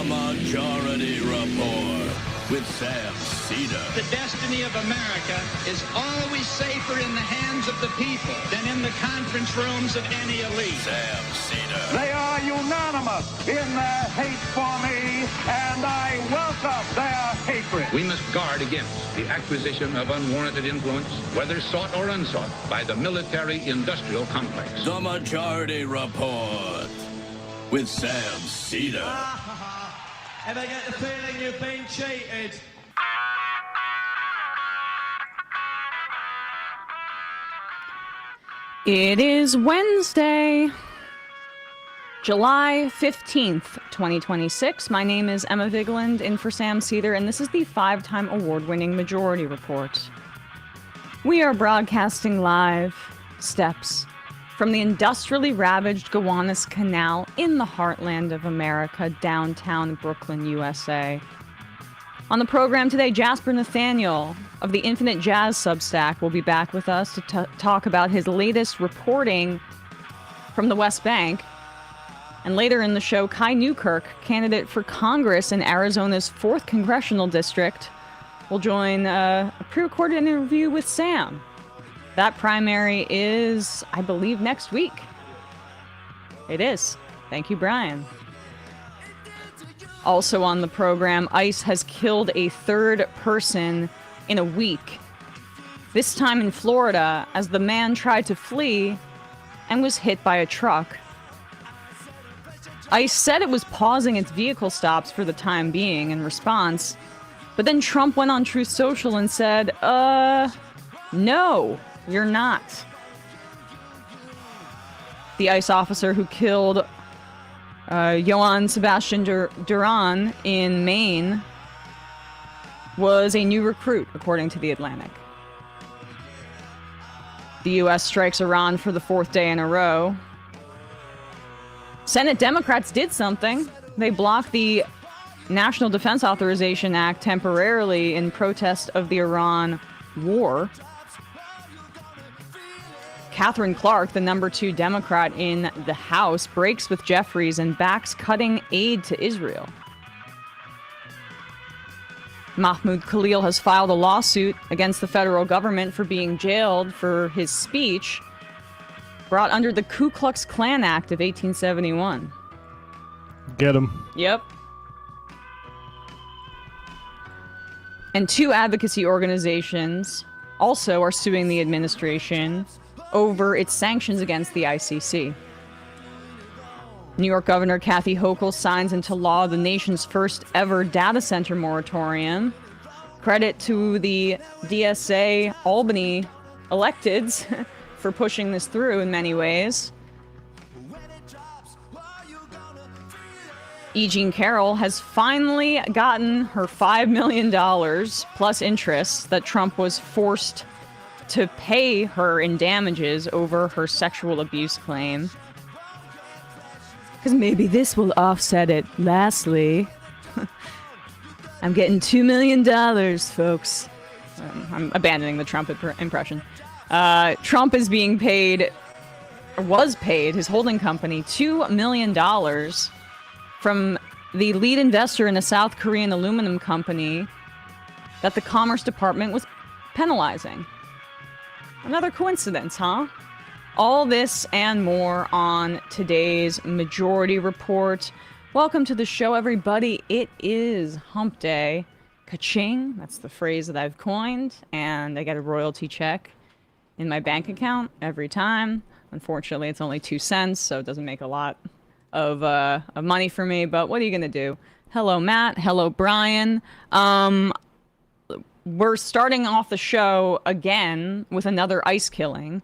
Majority Report with Sam Seder. The destiny of America is always safer in the hands of the people than in the conference rooms of any elite. Sam Seder. They are unanimous in their hate for me, and I welcome their hatred. We must guard against the acquisition of unwarranted influence, whether sought or unsought, by the military-industrial complex. The Majority Report with Sam Seder. Ever get the feeling you've been cheated? It is Wednesday, July 15th, 2026. My name is Emma Vigeland, in for Sam Seder, and this is the 5-time award-winning Majority Report. We are broadcasting live steps from the industrially ravaged Gowanus Canal in the heartland of America, downtown Brooklyn, USA. On the program today, Jasper Nathaniel of the Infinite Jaz Substack will be back with us to talk about his latest reporting from the West Bank. And later in the show, Kai Newkirk, candidate for Congress in Arizona's 4th Congressional District, will join a pre-recorded interview with Sam. That primary is, I believe, next week. It is. Thank you, Brian. Also on the program, ICE has killed a 3rd person in a week. This time in Florida, as the man tried to flee and was hit by a truck. ICE said it was pausing its vehicle stops for the time being in response, but then Trump went on Truth Social and said, no, you're not. The ICE officer who killed Johann Sebastian Duran in Maine was a new recruit, according to The Atlantic. The U.S. strikes Iran for the 4th day in a row. Senate Democrats did something. They blocked the National Defense Authorization Act temporarily in protest of the Iran war. Catherine Clark, the number 2 Democrat in the House, breaks with Jeffries and backs cutting aid to Israel. Mahmoud Khalil has filed a lawsuit against the federal government for being jailed for his speech brought under the Ku Klux Klan Act of 1871. Get him. Yep. And 2 advocacy organizations also are suing the administration over its sanctions against the ICC. New York Governor Kathy Hochul signs into law the nation's first ever data center moratorium. Credit to the DSA Albany electeds for pushing this through in many ways. E. Jean Carroll has finally gotten her $5 million plus interest that Trump was forced to pay her in damages over her sexual abuse claim. Because maybe this will offset it. Lastly, I'm getting $2 million, folks. I'm abandoning the Trump impression. Trump is being paid, or was paid, his holding company, $2 million from the lead investor in a South Korean aluminum company that the Commerce Department was penalizing. Another coincidence, huh? All this and more on today's Majority Report. Welcome to the show, everybody. It is Hump Day. Ka-ching, that's the phrase that I've coined, and I get a royalty check in my bank account every time. Unfortunately, it's only 2 cents, so it doesn't make a lot of money for me, but what are you going to do? Hello, Matt. Hello, Brian. We're starting off the show again with another ICE killing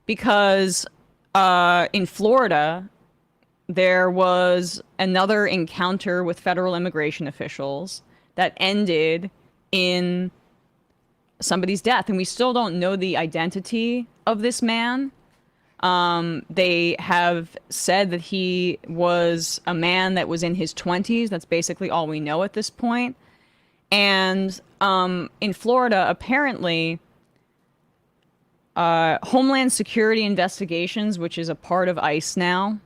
because in Florida, there was another encounter with federal immigration officials that ended in somebody's death, and we still don't know the identity of this man. They have said that he was a man that was in his 20s. That's basically all we know at this point. And in Florida, apparently, Homeland Security Investigations, which is a part of ICE now,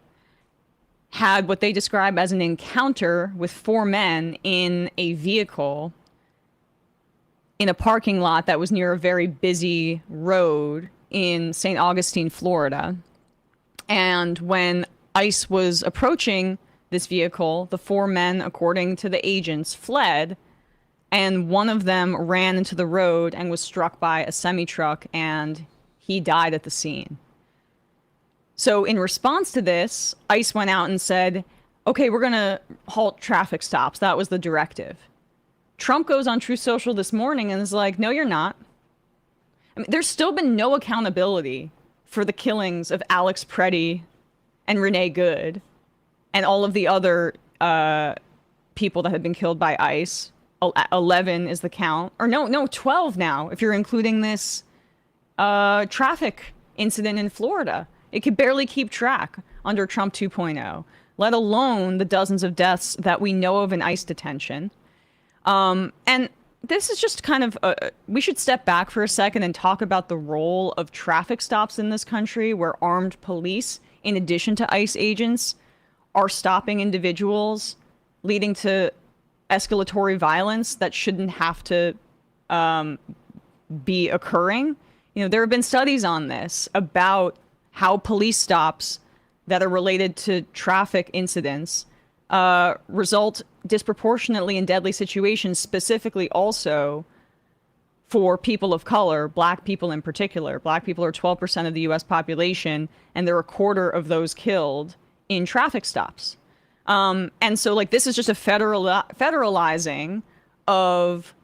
had what they describe as an encounter with 4 men in a vehicle in a parking lot that was near a very busy road in St. Augustine, Florida. And when ICE was approaching this vehicle, the 4 men, according to the agents, fled, and one of them ran into the road and was struck by a semi-truck, and he died at the scene. So in response to this, ICE went out and said, okay, we're going to halt traffic stops. That was the directive. Trump goes on Truth Social this morning and is like, no, you're not. I mean, there's still been no accountability for the killings of Alex Preddy and Renee Good and all of the other people that have been killed by ICE. 11 is the count. Or no, 12 now, if you're including this traffic incident in Florida. It could barely keep track under Trump 2.0, let alone the dozens of deaths that we know of in ICE detention. And this is just kind of, we should step back for a second and talk about the role of traffic stops in this country, where armed police, in addition to ICE agents, are stopping individuals, leading to escalatory violence that shouldn't have to be occurring. You know, there have been studies on this about how police stops that are related to traffic incidents result disproportionately in deadly situations, specifically also for people of color, black people in particular. Black people are 12% of the U.S. population, and they're a quarter of those killed in traffic stops. And so, like, this is just a federalizing of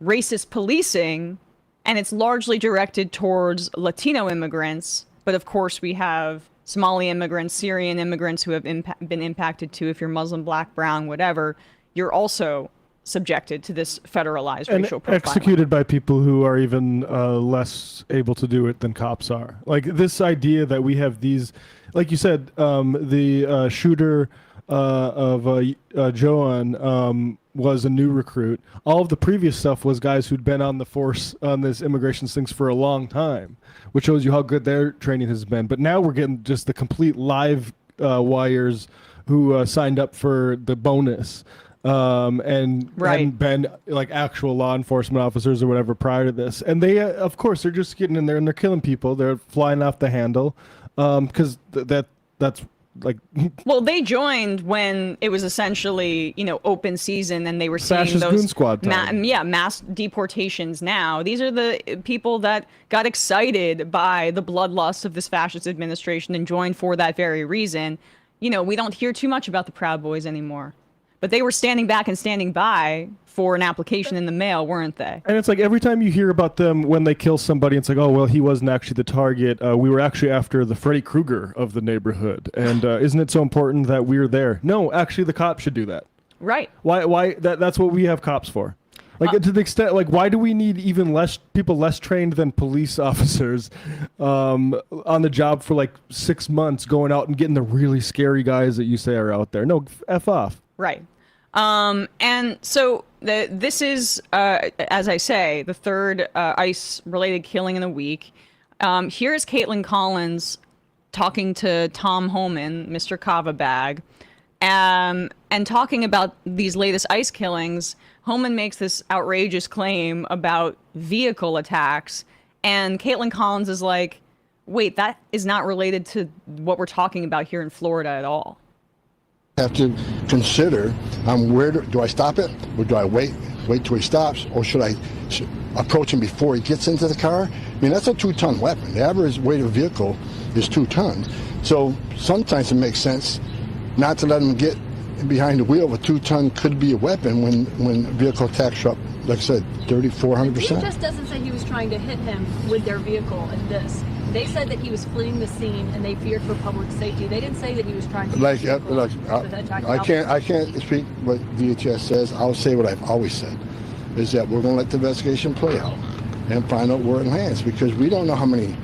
racist policing, and it's largely directed towards Latino immigrants. But of course, we have Somali immigrants, Syrian immigrants who have been impacted too. If you're Muslim, black, brown, whatever, you're also subjected to this federalized racial profiling. Executed by people who are even less able to do it than cops are. Like, this idea that we have these, like you said, the shooter of Joan was a new recruit. All of the previous stuff was guys who'd been on the force on this immigration things for a long time, which shows you how good their training has been. But now we're getting just the complete live wires who signed up for the bonus and hadn't been like actual law enforcement officers or whatever prior to this. And they, of course, they're just getting in there and they're killing people. They're flying off the handle because that's like, well, they joined when it was essentially, you know, open season, and they were seeing Fascist those goon squad time. mass deportations. Now these are the people that got excited by the bloodlust of this fascist administration and joined for that very reason. You know, we don't hear too much about the Proud Boys anymore, but they were standing back and standing by for an application in the mail, weren't they? And it's like every time you hear about them when they kill somebody, it's like, oh, well, he wasn't actually the target. We were actually after the Freddy Krueger of the neighborhood. And isn't it so important that we're there? No, actually, the cops should do that. Right. Why? That's what we have cops for. Like, to the extent, like, why do we need even less people less trained than police officers on the job for like 6 months, going out and getting the really scary guys that you say are out there? No, F off. Right. And so this is, as I say, the third ICE-related killing in a week. Here's Caitlin Collins talking to Tom Homan, Mr. Kava Bag, and talking about these latest ICE killings. Homan makes this outrageous claim about vehicle attacks, and Caitlin Collins is like, wait, that is not related to what we're talking about here in Florida at all. Have to consider where do I stop it, or do I wait till he stops, or should I approach him before he gets into the car? I mean, that's a 2-ton weapon. The average weight of a vehicle is 2 tons. So sometimes it makes sense not to let him get behind the wheel of a 2-ton could be a weapon when vehicle attacks are up, like I said, 3,400%. DHS doesn't say he was trying to hit him with their vehicle in this. They said that he was fleeing the scene and they feared for public safety. They didn't say that he was trying to I can't speak what DHS says. I'll say what I've always said, is that we're going to let the investigation play out and find out where it lands, because we don't know how many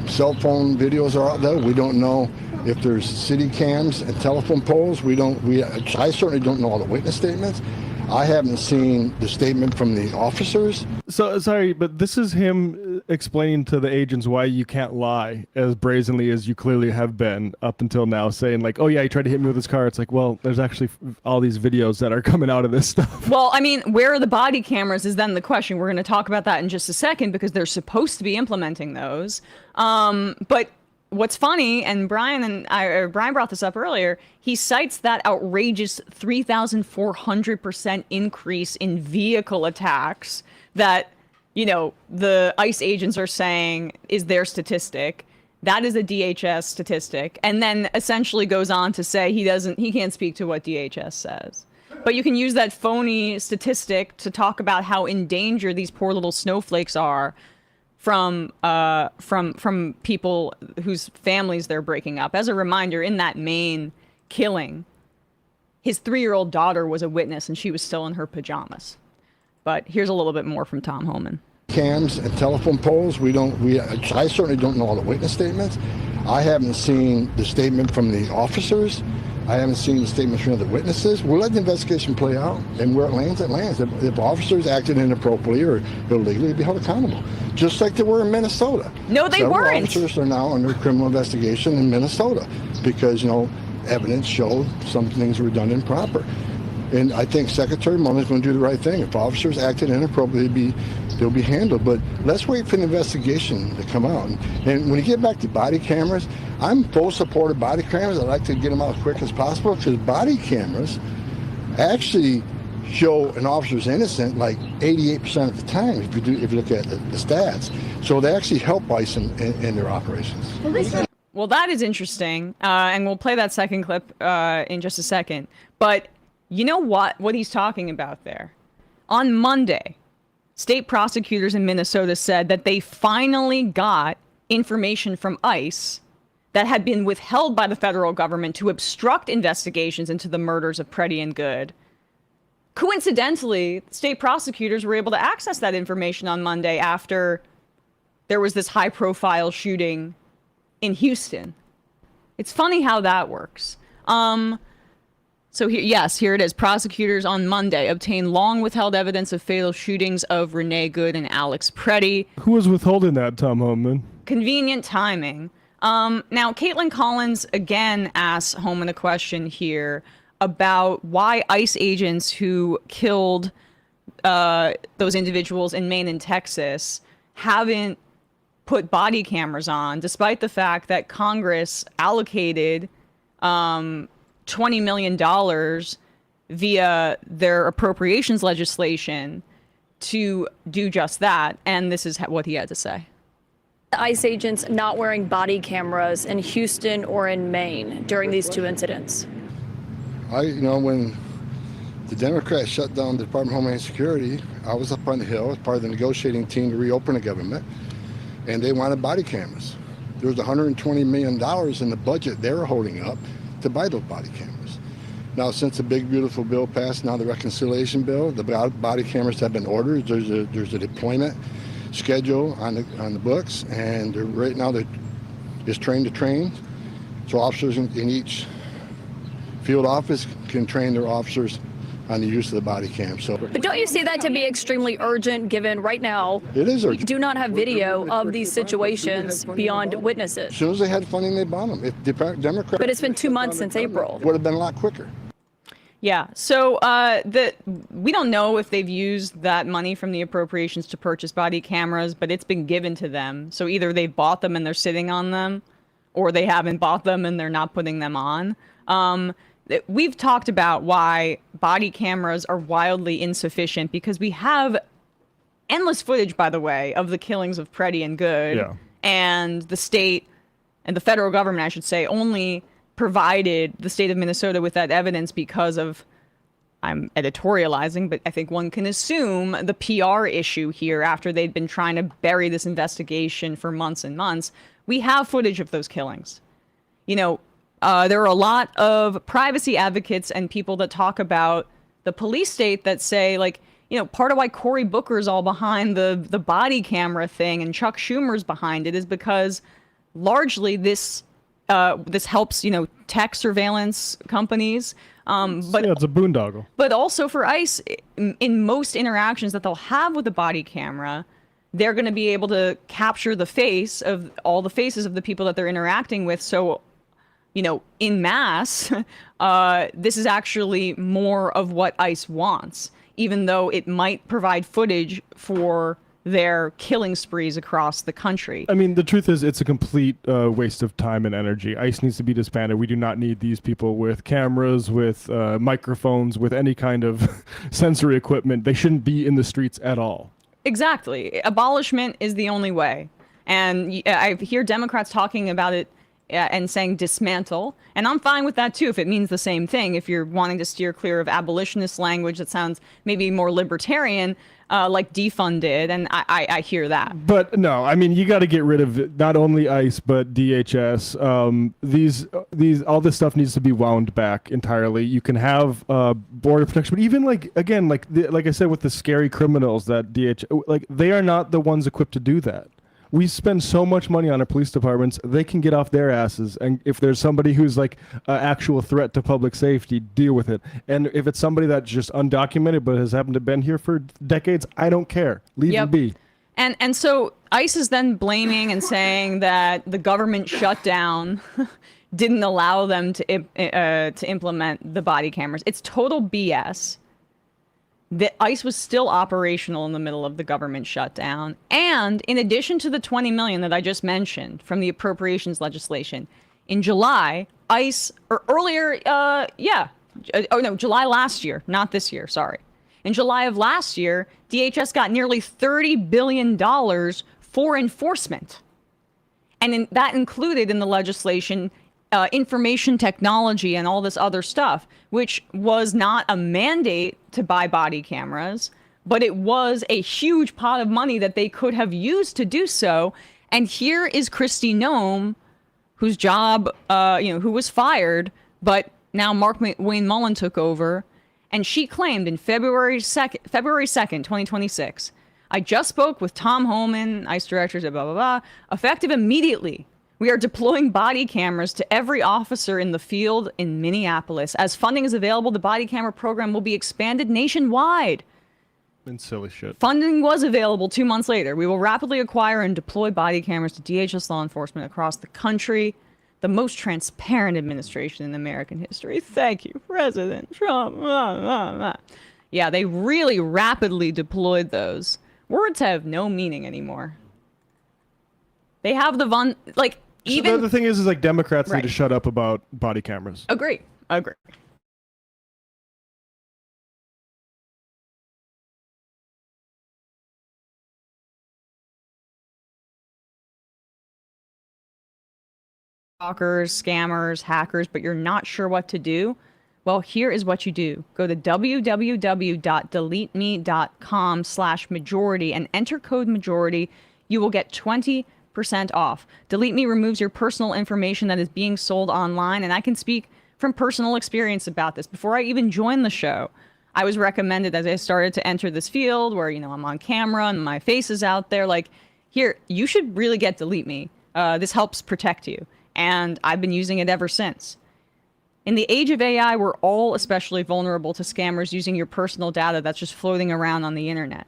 cell phone videos are out there. We don't know if there's city cams and telephone poles. I certainly don't know all the witness statements. I haven't seen the statement from the officers. So, sorry, but this is him explaining to the agents why you can't lie as brazenly as you clearly have been up until now, saying like, oh yeah, he tried to hit me with his car. It's like, well, there's actually all these videos that are coming out of this stuff. Well, I mean, where are the body cameras is then the question. We're going to talk about that in just a second because they're supposed to be implementing those. But what's funny, and Brian brought this up earlier, he cites that outrageous 3,400% increase in vehicle attacks that, you know, the ICE agents are saying is their statistic. That is a DHS statistic, and then essentially goes on to say he can't speak to what DHS says. But you can use that phony statistic to talk about how in danger these poor little snowflakes are from people whose families they're breaking up. As a reminder, in that Maine killing, his 3-year-old daughter was a witness, and she was still in her pajamas. But here's a little bit more from Tom Homan. Cams and telephone poles, I certainly don't know all the witness statements. I haven't seen the statement from the officers. I haven't seen the statements from the witnesses. We'll let the investigation play out, and where it lands, it lands. If officers acted inappropriately or illegally, they'd be held accountable, just like they were in Minnesota. No, they Several weren't. Officers are now under criminal investigation in Minnesota because, you know, evidence showed some things were done improper. And I think Secretary Mullen is going to do the right thing. If officers acted inappropriately, they'll be handled. But let's wait for the investigation to come out. And when you get back to body cameras, I'm full support of body cameras. I'd like to get them out as quick as possible because body cameras actually show an officer's innocent like 88% of the time if you look at the stats. So they actually help ICE in their operations. Well, that is interesting, and we'll play that second clip in just a second. But you know what he's talking about there? On Monday, state prosecutors in Minnesota said that they finally got information from ICE that had been withheld by the federal government to obstruct investigations into the murders of Preddy and Good. Coincidentally, state prosecutors were able to access that information on Monday after there was this high-profile shooting in Houston. It's funny how that works. So here it is. Prosecutors on Monday obtained long withheld evidence of fatal shootings of Renee Good and Alex Preddy. Who was withholding that, Tom Homan? Convenient timing. Now, Caitlin Collins again asks Homan a question here about why ICE agents who killed those individuals in Maine and Texas haven't put body cameras on, despite the fact that Congress allocated $20 million via their appropriations legislation to do just that. And this is what he had to say. The ICE agents not wearing body cameras in Houston or in Maine during these two incidents. When the Democrats shut down the Department of Homeland Security, I was up on the Hill as part of the negotiating team to reopen the government, and they wanted body cameras. There was $120 million in the budget they were holding up to buy those body cameras. Now, since the big, beautiful bill passed, now the reconciliation bill, the body cameras have been ordered. There's a deployment schedule on the books, and right now it's train to train. So officers in each field office can train their officers on the use of the body cam. But don't you see that to be extremely urgent, given right now it is urgent. We do not have video of these situations beyond witnesses? As soon as they had funding, they bombed them. If Democrats, but it's been 2 months since April. Would have been a lot quicker. Yeah, so we don't know if they've used that money from the appropriations to purchase body cameras, but it's been given to them. So either they've bought them and they're sitting on them, or they haven't bought them and they're not putting them on. We've talked about why body cameras are wildly insufficient because we have endless footage, by the way, of the killings of Preddy and Good. Yeah. And the state, and the federal government, I should say, only provided the state of Minnesota with that evidence because of, I'm editorializing, but I think one can assume the PR issue here after they'd been trying to bury this investigation for months and months. We have footage of those killings. There are a lot of privacy advocates and people that talk about the police state that say, part of why Cory Booker's all behind the body camera thing and Chuck Schumer's behind it is because largely this helps, tech surveillance companies. But it's a boondoggle. But also for ICE, in most interactions that they'll have with the body camera, they're going to be able to capture the face of all the faces of the people that they're interacting with. So, in mass, this is actually more of what ICE wants, even though it might provide footage for their killing sprees across the country. I mean, the truth is it's a complete waste of time and energy. ICE needs to be disbanded. We do not need these people with cameras, with microphones, with any kind of sensory equipment. They shouldn't be in the streets at all. Exactly. Abolishment is the only way. And I hear Democrats talking about it and saying dismantle. And I'm fine with that, too, if it means the same thing. If you're wanting to steer clear of abolitionist language that sounds maybe more libertarian, like defund did, and I hear that. But no, I mean, you got to get rid of not only ICE but DHS. All this stuff needs to be wound back entirely. You can have border protection, but even like I said with the scary criminals that DHS, they are not the ones equipped to do that. We spend so much money on our police departments, they can get off their asses. And if there's somebody who's like an actual threat to public safety, deal with it. And if it's somebody that's just undocumented but has happened to been here for decades, I don't care. Leave them be. And so ICE is then blaming and saying that the government shutdown didn't allow them to implement the body cameras. It's total BS. The ICE was still operational in the middle of the government shutdown. And in addition to the $20 million that I just mentioned from the appropriations legislation, in July, ICE, or earlier, July last year, not this year, sorry. In July of last year, DHS got nearly $30 billion for enforcement. And that included in the legislation information technology and all this other stuff, which was not a mandate to buy body cameras, but it was a huge pot of money that they could have used to do so. And here is Kristi Noem, whose job, who was fired, but now Mark Wayne Mullen took over. And she claimed in February 2nd, 2026, I just spoke with Tom Homan, ICE directors, blah, blah, blah, effective immediately. We are deploying body cameras to every officer in the field in Minneapolis. As funding is available, the body camera program will be expanded nationwide. And silly shit. Funding was available 2 months later. We will rapidly acquire and deploy body cameras to DHS law enforcement across the country. The most transparent administration in American history. Thank you, President Trump. Yeah, they really rapidly deployed those. Words have no meaning anymore. They have even so the thing is like Democrats need to shut up about body cameras. Agree. Stalkers, scammers, hackers, but you're not sure what to do? Well, here is what you do. Go to www.deleteme.com/majority and enter code majority. You will get 20% off. Delete Me removes your personal information that is being sold online, and I can speak from personal experience about this. Before I even joined the show, I was recommended as I started to enter this field where, I'm on camera and my face is out there, here, you should really get Delete Me. This helps protect you. And I've been using it ever since. In the age of AI, we're all especially vulnerable to scammers using your personal data that's just floating around on the internet.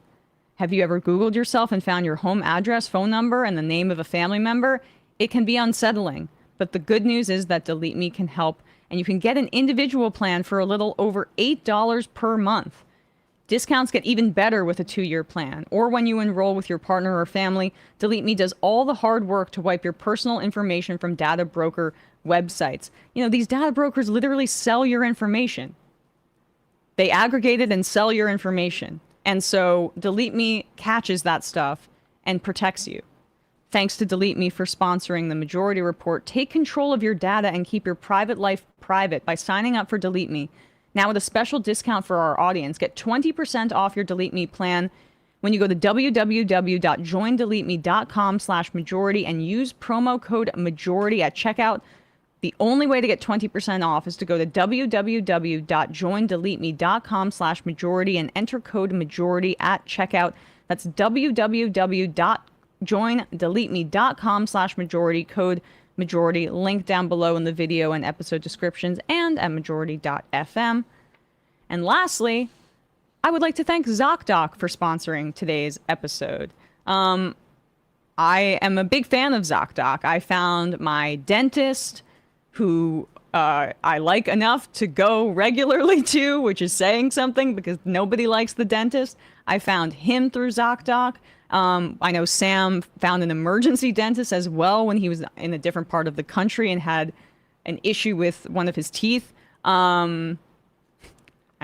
Have you ever Googled yourself and found your home address, phone number, and the name of a family member? It can be unsettling, but the good news is that Delete Me can help, and you can get an individual plan for a little over $8 per month. Discounts get even better with a 2-year plan, or when you enroll with your partner or family. Delete Me does all the hard work to wipe your personal information from data broker websites. These data brokers literally sell your information. They aggregate it and sell your information. And so Delete Me catches that stuff and protects you. Thanks to Delete Me for sponsoring the Majority Report. Take control of your data and keep your private life private by signing up for Delete Me. Now with a special discount for our audience, get 20% off your Delete Me plan when you go to www.joindeleteme.com/majority and use promo code majority at checkout. The only way to get 20% off is to go to www.joindeleteme.com/majority and enter code majority at checkout. That's www.joindeleteme.com/majority, code majority, link down below in the video and episode descriptions and at majority.fm. And lastly, I would like to thank ZocDoc for sponsoring today's episode. I am a big fan of ZocDoc. I found my dentist, who I like enough to go regularly to, which is saying something because nobody likes the dentist. I found him through ZocDoc. I know Sam found an emergency dentist as well when he was in a different part of the country and had an issue with one of his teeth. I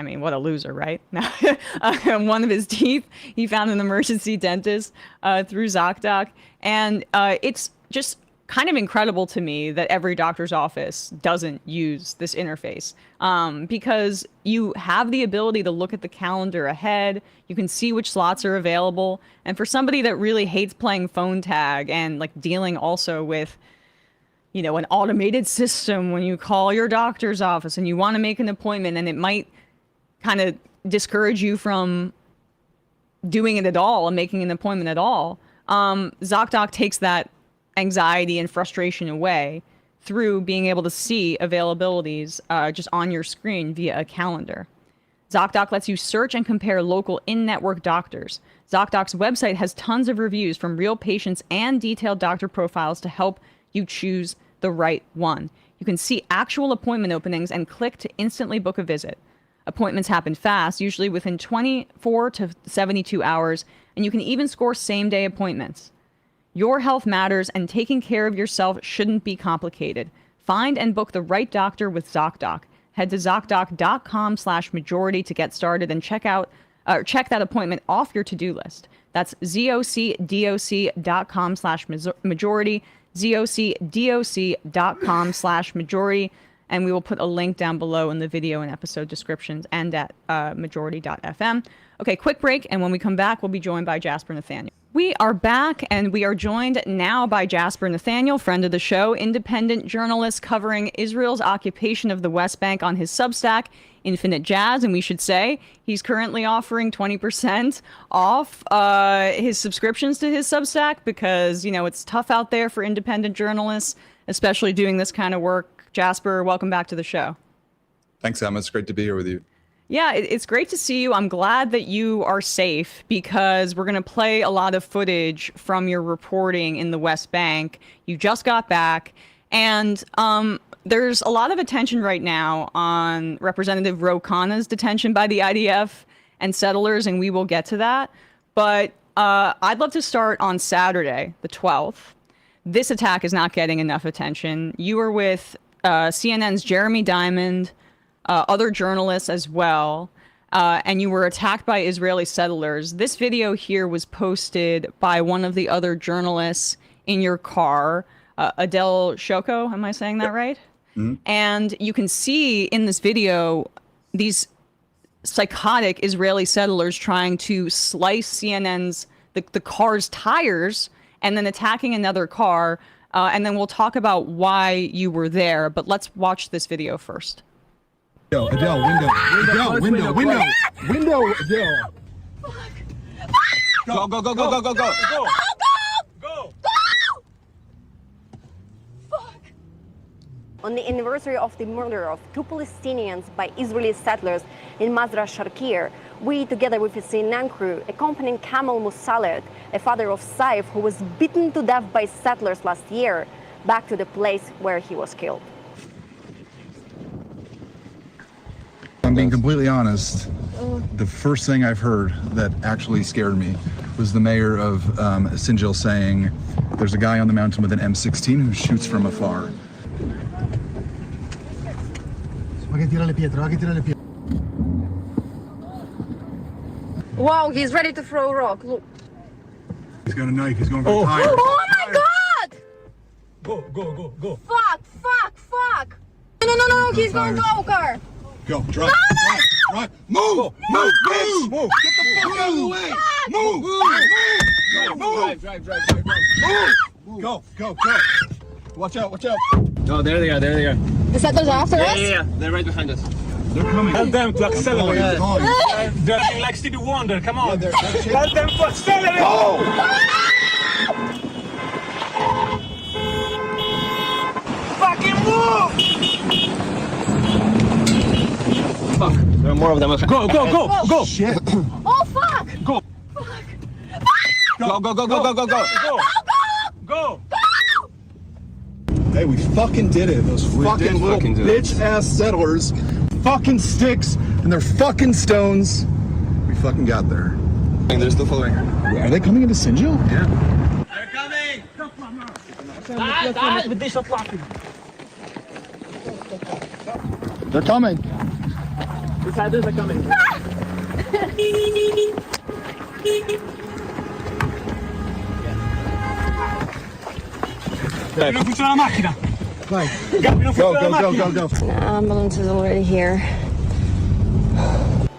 mean, what a loser, right? One of his teeth, he found an emergency dentist through ZocDoc. And it's just kind of incredible to me that every doctor's office doesn't use this interface, because you have the ability to look at the calendar ahead. You can see which slots are available. And for somebody that really hates playing phone tag and like dealing also with, you know, an automated system when you call your doctor's office and you want to make an appointment and it might kind of discourage you from doing it at all and making an appointment at all. ZocDoc takes that anxiety and frustration away through being able to see availabilities just on your screen via a calendar. ZocDoc lets you search and compare local in-network doctors. ZocDoc's website has tons of reviews from real patients and detailed doctor profiles to help you choose the right one. You can see actual appointment openings and click to instantly book a visit. Appointments happen fast, usually within 24 to 72 hours, and you can even score same-day appointments. Your health matters, and taking care of yourself shouldn't be complicated. Find and book the right doctor with ZocDoc. Head to ZocDoc.com/majority to get started and check that appointment off your to-do list. That's ZocDoc.com/majority, ZocDoc.com/majority. And we will put a link down below in the video and episode descriptions and at majority.fm. Okay, quick break. And when we come back, we'll be joined by Jasper Nathaniel. We are back, and we are joined now by Jasper Nathaniel, friend of the show, independent journalist covering Israel's occupation of the West Bank on his Substack, Infinite Jaz. And we should say he's currently offering 20% off his subscriptions to his Substack because, you know, it's tough out there for independent journalists, especially doing this kind of work. Jasper, welcome back to the show. Thanks, Emma. It's great to be here with you. Yeah, it's great to see you. I'm glad that you are safe because we're going to play a lot of footage from your reporting in the West Bank. You just got back, and there's a lot of attention right now on Representative Ro Khanna's detention by the IDF and settlers, and we will get to that. But I'd love to start on Saturday, the 12th. This attack is not getting enough attention. You were with CNN's Jeremy Diamond, other journalists as well, and you were attacked by Israeli settlers. This video here was posted by one of the other journalists in your car, Adel Shoko, am I saying that right? Mm-hmm. And you can see in this video these psychotic Israeli settlers trying to slice CNN's, the car's tires, and then attacking another car. And then we'll talk about why you were there. But let's watch this video first. Adele, window, Adele. Go. On the anniversary of the murder of 2 Palestinians by Israeli settlers in Mazra Sharkir, we, together with a CNN crew, accompanying Kamal Musaled, a father of Saif who was beaten to death by settlers last year, back to the place where he was killed. I'm being completely honest. The first thing I've heard that actually scared me was the mayor of Sinjil saying, there's a guy on the mountain with an M16 who shoots from afar. Wow, he's ready to throw a rock. Look. He's got a knife. He's going for the tires. Oh my God! Go. Fuck! No, he's going to our car. Go, drive. Move! Get the fuck out of the way! Move! Drive. Go. Watch out. Oh, there they are. The settlers are after us? Yeah. They're right behind us. They're coming. Tell them to accelerate. They're like Stevie Wonder. Come on. Tell them to accelerate. Fucking move! Fuck. There are more of them. Go. Shit. Oh, fuck! Go. Fuck! Go, go, go, go, go, go, go. Go. Hey, we fucking did it. Those fucking little bitch-ass settlers, fucking sticks, and their fucking stones. We fucking got there. And they're still following her. Are they coming into Sinjo? Yeah. They're coming. They're coming. Which side is coming? Non funziona la macchina. Vai. Go, go, go. The ambulance is already here.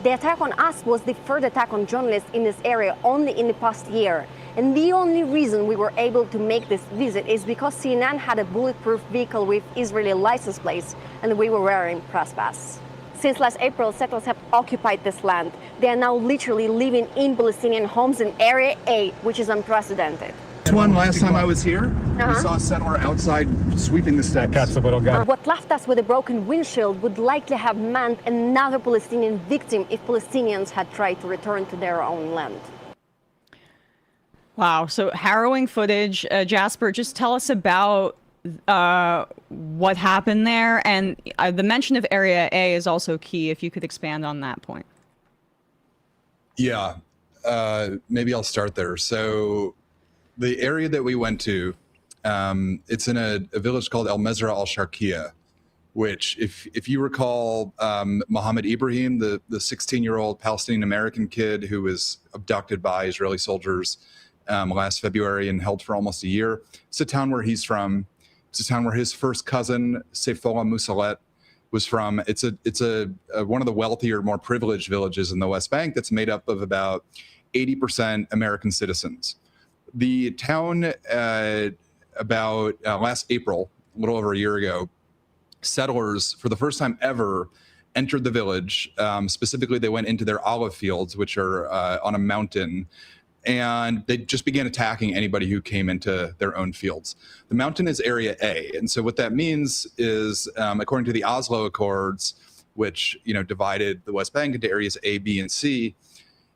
The attack on us was the third attack on journalists in this area only in the past year. And the only reason we were able to make this visit is because CNN had a bulletproof vehicle with Israeli license plates and we were wearing press pass. Since last April, settlers have occupied this land. They are now literally living in Palestinian homes in Area A, which is unprecedented. This one, last time I was here, we saw a settler outside sweeping the steps. What left us with a broken windshield would likely have meant another Palestinian victim if Palestinians had tried to return to their own land. Wow, so harrowing footage. Jasper, just tell us about what happened there. And the mention of Area A is also key, if you could expand on that point. Yeah, maybe I'll start there. So the area that we went to, it's in a village called El Mezra al-Sharqiya, which, if you recall, Mohammed Ibrahim, the 16-year-old Palestinian-American kid who was abducted by Israeli soldiers last February and held for almost a year. It's a town where he's from. It's a town where his first cousin, Seifola Musalet, was from. It's a one of the wealthier, more privileged villages in the West Bank that's made up of about 80% American citizens. The town, about last April, a little over a year ago, settlers, for the first time ever, entered the village. Specifically, they went into their olive fields, which are on a mountain, and they just began attacking anybody who came into their own fields. The mountain is Area A, and so what that means is, according to the Oslo Accords, which divided the West Bank into areas A, B, and C,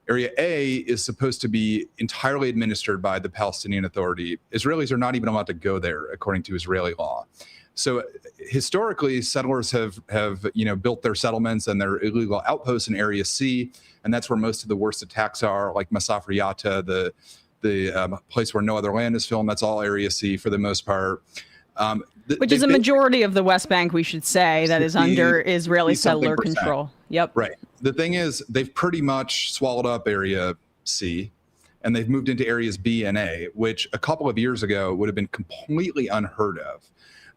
Area A is supposed to be entirely administered by the Palestinian Authority. Israelis are not even allowed to go there, according to Israeli law. So historically, settlers have built their settlements and their illegal outposts in Area C, and that's where most of the worst attacks are, like Masafra Yatta, the place where no other land is filmed. That's all Area C for the most part. Which is a majority of the West Bank, we should say, that is under Israeli settler control. Yep. Right. The thing is, they've pretty much swallowed up Area C, and they've moved into areas B and A, which a couple of years ago would have been completely unheard of.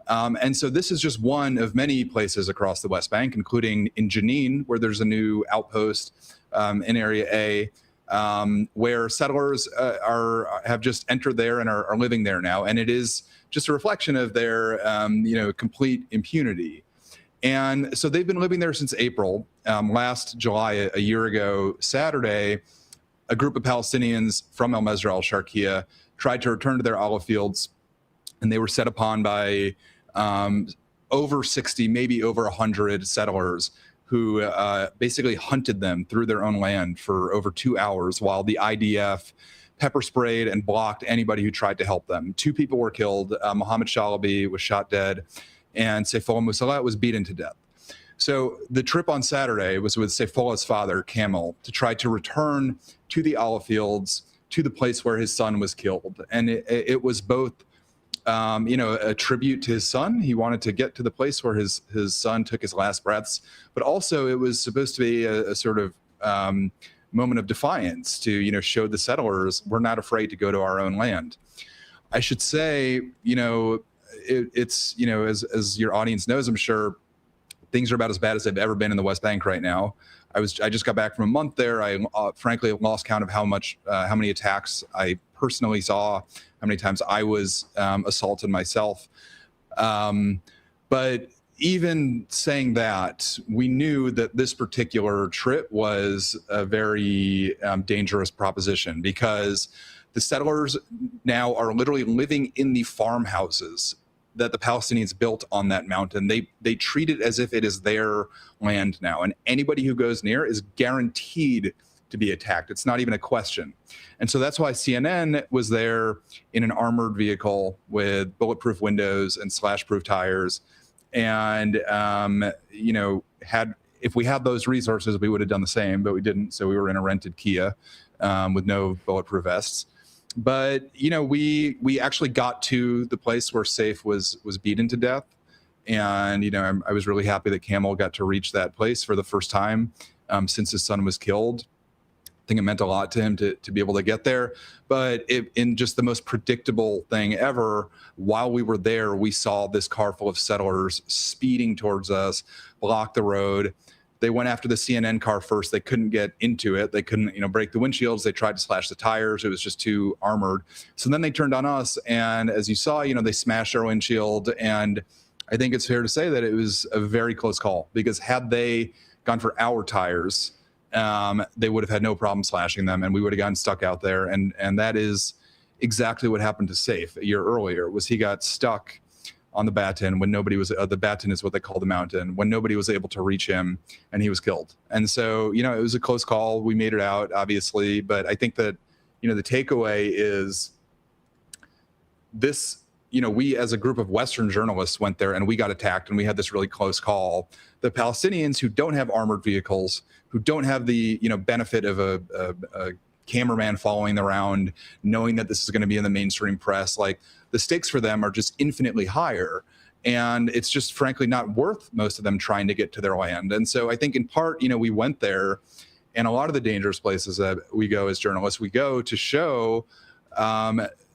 And so this is just one of many places across the West Bank, including in Jenin, where there's a new outpost in Area A, where settlers have just entered there and are living there now. And it is just a reflection of their complete impunity. And so they've been living there since April. Last July, a year ago, Saturday, a group of Palestinians from El Mezra al-Sharqiya tried to return to their olive fields, and they were set upon by over 60, maybe over 100 settlers who basically hunted them through their own land for over 2 hours while the IDF pepper sprayed and blocked anybody who tried to help them. 2 people were killed. Mohammed Shalabi was shot dead, and Seifola Musalet was beaten to death. So the trip on Saturday was with Seifola's father, Kamel, to try to return to the olive fields, to the place where his son was killed. And it was both a tribute to his son. He wanted to get to the place where his son took his last breaths, but also it was supposed to be a sort of moment of defiance to, show the settlers we're not afraid to go to our own land. I should say, it's as your audience knows, I'm sure, things are about as bad as they've ever been in the West Bank right now. I just got back from a month there. I frankly lost count of how many attacks I personally saw, how many times I was assaulted myself. But even saying that, we knew that this particular trip was a very dangerous proposition, because the settlers now are literally living in the farmhouses that the Palestinians built on that mountain. They treat it as if it is their land now, and anybody who goes near is guaranteed to be attacked. It's not even a question. And so that's why CNN was there in an armored vehicle with bulletproof windows and slash-proof tires. And, you know, if we had those resources, we would have done the same, but we didn't. So we were in a rented Kia with no bulletproof vests. But, you know, we actually got to the place where Saif was beaten to death. And, you know, I was really happy that Camel got to reach that place for the first time since his son was killed. I think it meant a lot to him to be able to get there. But in just the most predictable thing ever, while we were there, we saw this car full of settlers speeding towards us, block the road. They went after the CNN car first. They couldn't get into it. They couldn't, you know, break the windshields. They tried to slash the tires. It was just too armored. So then they turned on us. And as you saw, you know, they smashed our windshield. And I think it's fair to say that it was a very close call, because had they gone for our tires, they would have had no problem slashing them, and we would have gotten stuck out there. And that is exactly what happened to Saif a year earlier. Was he got stuck on the Baton when nobody was, the Baton is what they call the mountain, when nobody was able to reach him, and he was killed. And so, you know, it was a close call. We made it out, obviously, but I think that, you know, the takeaway is this, you know, we as a group of Western journalists went there and we got attacked and we had this really close call. The Palestinians, who don't have armored vehicles, who don't have the, you know, benefit of a cameraman following them around, knowing that this is going to be in the mainstream press, like, the stakes for them are just infinitely higher. And it's just frankly not worth most of them trying to get to their land. And so I think in part, you know, we went there, and a lot of the dangerous places that we go as journalists, we go to show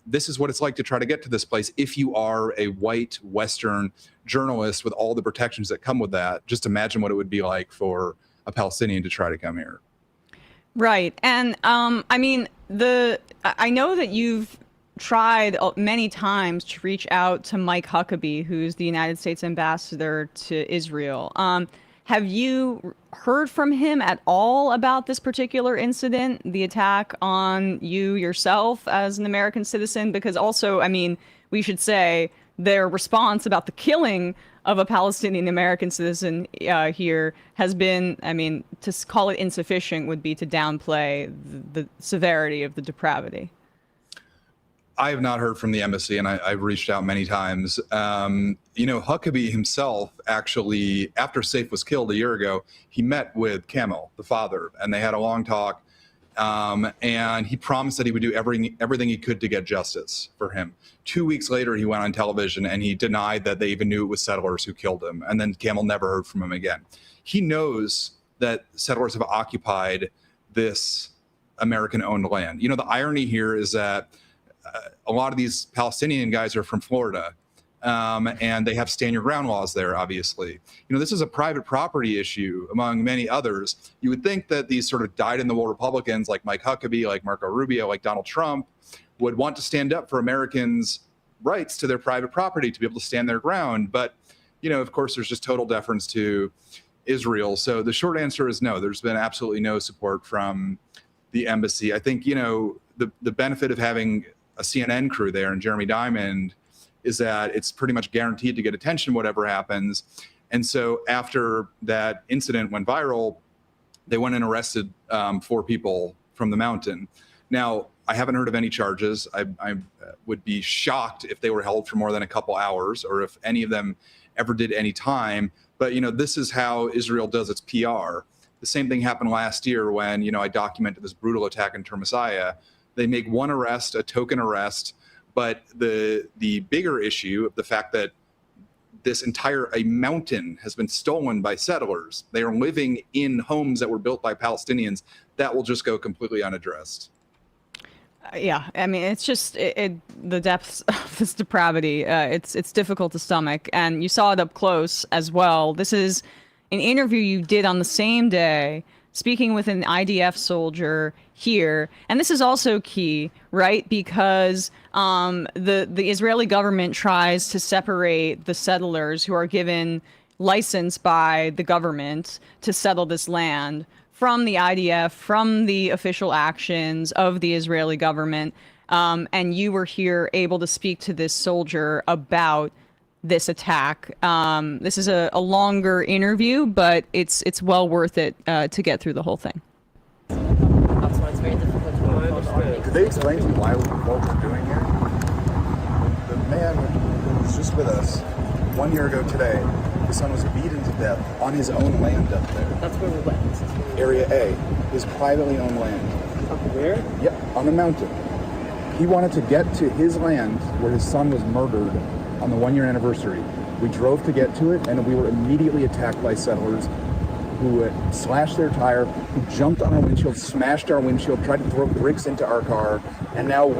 this is what it's like to try to get to this place if you are a white Western journalist with all the protections that come with that. Just imagine what it would be like for a Palestinian to try to come here. Right. And I mean, I know that you've tried many times to reach out to Mike Huckabee, who's the United States ambassador to Israel. Have you heard from him at all about this particular incident, the attack on you yourself as an American citizen? Because also, I mean, we should say their response about the killing of a Palestinian American citizen here has been, I mean, to call it insufficient would be to downplay the severity of the depravity. I have not heard from the embassy, and I've reached out many times. You know, Huckabee himself, actually, after Saif was killed a year ago, he met with Kamel, the father, and they had a long talk. And he promised that he would do everything he could to get justice for him. 2 weeks later, he went on television and he denied that they even knew it was settlers who killed him. And then Kamel never heard from him again. He knows that settlers have occupied this American-owned land. You know, the irony here is that a lot of these Palestinian guys are from Florida, and they have stand your ground laws there, obviously. You know, this is a private property issue among many others. You would think that these sort of dyed-in-the-wool Republicans like Mike Huckabee, like Marco Rubio, like Donald Trump would want to stand up for Americans' rights to their private property, to be able to stand their ground. But, you know, of course, there's just total deference to Israel. So the short answer is no. There's been absolutely no support from the embassy. I think, you know, the benefit of having a CNN crew there and Jeremy Diamond is that it's pretty much guaranteed to get attention whatever happens. And so after that incident went viral, they went and arrested 4 people from the mountain. Now, I haven't heard of any charges. I would be shocked if they were held for more than a couple hours, or if any of them ever did any time. But, you know, this is how Israel does its PR. The same thing happened last year when, you know, I documented this brutal attack in Termessiah. They make one arrest, a token arrest, but the bigger issue of the fact that this a mountain has been stolen by settlers. They are living in homes that were built by Palestinians. That will just go completely unaddressed. Yeah, I mean, it's just the depths of this depravity. It's difficult to stomach, and you saw it up close as well. This is an interview you did on the same day, speaking with an IDF soldier here. And this is also key, right? Because the Israeli government tries to separate the settlers who are given license by the government to settle this land from the IDF, from the official actions of the Israeli government. And you were here able to speak to this soldier about this attack. This is a longer interview, but it's well worth it to get through the whole thing. Did they explain to you what we're doing here? The man who was just with us 1 year ago today, his son was beaten to death on his own land up there. That's where we went. Area A, his privately owned land. Up where? Yeah, on the mountain. He wanted to get to his land where his son was murdered on the 1 year anniversary. We drove to get to it, and we were immediately attacked by settlers who slashed their tire, who jumped on our windshield, smashed our windshield, tried to throw bricks into our car, and now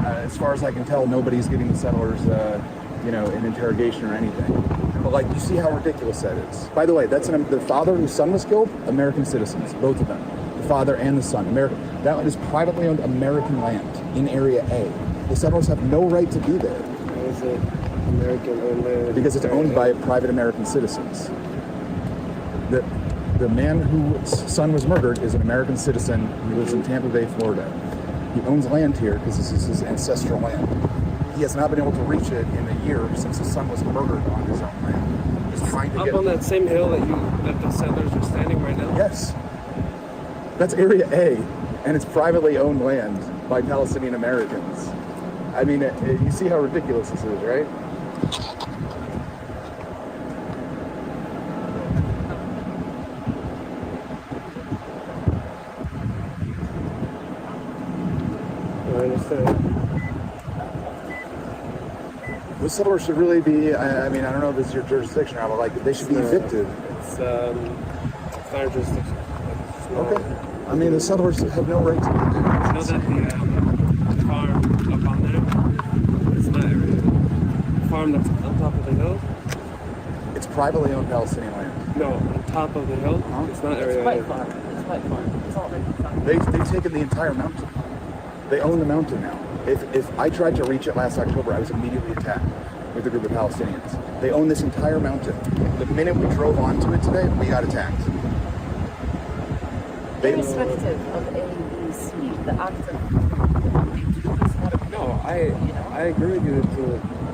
as far as I can tell, nobody's giving the settlers, an interrogation or anything. But you see how ridiculous that is. By the way, that's the father whose son was killed, American citizens, both of them. The father and the son, American. That is privately owned American land in Area A. The settlers have no right to be there. Why is it American owned land? Because it's owned by private American citizens. The man whose son was murdered is an American citizen. He lives in Tampa Bay, Florida. He owns land here because this is his ancestral land. He has not been able to reach it in a year since his son was murdered on his own land. He's trying to get on that same hill that the settlers are standing right now? Yes. That's Area A, and it's privately owned land by Palestinian Americans. I mean, you see how ridiculous this is, right? I understand. The settlers should really be, I don't know if this is your jurisdiction or not, but they should be evicted. It's our jurisdiction. Okay. The settlers have no right to be there. You know that the farm up on there, it's not area. The farm that's on top of the hill? It's privately owned Palestinian land. No, on top of the hill? It's not area. It's white farm. It's white farm. It's already farm. They've taken the entire mountain. They own the mountain now. If I tried to reach it last October, I was immediately attacked with a group of Palestinians. They own this entire mountain. The minute we drove onto it today, we got attacked. Irrespective of ABC, the act of no, I agree with you.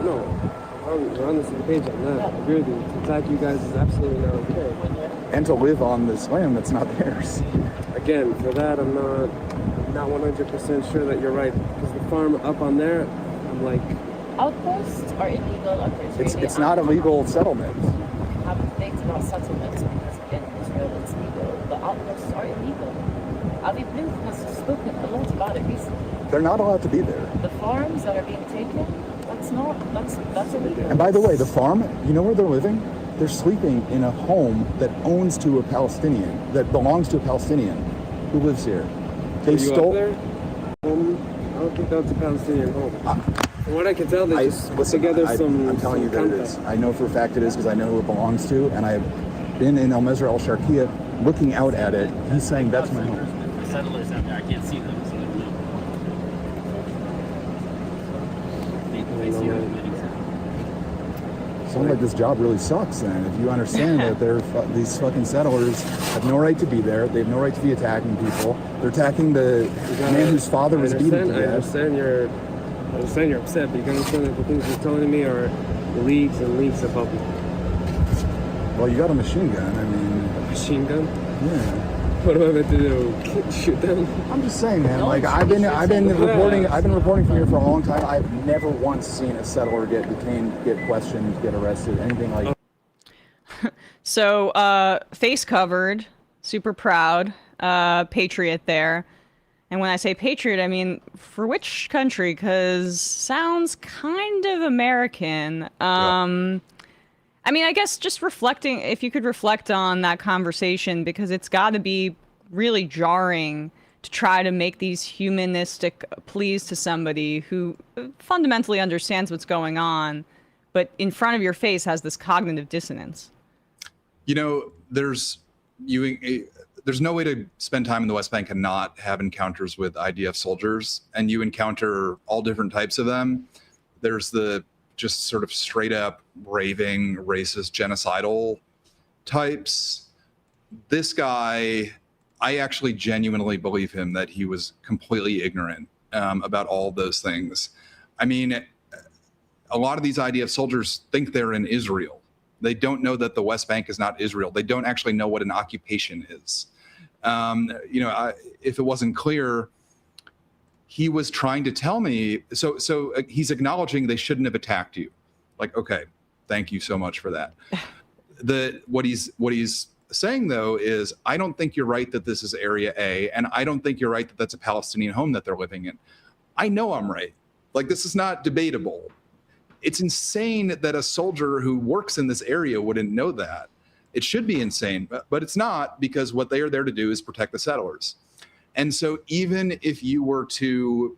We're on the same page on that. I agree with you. To attack you guys is absolutely not okay. And to live on this land that's not theirs. Again, for that, I'm not 100% sure that you're right, because the farm up on there, I'm like... Outposts are illegal. It's not a legal settlement. I have debates about settlements because in Israel it's legal. The outposts are illegal. Avi Bluth has spoken a lot about it recently. They're not allowed to be there. The farms that are being taken, that's illegal. And by the way, the farm, you know where they're living? They're sleeping in a home that belongs to a Palestinian who lives here. They stole. Up there? I don't think that's a Palestinian home. From what I can tell, they just put together some. I'm telling you that it is. I know for a fact it is because I know who it belongs to, and I've been in El Mesra El Sharqiya looking out at it. He's saying that's my home. The settlers out there, I can't see them, so I don't know. They see them committing. Sounds like this job really sucks then. If you understand that these fucking settlers have no right to be there, they have no right to be attacking people. They're attacking the man whose father was beaten to death. I understand you're upset, but you can understand that the things you're telling me are leagues and leagues above me. Well, you got a machine gun. A machine gun? Yeah. What am I meant to do? Shoot them? I'm just saying, man. I've been reporting from here for a long time. I've never once seen a settler get detained, get questioned, get arrested, anything like that. So, face covered, super proud, patriot there. And when I say patriot, I mean, for which country? Because sounds kind of American. I mean, I guess just reflecting, if you could reflect on that conversation, because it's got to be really jarring to try to make these humanistic pleas to somebody who fundamentally understands what's going on, but in front of your face has this cognitive dissonance. There's no way to spend time in the West Bank and not have encounters with IDF soldiers, and you encounter all different types of them. There's the just sort of straight up raving, racist, genocidal types. This guy, I actually genuinely believe him that he was completely ignorant about all those things. I mean, a lot of these IDF soldiers think they're in Israel. They don't know that the West Bank is not Israel. They don't actually know what an occupation is. If it wasn't clear, he was trying to tell me, so he's acknowledging they shouldn't have attacked you. Like, okay, thank you so much for that. What he's saying though is, I don't think you're right that this is Area A, and I don't think you're right that that's a Palestinian home that they're living in. I know I'm right. Like, this is not debatable. It's insane that a soldier who works in this area wouldn't know that. It should be insane, but it's not, because what they are there to do is protect the settlers. And so even if you were to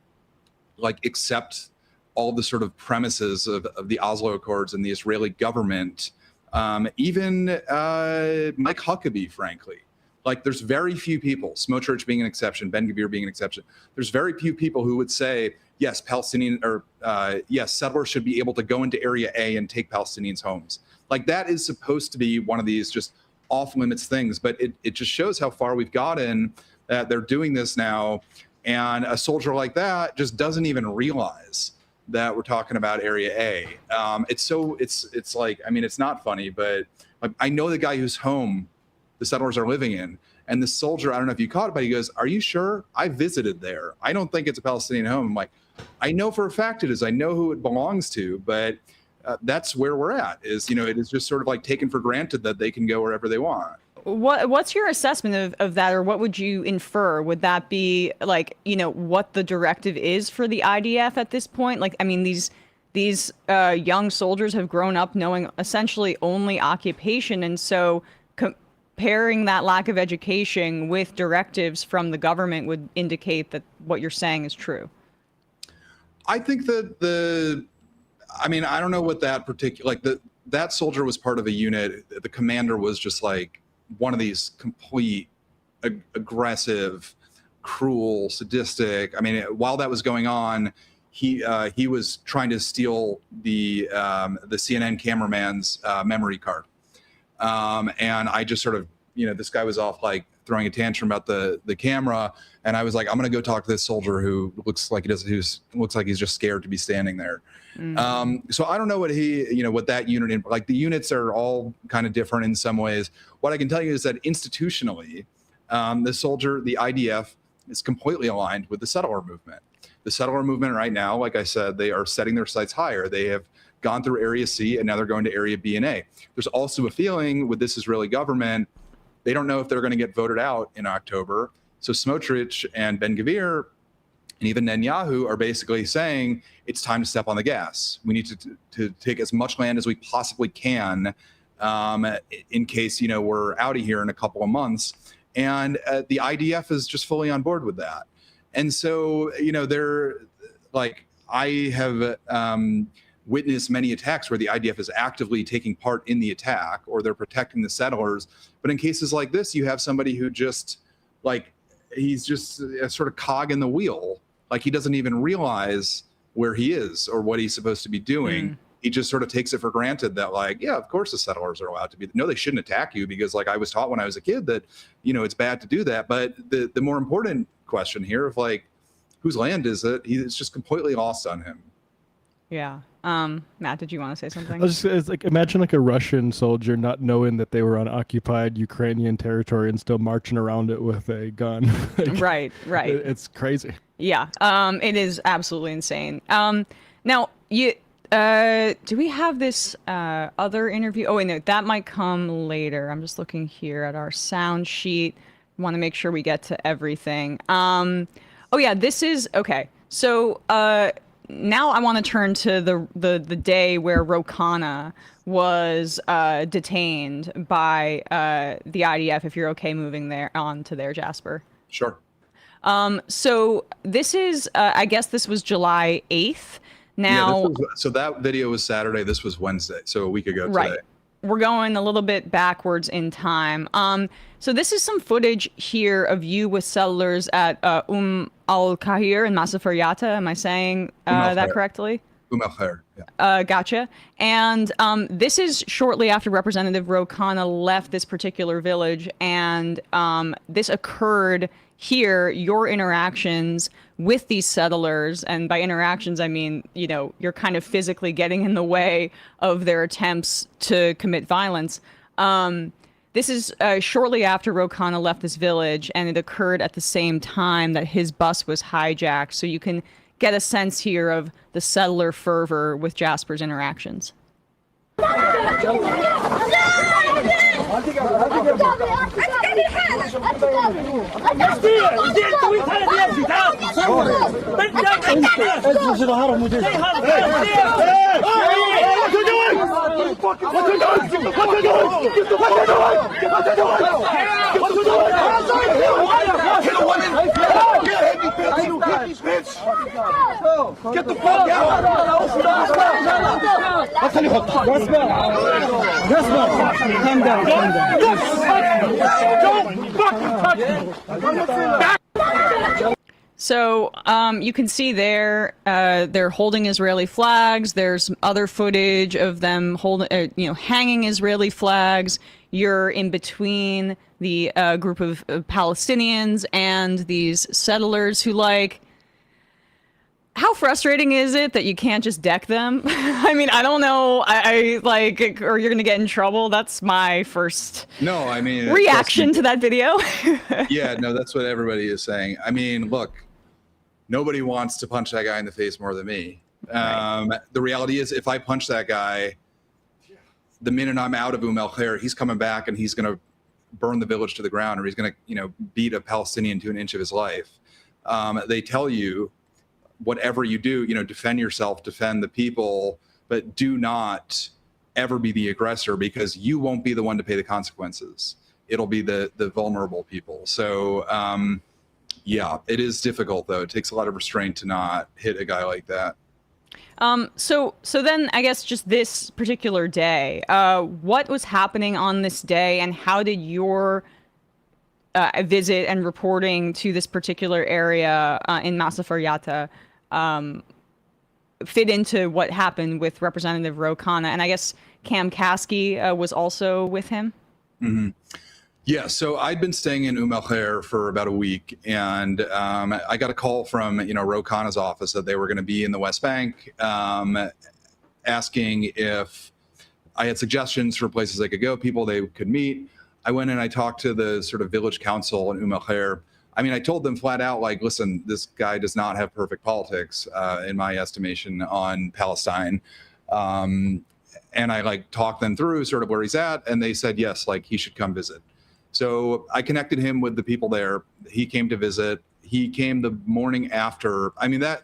like accept all the sort of premises of the Oslo Accords and the Israeli government, even Mike Huckabee, frankly, like there's very few people, Smotrich being an exception, Ben-Gvir being an exception, there's very few people who would say, yes, yes, settlers should be able to go into Area A and take Palestinians' homes. Like, that is supposed to be one of these just off limits things, but it just shows how far we've gotten, that they're doing this now, and a soldier like that just doesn't even realize that we're talking about Area A. It's like, I mean, it's not funny, but I know the guy whose home the settlers are living in, and the soldier, I don't know if you caught it, but he goes, "Are you sure? I visited there. I don't think it's a Palestinian home." I'm like, I know for a fact it is. I know who it belongs to, but that's where we're at. Is, you know, it is just sort of like taken for granted that they can go wherever they want. What's your assessment of that, or what would you infer? Would that be like, you know, what the directive is for the IDF at this point? Like, I mean, these young soldiers have grown up knowing essentially only occupation, and so comparing that lack of education with directives from the government would indicate that what you're saying is true. I think that I mean, I don't know what that particular, like that soldier was part of a unit. The commander was just like one of these complete aggressive, cruel, sadistic. I mean, while that was going on, he was trying to steal the CNN cameraman's memory card. And I just sort of, you know, this guy was off like throwing a tantrum about the camera, and I was like, I'm gonna go talk to this soldier who looks like he's just scared to be standing there. So I don't know what what that unit, like the units are all kind of different in some ways. What I can tell you is that institutionally, the IDF is completely aligned with the settler movement. The settler movement right now, like I said, they are setting their sights higher. They have gone through Area C, and now they're going to Area B and A. There's also a feeling with this Israeli government, they don't know if they're going to get voted out in October. So Smotrich and Ben-Gvir and even Netanyahu are basically saying it's time to step on the gas. We need to take as much land as we possibly can in case, you know, we're out of here in a couple of months. And the IDF is just fully on board with that. And so, you know, they're like, I have witnessed many attacks where the IDF is actively taking part in the attack, or they're protecting the settlers. But in cases like this, you have somebody who just like, he's just a sort of cog in the wheel. Like, he doesn't even realize where he is or what he's supposed to be doing. He just sort of takes it for granted that, like, yeah, of course the settlers are allowed to be. No, they shouldn't attack you, because like I was taught when I was a kid that, you know, it's bad to do that. But the more important question here of like, whose land is it? It's just completely lost on him. Yeah. Matt, did you want to say something? It's like, imagine like a Russian soldier not knowing that they were on occupied Ukrainian territory and still marching around it with a gun. Right. It's crazy. Yeah. It is absolutely insane. Now, do we have this other interview? Oh, wait, no, that might come later. I'm just looking here at our sound sheet. Want to make sure we get to everything. Oh yeah, this is okay. So now I want to turn to the day where Khanna was detained by the IDF. If you're okay moving on to there, Jasper. Sure. So this is, I guess this was July 8th. Now, so that video was Saturday. This was Wednesday, so a week ago today. Right. We're going a little bit backwards in time. So this is some footage here of you with settlers at al-Kahir in Masafer Yatta. Am I saying that correctly? Al-Kahir, yeah. Gotcha. And this is shortly after Representative Khanna left this particular village, and this occurred here, your interactions with these settlers, and by interactions I mean, you know, you're kind of physically getting in the way of their attempts to commit violence. This is shortly after Ro Khanna left this village, and it occurred at the same time that his bus was hijacked. So you can get a sense here of the settler fervor with Jasper's interactions. Get the fuck out! Calm down. Don't fucking touch me! So you can see there, they're holding Israeli flags. There's other footage of them holding, hanging Israeli flags. You're in between the group of Palestinians and these settlers who how frustrating is it that you can't just deck them? I mean, I don't know. I or you're going to get in trouble. That's my first reaction to that video. Yeah, no, that's what everybody is saying. I mean, look, nobody wants to punch that guy in the face more than me. The reality is, if I punch that guy, the minute I'm out of El-Khair, he's coming back and he's going to burn the village to the ground, or he's going to, beat a Palestinian to an inch of his life. They tell you, whatever you do, defend yourself, defend the people, but do not ever be the aggressor, because you won't be the one to pay the consequences. It'll be the vulnerable people. So, yeah, it is difficult, though. It takes a lot of restraint to not hit a guy like that. So then I guess just this particular day, what was happening on this day, and how did your visit and reporting to this particular area in Masafar Yatta fit into what happened with Representative Ro Khanna? And I guess Cam Kasky was also with him? Mm-hmm. Yeah, so I'd been staying in El-Khair for about a week, and I got a call from Ro Khanna's office that they were going to be in the West Bank, asking if I had suggestions for places they could go, people they could meet. I went and I talked to the sort of village council in El-Khair. I mean, I told them flat out, listen, this guy does not have perfect politics, in my estimation, on Palestine. And I talked them through sort of where he's at, and they said, yes, he should come visit. So I connected him with the people there. He came to visit. He came the morning after. I mean, that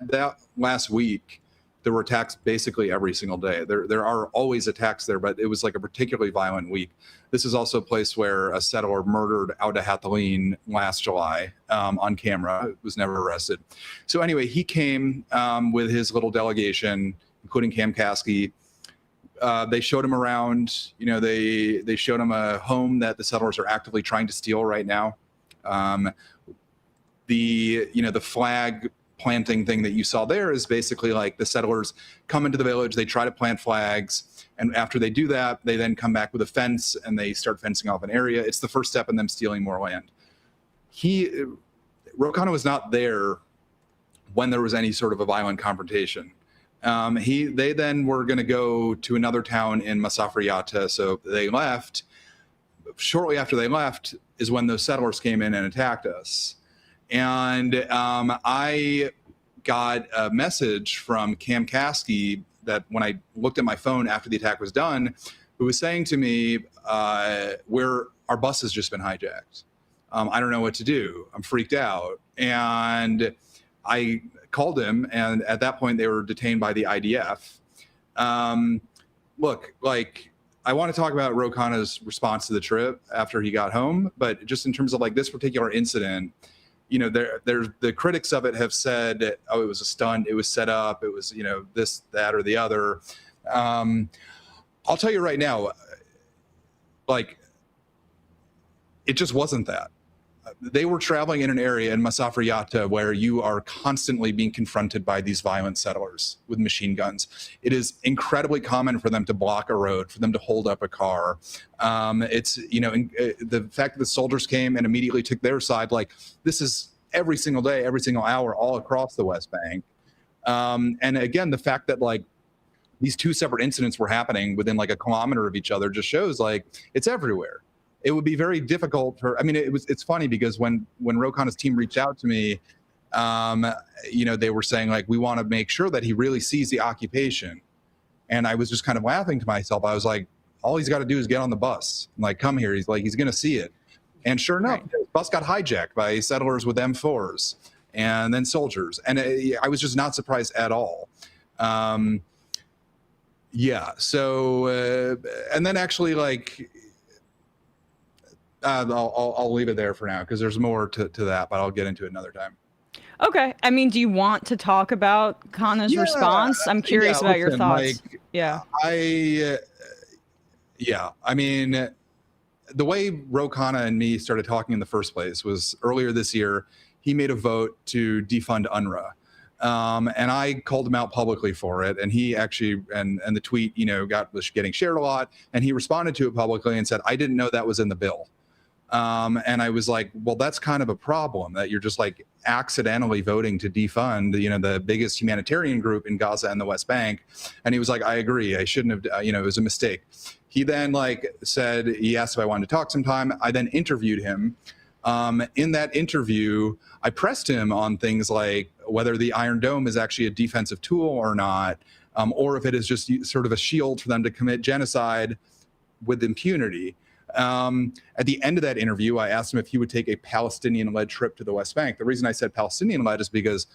last week, there were attacks basically every single day. There are always attacks there, but it was a particularly violent week. This is also a place where a settler murdered Auda Hathalin last July on camera. Was never arrested. So anyway, he came with his little delegation, including Cam Kasky. They showed him around. They showed him a home that the settlers are actively trying to steal right now. The flag planting thing that you saw there is basically the settlers come into the village, they try to plant flags, and after they do that, they then come back with a fence and they start fencing off an area. It's the first step in them stealing more land. Ro Khanna was not there when there was any sort of a violent confrontation. They then were going to go to another town in Masafar Yatta, so they left. Shortly after they left is when those settlers came in and attacked us. And I got a message from Cam Kasky that when I looked at my phone after the attack was done, who was saying to me, where our bus has just been hijacked. I don't know what to do. I'm freaked out. And I called him, and at that point they were detained by the IDF. Look, I want to talk about Ro Khanna's response to the trip after he got home, but just in terms of this particular incident, there's the critics of it have said, oh, it was a stunt, it was set up, it was, this, that, or the other. I'll tell you right now, it just wasn't that. They were traveling in an area in Masafar Yatta where you are constantly being confronted by these violent settlers with machine guns. It is incredibly common for them to block a road, for them to hold up a car. It's, the fact that the soldiers came and immediately took their side, this is every single day, every single hour, all across the West Bank. And again, the fact that these two separate incidents were happening within a kilometer of each other just shows it's everywhere. it would be very difficult for. I mean, it's funny because when Ro Khanna's team reached out to me, they were saying like, we want to make sure that he really sees the occupation, and I was just kind of laughing to myself. I was like, all he's got to do is get on the bus, like, come here. He's going to see it, and sure enough, the bus got hijacked by settlers with M4s and then soldiers, and I was just not surprised at all. So and then actually like. I'll leave it there for now because there's more to that, but I'll get into it another time. Okay. I mean, do you want to talk about Khanna's response? I'm curious about your thoughts. I mean, the way Ro Khanna and me started talking in the first place was earlier this year. He made a vote to defund UNRWA. And I called him out publicly for it. And he actually, and the tweet, was getting shared a lot. And he responded to it publicly and said, I didn't know that was in the bill. And I was like, well, that's kind of a problem that you're just like accidentally voting to defund, the biggest humanitarian group in Gaza and the West Bank. And he was like, I agree. I shouldn't have, it was a mistake. He then said, he asked if I wanted to talk sometime. I then interviewed him. In that interview, I pressed him on things like whether the Iron Dome is actually a defensive tool or not, or if it is just sort of a shield for them to commit genocide with impunity. At the end of that interview, I asked him if he would take a Palestinian-led trip to the West Bank. The reason I said Palestinian-led is because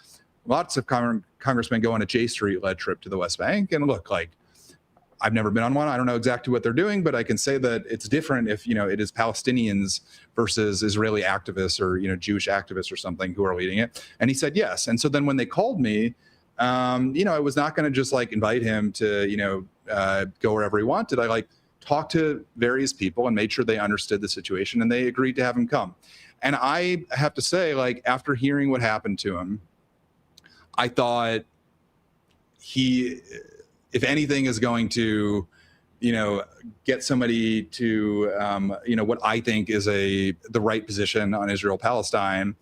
lots of congressmen go on a J Street-led trip to the West Bank. And look, like, I've never been on one. I don't know exactly what they're doing, but I can say that it's different if, it is Palestinians versus Israeli activists or, Jewish activists or something who are leading it. And he said yes. And so then when they called me, I was not going to just invite him to, go wherever he wanted. I talked to various people and made sure they understood the situation, and they agreed to have him come. And I have to say, after hearing what happened to him, I thought he, if anything, is going to, get somebody to, what I think is the right position on Israel-Palestine,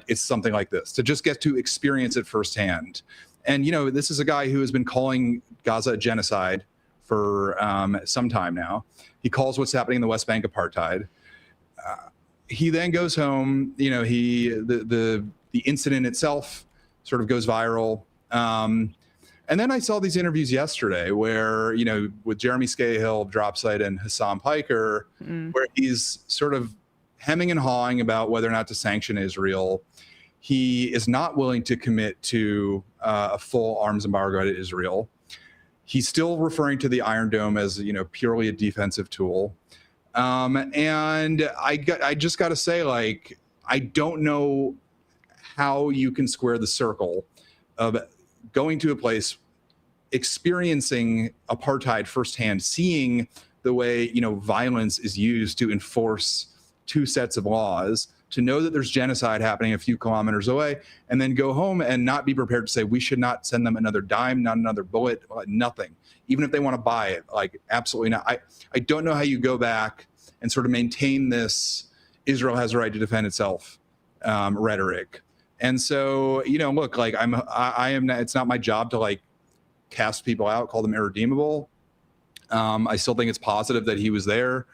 it's something like this, to just get to experience it firsthand. And, this is a guy who has been calling Gaza a genocide for some time now. He calls what's happening in the West Bank apartheid. He then goes home. The incident itself sort of goes viral. And then I saw these interviews yesterday where, with Jeremy Scahill, Dropsite, and Hassam Piker, where he's sort of hemming and hawing about whether or not to sanction Israel. He is not willing to commit to a full arms embargo to Israel. He's still referring to the Iron Dome as, purely a defensive tool. And I just got to say, I don't know how you can square the circle of going to a place, experiencing apartheid firsthand, seeing the way, violence is used to enforce two sets of laws, to know that there's genocide happening a few kilometers away, and then go home and not be prepared to say, we should not send them another dime, not another bullet, nothing. Even if they want to buy it, absolutely not. I don't know how you go back and sort of maintain this Israel has a right to defend itself rhetoric. And so, look, I am not, it's not my job to cast people out, call them irredeemable. I still think it's positive that he was there.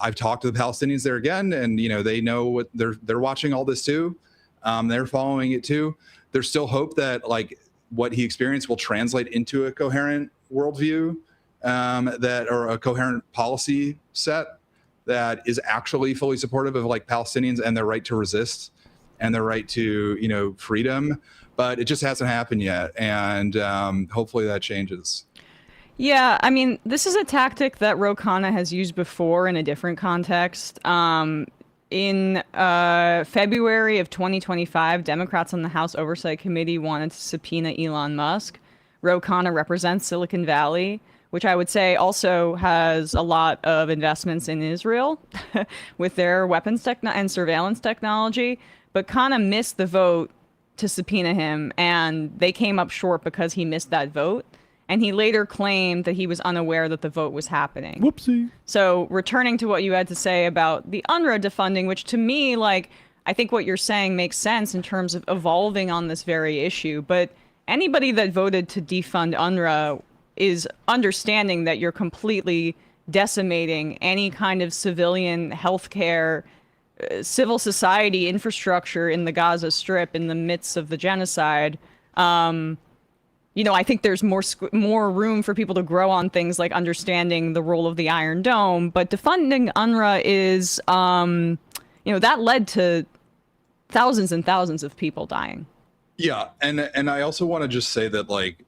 I've talked to the Palestinians there again, and they know what they're watching all this too. They're following it too. There's still hope that what he experienced will translate into a coherent worldview, or a coherent policy set that is actually fully supportive of Palestinians and their right to resist and their right to freedom. But it just hasn't happened yet, and hopefully that changes. Yeah, I mean, this is a tactic that Ro Khanna has used before in a different context. In February of 2025, Democrats on the House Oversight Committee wanted to subpoena Elon Musk. Ro Khanna represents Silicon Valley, which I would say also has a lot of investments in Israel with their weapons and surveillance technology. But Khanna missed the vote to subpoena him, and they came up short because he missed that vote. And he later claimed that he was unaware that the vote was happening. Whoopsie. So returning to what you had to say about the UNRWA defunding, which to me, I think what you're saying makes sense in terms of evolving on this very issue. But anybody that voted to defund UNRWA is understanding that you're completely decimating any kind of civilian healthcare, civil society infrastructure in the Gaza Strip in the midst of the genocide. I think there's more room for people to grow on things like understanding the role of the Iron Dome. But defunding UNRWA is, that led to thousands and thousands of people dying. Yeah, and I also want to just say that, like,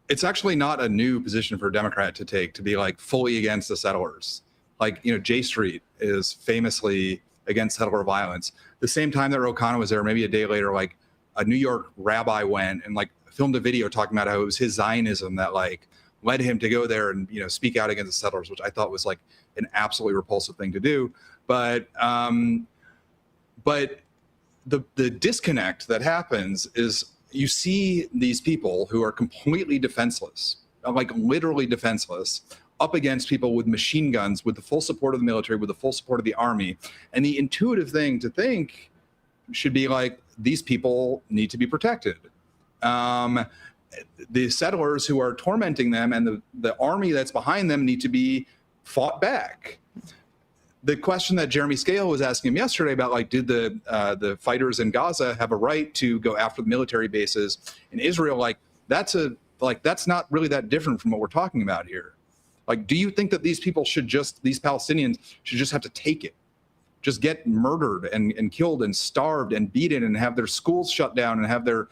it's actually not a new position for a Democrat to take, to be like fully against the settlers. Like, J Street is famously against settler violence. The same time that Ro Khanna was there, maybe a day later, like a New York rabbi went and like filmed a video talking about how it was his Zionism that like led him to go there and speak out against the settlers, which I thought was like an absolutely repulsive thing to do. But the disconnect that happens is you see these people who are completely defenseless, like literally defenseless, up against people with machine guns, with the full support of the military, with the full support of the army. And the intuitive thing to think should be like, these people need to be protected. The settlers who are tormenting them and the army that's behind them need to be fought back. The question that Jeremy Scale was asking him yesterday about, like, did the fighters in Gaza have a right to go after the military bases in Israel? Like, that's not really that different from what we're talking about here. Like, do you think that these Palestinians should just have to take it? Just get murdered and killed and starved and beaten and have their schools shut down and have their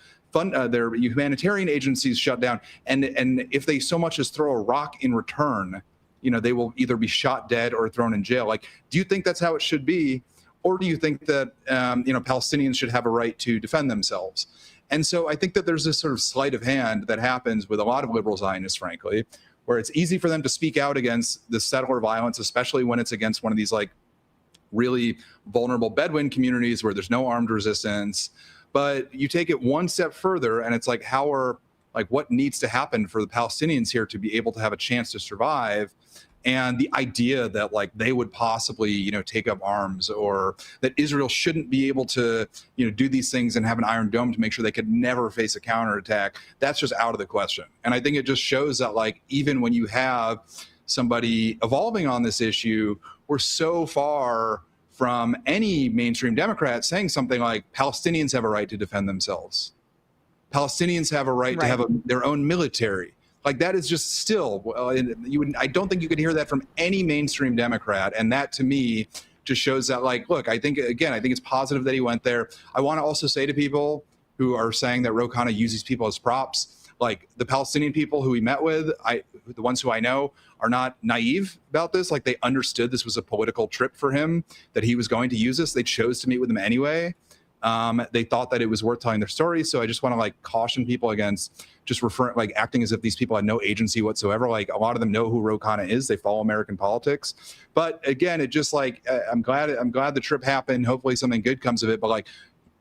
humanitarian agencies shut down. And if they so much as throw a rock in return, they will either be shot dead or thrown in jail. Like, do you think that's how it should be? Or do you think that, Palestinians should have a right to defend themselves? And so I think that there's this sort of sleight of hand that happens with a lot of liberal Zionists, frankly, where it's easy for them to speak out against the settler violence, especially when it's against one of these like really vulnerable Bedouin communities where there's no armed resistance. But you take it one step further and it's like, what needs to happen for the Palestinians here to be able to have a chance to survive? And the idea that like they would possibly, take up arms, or that Israel shouldn't be able to, do these things and have an Iron Dome to make sure they could never face a counterattack, that's just out of the question. And I think it just shows that, like, even when you have somebody evolving on this issue, we're so far from any mainstream Democrat saying something like Palestinians have a right to defend themselves. Palestinians have a right to have their own military. Like, that is just still, I don't think you can hear that from any mainstream Democrat. And that, to me, just shows that, like, look, I think it's positive that he went there. I want to also say to people who are saying that Ro Khanna uses people as props, like, the Palestinian people who he met with, the ones who I know, are not naive about this. Like, they understood this was a political trip for him, that he was going to use this. They chose to meet with him anyway. They thought that it was worth telling their story. So I just want to, like, caution people against just acting as if these people had no agency whatsoever. Like, a lot of them know who Ro Khanna is. They follow American politics. But again, it just, like, I'm glad the trip happened. Hopefully something good comes of it. But, like,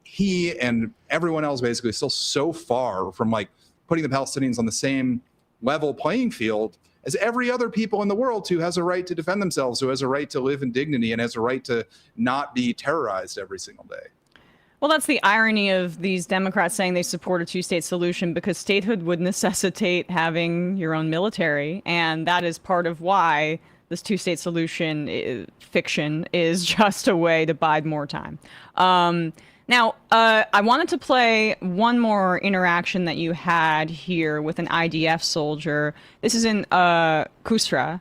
he and everyone else basically is still so far from, like, putting the Palestinians on the same level playing field as every other people in the world who has a right to defend themselves, who has a right to live in dignity and has a right to not be terrorized every single day. Well, that's the irony of these Democrats saying they support a two-state solution, because statehood would necessitate having your own military. And that is part of why this two-state solution fiction is just a way to bide more time. Now, I wanted to play one more interaction that you had here with an IDF soldier. This is in Kusra.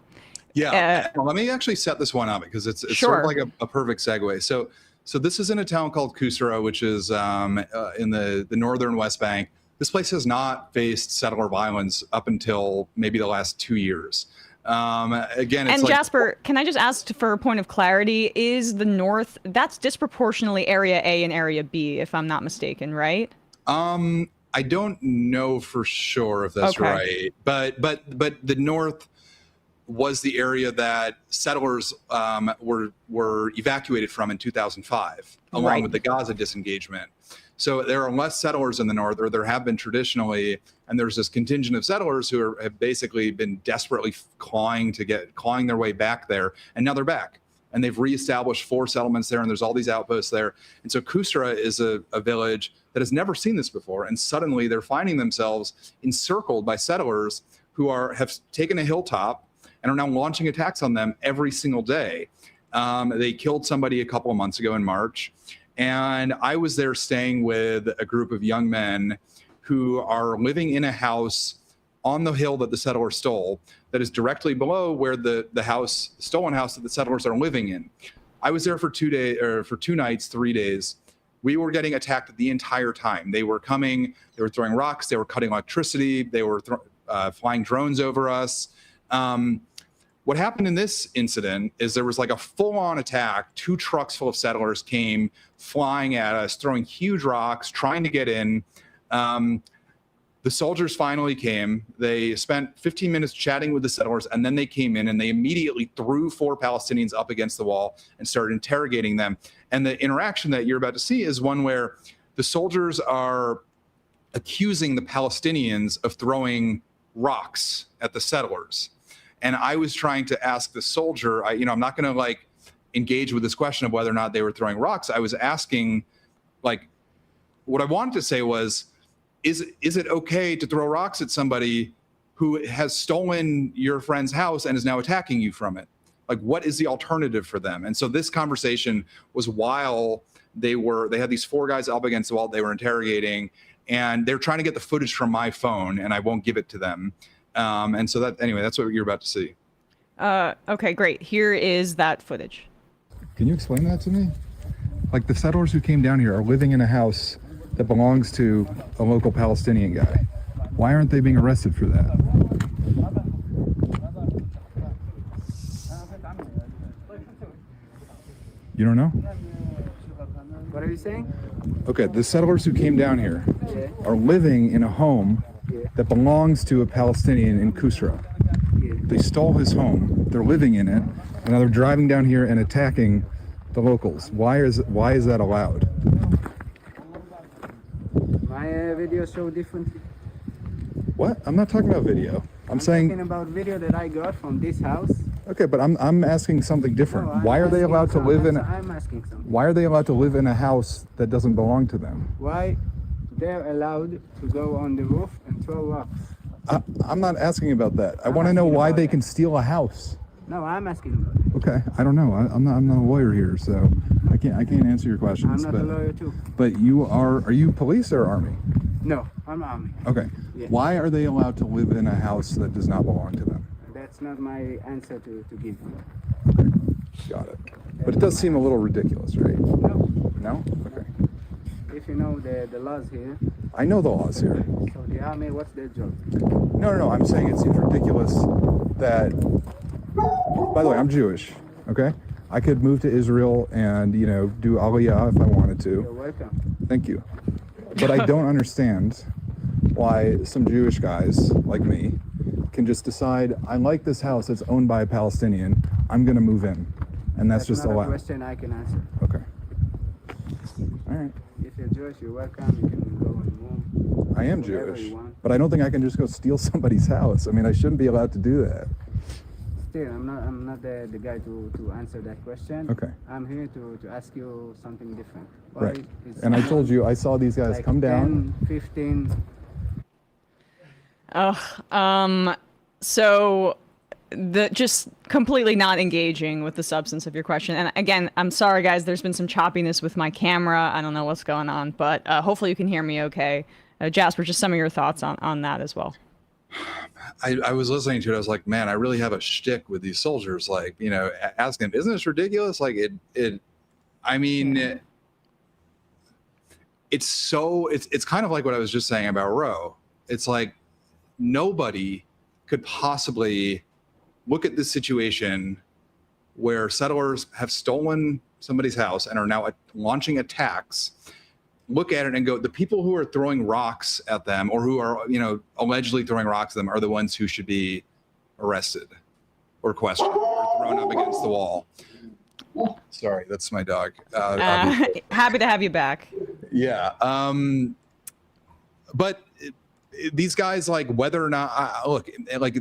Yeah, well, let me actually set this one up, because it's sort of like a perfect segue. So this is in a town called Kusra, which is in the northern West Bank. This place has not faced settler violence up until maybe the last 2 years. Again, it's Jasper, can I just ask for a point of clarity? Is the North, that's disproportionately Area A and Area B, if I'm not mistaken, right? I don't know for sure if that's right, but the North was the area that settlers were evacuated from in 2005, along with the Gaza disengagement. So there are less settlers in the North, or there have been traditionally, and there's this contingent of settlers who have basically been desperately clawing their way back there, and now they're back. And they've reestablished 4 settlements there, and there's all these outposts there. And so Kusra is a village that has never seen this before, and suddenly they're finding themselves encircled by settlers who have taken a hilltop. and are now launching attacks on them every single day. They killed somebody a couple of months ago in March, and I was there staying with a group of young men who are living in a house on the hill that the settlers stole that is directly below where the stolen house that the settlers are living in. I was there for 2 days, or for 2 nights, 3 days. We were getting attacked the entire time. They were coming, they were throwing rocks, they were cutting electricity, they were flying drones over us. What happened in this incident is there was like a full-on attack. 2 trucks full of settlers came flying at us, throwing huge rocks, trying to get in. The soldiers finally came. They spent 15 minutes chatting with the settlers, and then they came in and they immediately threw 4 Palestinians up against the wall and started interrogating them. And the interaction that you're about to see is one where the soldiers are accusing the Palestinians of throwing rocks at the settlers. And I was trying to ask the soldier, I'm not going to like engage with this question of whether or not they were throwing rocks. I was asking, like, what I wanted to say was, is it okay to throw rocks at somebody who has stolen your friend's house and is now attacking you from it? Like, what is the alternative for them? And so this conversation was while they had these 4 guys up against the wall they were interrogating, and they're trying to get the footage from my phone, and I won't give it to them. And so that's what you're about to see. Okay, great. Here is that footage. Can you explain that to me? Like, the settlers who came down here are living in a house that belongs to a local Palestinian guy. Why aren't they being arrested for that? You don't know? What are you saying? Okay, the settlers who came down here are living in a home that belongs to a Palestinian in Kusra. They stole his home, they're living in it, and now they're driving down here and attacking the locals. Why is that allowed? My video show differently. What? I'm not talking about video. I'm saying talking about video that I got from this house. Okay, but I'm asking something different. No, why are they allowed to live in? I'm asking something. Why are they allowed to live in a house that doesn't belong to them? Why they're allowed to go on the roof and throw rocks? I'm not asking about that. I want to know why they can steal a house. No, I'm asking about it. Okay, I don't know. I'm not a lawyer here, so I can't answer your questions. I'm not a lawyer too. But you are you police or army? No, I'm army. Okay. Yeah. Why are they allowed to live in a house that does not belong to them? That's not my answer to give you. Okay, got it. But it does seem a little ridiculous, right? No. No? Okay. If you know the laws here. I know the laws here. So the army, what's their job? No. I'm saying it seems ridiculous that. By the way, I'm Jewish. Okay, I could move to Israel and do Aliyah if I wanted to. You're welcome. Thank you. But I don't understand why some Jewish guys like me can just decide, I like this house that's owned by a Palestinian, I'm going to move in. And that's just not allowed. a question I can answer. Okay. All right. If you're Jewish, you're welcome. You can go and move. I am Jewish, but I don't think I can just go steal somebody's house. I mean, I shouldn't be allowed to do that. Still, I'm not the guy to answer that question. Okay. I'm here to ask you something different. Right. And I told you, I saw these guys like come down. 10, 15. So just completely not engaging with the substance of your question. And again, I'm sorry guys, there's been some choppiness with my camera. I don't know what's going on, but hopefully you can hear me okay. Jasper, just some of your thoughts on that as well. I was listening to it. I was like, man, I really have a shtick with these soldiers. Like, asking them, isn't this ridiculous? Like it's kind of like what I was just saying about Roe. It's like nobody could possibly look at this situation where settlers have stolen somebody's house and are now launching attacks, look at it and go, the people who are throwing rocks at them or who are, allegedly throwing rocks at them are the ones who should be arrested or questioned or thrown up against the wall. Sorry, that's my dog. Happy to have you back. Yeah. But these guys, like, whether or not,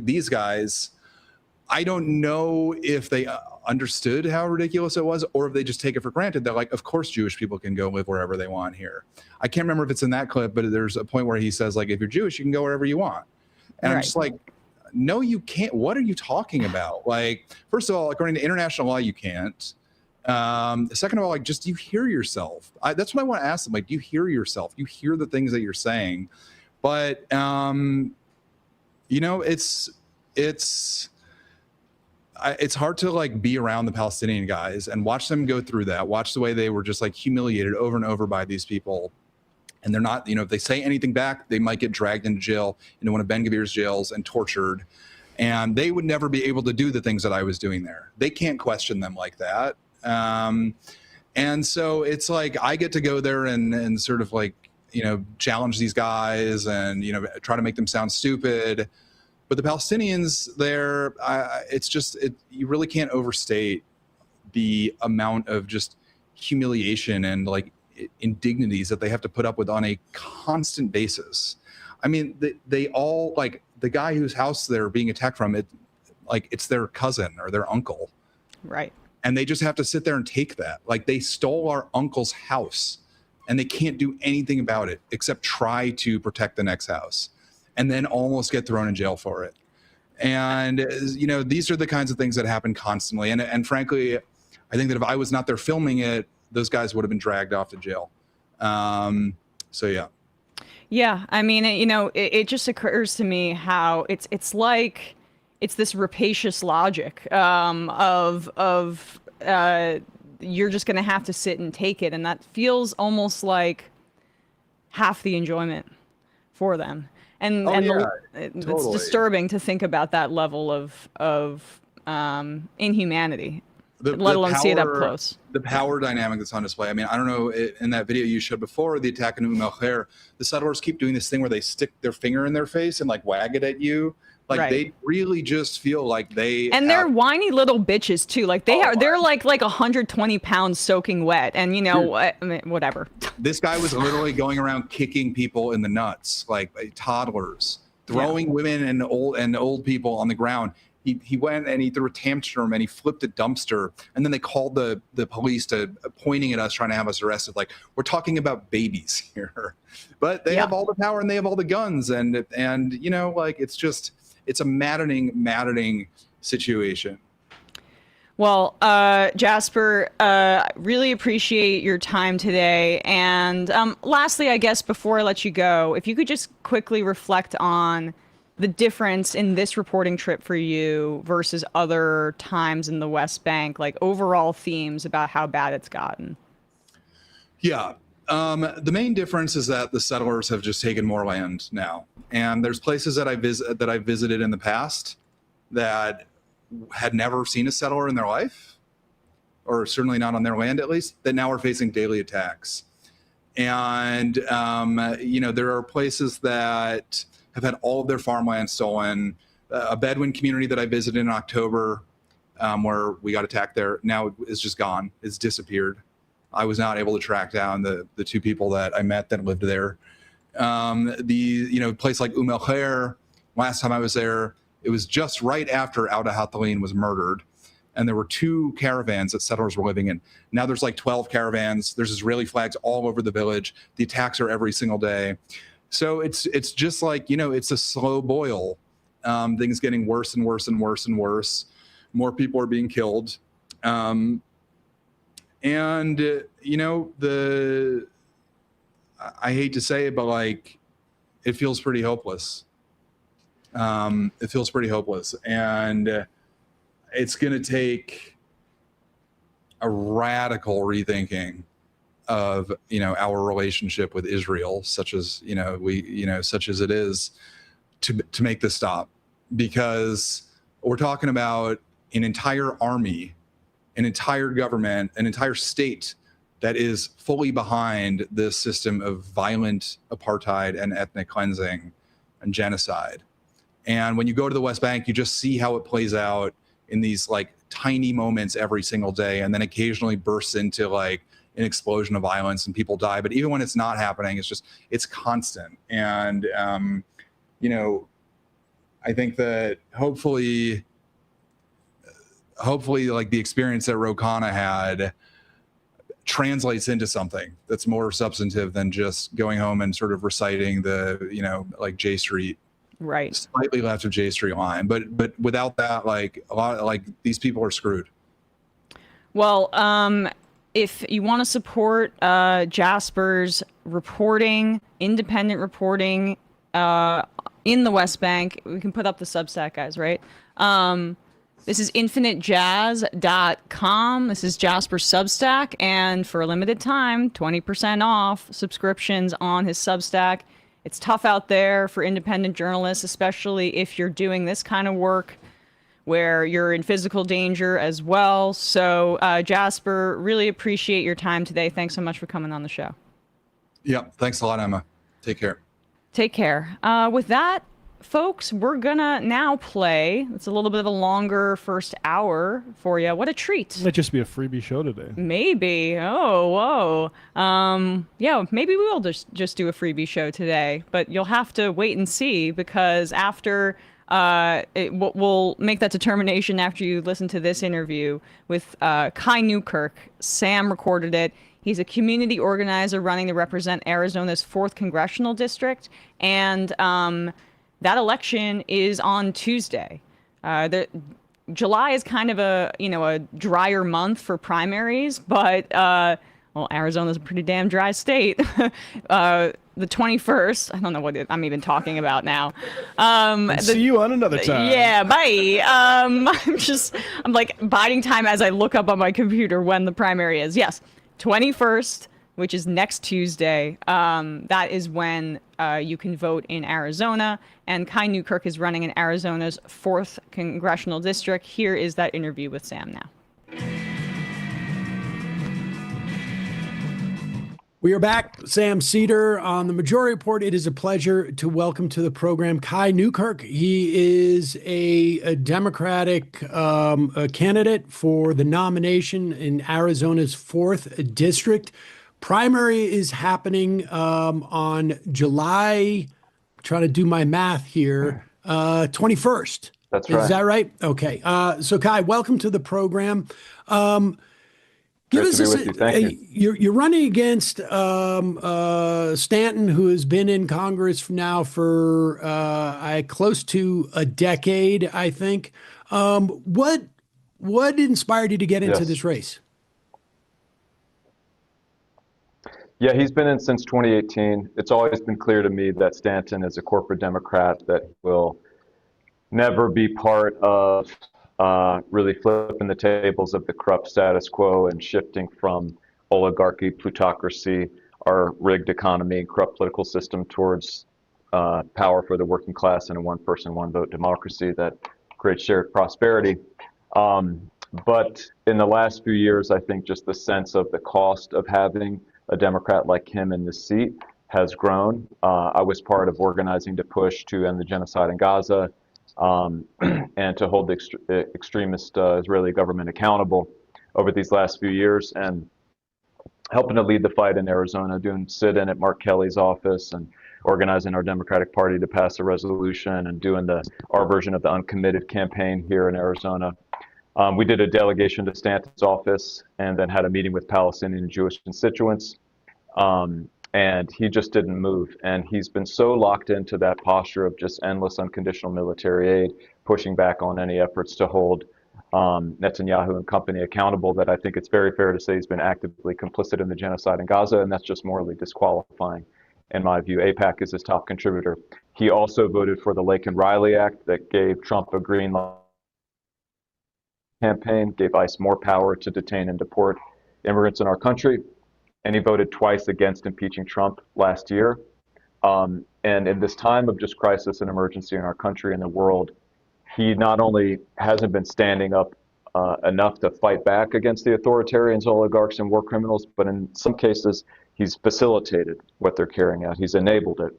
these guys, I don't know if they understood how ridiculous it was or if they just take it for granted. They're like, of course Jewish people can go live wherever they want here. I can't remember if it's in that clip, but there's a point where he says, like, if you're Jewish, you can go wherever you want. And I'm just like, no, you can't. What are you talking about? Like, first of all, according to international law, you can't. Second of all, like, just do you hear yourself? That's what I want to ask them. Like, do you hear yourself? You hear the things that you're saying, but you know, it's hard to like be around the Palestinian guys and watch them go through that. Watch the way they were just like humiliated over and over by these people. And they're not, you know, if they say anything back, they might get dragged into jail, into one of Ben Gvir's jails, and tortured. And they would never be able to do the things that I was doing there. They can't question them like that. And so it's like I get to go there and sort of like, you know, challenge these guys and, you know, try to make them sound stupid. But the Palestinians there, it's just, you really can't overstate the amount of just humiliation and like indignities that they have to put up with on a constant basis. I mean, they all, like, the guy whose house they're being attacked from, it's their cousin or their uncle. Right. And they just have to sit there and take that. Like, they stole our uncle's house and they can't do anything about it except try to protect the next house and then almost get thrown in jail for it. And, you know, these are the kinds of things that happen constantly. And frankly, I think that if I was not there filming it, those guys would have been dragged off to jail. So, yeah. Yeah, I mean, it just occurs to me how it's like it's this rapacious logic of you're just going to have to sit and take it, and that feels almost like half the enjoyment for them. And it's totally disturbing to think about that level of inhumanity. Let alone see it up close. The power dynamic that's on display. I mean, I don't know, in that video you showed before, the attack in el-Khair, the settlers keep doing this thing where they stick their finger in their face and like wag it at you. Like they really just feel like they're whiny little bitches too. Like they're like 120 pounds soaking wet, and you know, I mean, whatever. This guy was literally going around kicking people in the nuts, like toddlers, throwing women and old people on the ground. He went and he threw a tantrum and he flipped a dumpster, and then they called the police to pointing at us, trying to have us arrested. Like, we're talking about babies here, but they have all the power and they have all the guns, and you know, like, it's a maddening situation. Well, Jasper, really appreciate your time today. And lastly, I guess before I let you go, if you could just quickly reflect on the difference in this reporting trip for you versus other times in the West Bank, like overall themes about how bad it's gotten. Yeah. The main difference is that the settlers have just taken more land now. And there's places that I visited in the past that had never seen a settler in their life, or certainly not on their land at least, that now are facing daily attacks. And, you know, there are places that have had all of their farmland stolen. A Bedouin community that I visited in October, where we got attacked there, now is just gone. It's disappeared. I was not able to track down the two people that I met that lived there. Place like el-Khair, last time I was there, it was just right after Auda Hathalin was murdered. And there were 2 caravans that settlers were living in. Now there's like 12 caravans. There's Israeli flags all over the village. The attacks are every single day. So it's just like, you know, it's a slow boil. Things getting worse and worse and worse and worse. More people are being killed. And, you know, I hate to say it, but like, it feels pretty hopeless. It feels pretty hopeless. And it's going to take a radical rethinking of, you know, our relationship with Israel, such as it is, to make this stop, because we're talking about an entire army, an entire government, an entire state that is fully behind this system of violent apartheid and ethnic cleansing and genocide. And when you go to the West Bank, you just see how it plays out in these like tiny moments every single day, and then occasionally bursts into like an explosion of violence and people die. But even when it's not happening, it's constant. And, you know, I think that hopefully like the experience that Ro Khanna had translates into something that's more substantive than just going home and sort of reciting the, you know, like J Street Right. Slightly left of J Street line, but without that, like a lot, like these people are screwed. Well, if you want to support Jasper's reporting, independent reporting in the West Bank, we can put up the Substack, guys, right? This is infinitejaz.com. This is Jasper's Substack, and for a limited time, 20% off subscriptions on his Substack. It's tough out there for independent journalists, especially if you're doing this kind of work where you're in physical danger as well. So, Jasper, really appreciate your time today. Thanks so much for coming on the show. Yep. Thanks a lot, Emma. Take care. Take care. With that, folks, we're gonna now play. It's a little bit of a longer first hour for you. What a treat. Might just be a freebie show today. Maybe. Oh, whoa. Yeah, maybe we will just do a freebie show today, but you'll have to wait and see, because after we'll make that determination after you listen to this interview with Kai Newkirk. Sam recorded it. He's a community organizer running to represent Arizona's 4th Congressional District, and that election is on Tuesday. July is kind of a drier month for primaries, but well, Arizona's a pretty damn dry state. The 21st, I don't know what I'm even talking about now. See you on another time. Yeah, bye. I'm like biding time as I look up on my computer when the primary is. Yes, 21st, which is next Tuesday. That is when you can vote in Arizona. And Kai Newkirk is running in Arizona's 4th Congressional District. Here is that interview with Sam now. We are back. Sam Seder on the Majority Report. It is a pleasure to welcome to the program Kai Newkirk. He is a Democratic candidate for the nomination in Arizona's 4th District. Primary is happening on July, trying to do my math here, 21st. That's right. Is that right? Okay. So Kai, welcome to the program. Give us you're running against Stanton, who has been in Congress now for close to a decade, I think. What inspired you to get into this race? Yeah, he's been in since 2018. It's always been clear to me that Stanton is a corporate Democrat that will never be part of really flipping the tables of the corrupt status quo and shifting from oligarchy, plutocracy, our rigged economy and corrupt political system towards power for the working class and a one-person, one-vote democracy that creates shared prosperity. But in the last few years, I think just the sense of the cost of having a Democrat like him in this seat has grown. I was part of organizing to push to end the genocide in Gaza, and to hold the extremist Israeli government accountable over these last few years, and helping to lead the fight in Arizona, doing sit-in at Mark Kelly's office and organizing our Democratic Party to pass a resolution and doing our version of the Uncommitted campaign here in Arizona. We did a delegation to Stanton's office and then had a meeting with Palestinian and Jewish constituents. And he just didn't move. And he's been so locked into that posture of just endless unconditional military aid, pushing back on any efforts to hold Netanyahu and company accountable, that I think it's very fair to say he's been actively complicit in the genocide in Gaza, and that's just morally disqualifying. In my view, AIPAC is his top contributor. He also voted for the Laken Riley Act that gave Trump a green light campaign, gave ICE more power to detain and deport immigrants in our country. And he voted twice against impeaching Trump last year. And in this time of just crisis and emergency in our country and the world, he not only hasn't been standing up enough to fight back against the authoritarians, oligarchs, and war criminals, but in some cases, he's facilitated what they're carrying out. He's enabled it.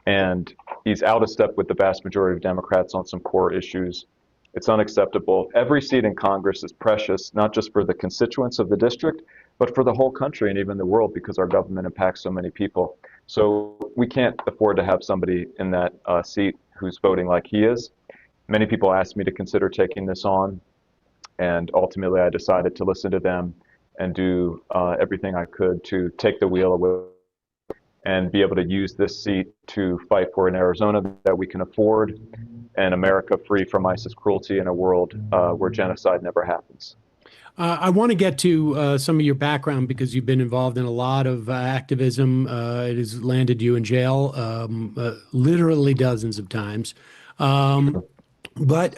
And he's out of step with the vast majority of Democrats on some core issues. It's unacceptable. Every seat in Congress is precious, not just for the constituents of the district, but for the whole country and even the world, because our government impacts so many people. So we can't afford to have somebody in that seat who's voting like he is. Many people asked me to consider taking this on, and ultimately I decided to listen to them and do everything I could to take the wheel away and be able to use this seat to fight for an Arizona that we can afford, and America free from ISIS cruelty in a world where genocide never happens. I want to get to some of your background because you've been involved in a lot of activism. It has landed you in jail literally dozens of times. But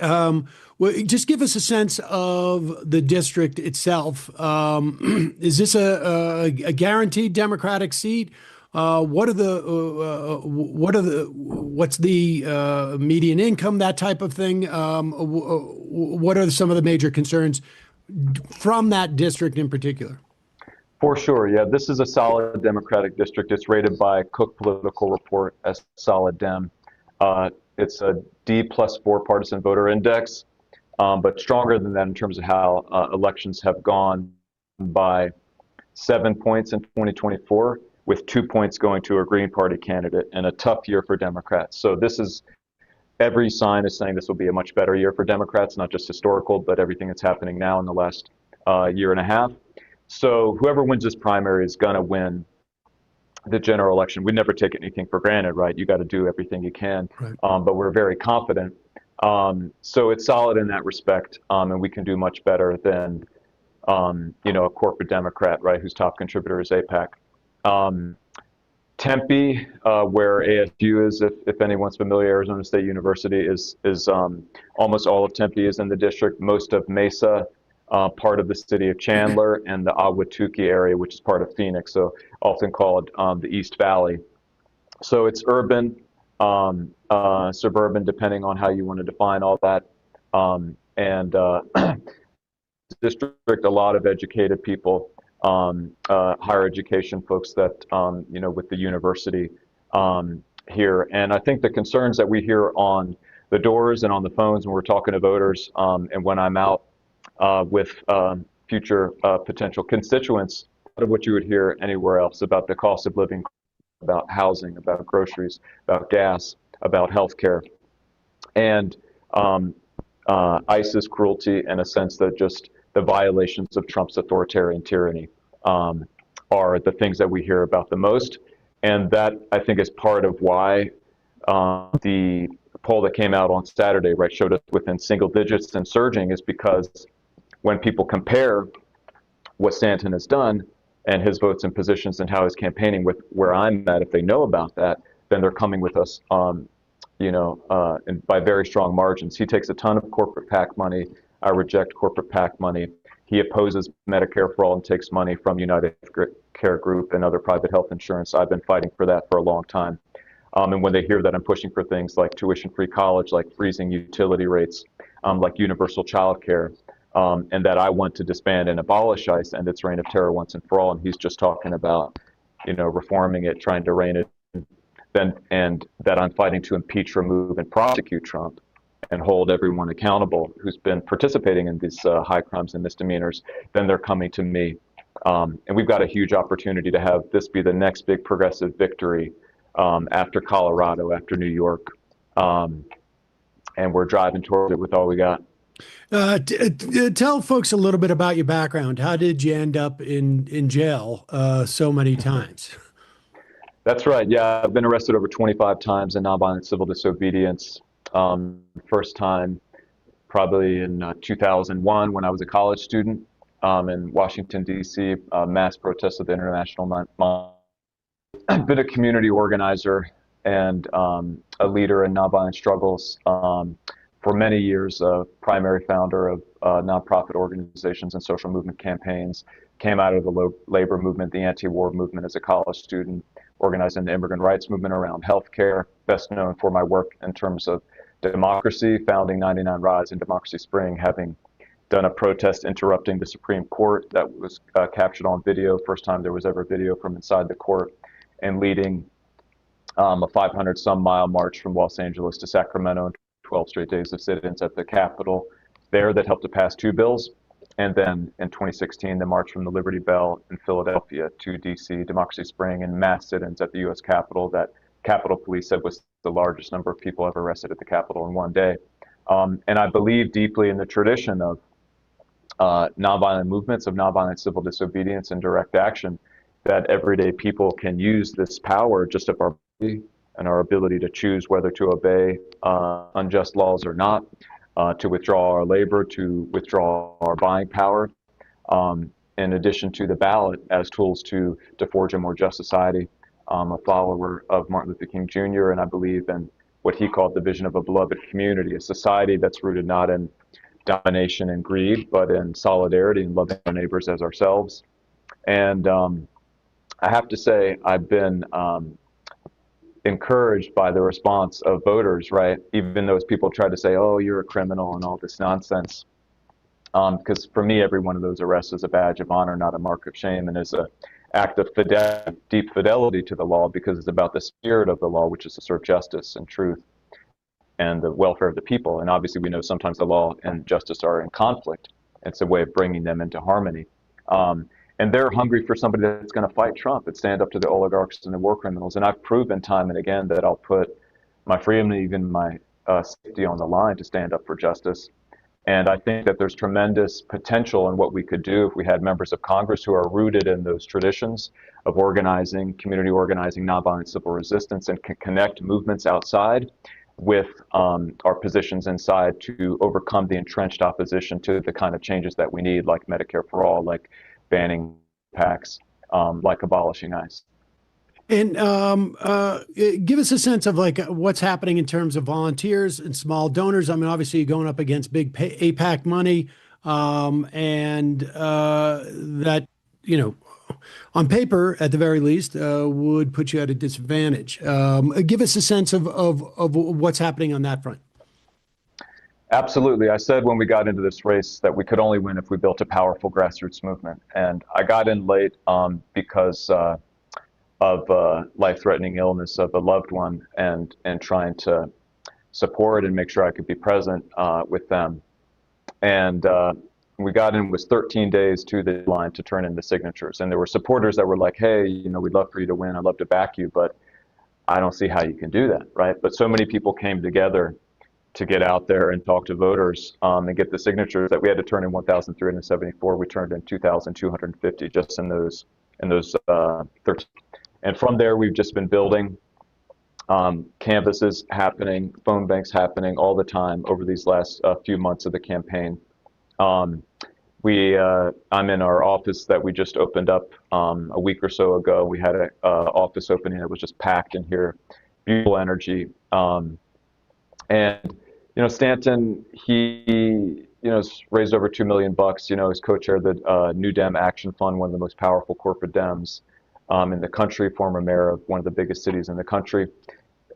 just give us a sense of the district itself. Is this a guaranteed Democratic seat? What's the median income, that type of thing? What are some of the major concerns from that district in particular? For sure, yeah. This is a solid Democratic district. It's rated by Cook Political Report as solid Dem. It's a D+4 partisan voter index, but stronger than that in terms of how elections have gone by 7 points in 2024, with 2 points going to a Green Party candidate, and a tough year for Democrats. So this is, every sign is saying this will be a much better year for Democrats, not just historical, but everything that's happening now in the last year and a half. So whoever wins this primary is going to win the general election. We never take anything for granted, right? You got to do everything you can, right. But we're very confident. So it's solid in that respect, and we can do much better than, a corporate Democrat, right, whose top contributor is AIPAC. Tempe, where ASU is, if anyone's familiar, Arizona State University is almost all of Tempe is in the district. Most of Mesa, part of the city of Chandler, and the Ahwatukee area, which is part of Phoenix, so often called the East Valley. So it's urban, suburban, depending on how you want to define all that. District, a lot of educated people, higher education folks that, with the university here. And I think the concerns that we hear on the doors and on the phones when we're talking to voters, and when I'm out with future potential constituents, of what you would hear anywhere else about the cost of living, about housing, about groceries, about gas, about healthcare, and ISIS cruelty, in a sense that just the violations of Trump's authoritarian tyranny are the things that we hear about the most. And that, I think, is part of why the poll that came out on Saturday, right, showed us within single digits and surging, is because when people compare what Stanton has done and his votes and positions and how he's campaigning with where I'm at, if they know about that, then they're coming with us, and by very strong margins. He takes a ton of corporate PAC money. I reject corporate PAC money. He opposes Medicare for all and takes money from United Care Group and other private health insurance. I've been fighting for that for a long time. And when they hear that I'm pushing for things like tuition-free college, like freezing utility rates, like universal child care, and that I want to disband and abolish ICE and its reign of terror once and for all, and he's just talking about, reforming it, trying to rein it, and that I'm fighting to impeach, remove, and prosecute Trump and hold everyone accountable who's been participating in these high crimes and misdemeanors, then they're coming to me. And we've got a huge opportunity to have this be the next big progressive victory after Colorado, after New York. And we're driving towards it with all we got. Tell folks a little bit about your background. How did you end up in jail so many times? That's right. Yeah, I've been arrested over 25 times in nonviolent civil disobedience. First time probably in 2001 when I was a college student in Washington, D.C., mass protests of the International Month. I've been a community organizer and a leader in nonviolent struggles for many years, a primary founder of nonprofit organizations and social movement campaigns, came out of the labor movement, the anti-war movement as a college student, organizing the immigrant rights movement around healthcare, best known for my work in terms of democracy, founding 99 Rise and Democracy Spring, having done a protest interrupting the Supreme Court that was captured on video, first time there was ever video from inside the court, and leading a 500-some mile march from Los Angeles to Sacramento, 12 straight days of sit-ins at the Capitol there that helped to pass 2 bills. And then in 2016, the march from the Liberty Bell in Philadelphia to DC, Democracy Spring, and mass sit-ins at the U.S. Capitol that Capitol Police said was the largest number of people ever arrested at the Capitol in one day. And I believe deeply in the tradition of nonviolent movements, of nonviolent civil disobedience and direct action. that everyday people can use this power just of our and our ability to choose whether to obey unjust laws or not, to withdraw our labor, to withdraw our buying power, in addition to the ballot as tools to forge a more just society. I'm a follower of Martin Luther King Jr., and I believe in what he called the vision of a beloved community, a society that's rooted not in domination and greed, but in solidarity and loving our neighbors as ourselves. And I have to say, I've been encouraged by the response of voters, right? Even those people try to say, oh, you're a criminal and all this nonsense. Because for me, every one of those arrests is a badge of honor, not a mark of shame, and is an act of deep fidelity to the law, because it's about the spirit of the law, which is to serve justice and truth and the welfare of the people. And obviously, we know sometimes the law and justice are in conflict. It's a way of bringing them into harmony. And they're hungry for somebody that's going to fight Trump and stand up to the oligarchs and the war criminals. And I've proven time and again that I'll put my freedom and even my safety on the line to stand up for justice. And I think that there's tremendous potential in what we could do if we had members of Congress who are rooted in those traditions of organizing, community organizing, nonviolent civil resistance, and can connect movements outside with our positions inside to overcome the entrenched opposition to the kind of changes that we need, like Medicare for all, like banning PACs, like abolishing ICE. And give us a sense of like what's happening in terms of volunteers and small donors. I mean, obviously you're going up against big AIPAC money, and that, you know, on paper, at the very least, would put you at a disadvantage. Give us a sense of what's happening on that front. Absolutely. I said when we got into this race that we could only win if we built a powerful grassroots movement. And I got in late because of life-threatening illness of a loved one, and trying to support and make sure I could be present with them. And we got in, was 13 days to the deadline to turn in the signatures. And there were supporters that were like, hey, you know, we'd love for you to win. I'd love to back you, but I don't see how you can do that, right? But so many people came together to get out there and talk to voters and get the signatures that we had to turn in 1,374. We turned in 2,250 just in those 13. And from there, we've just been building canvases happening, phone banks happening all the time over these last few months of the campaign. I'm in our office that we just opened up a week or so ago. We had an office opening that was just packed in here, beautiful energy. And, you know, Stanton, he, you know, has raised over $2 million. You know, he's co-chair of the New Dem Action Fund, one of the most powerful corporate Dems in the country, former mayor of one of the biggest cities in the country,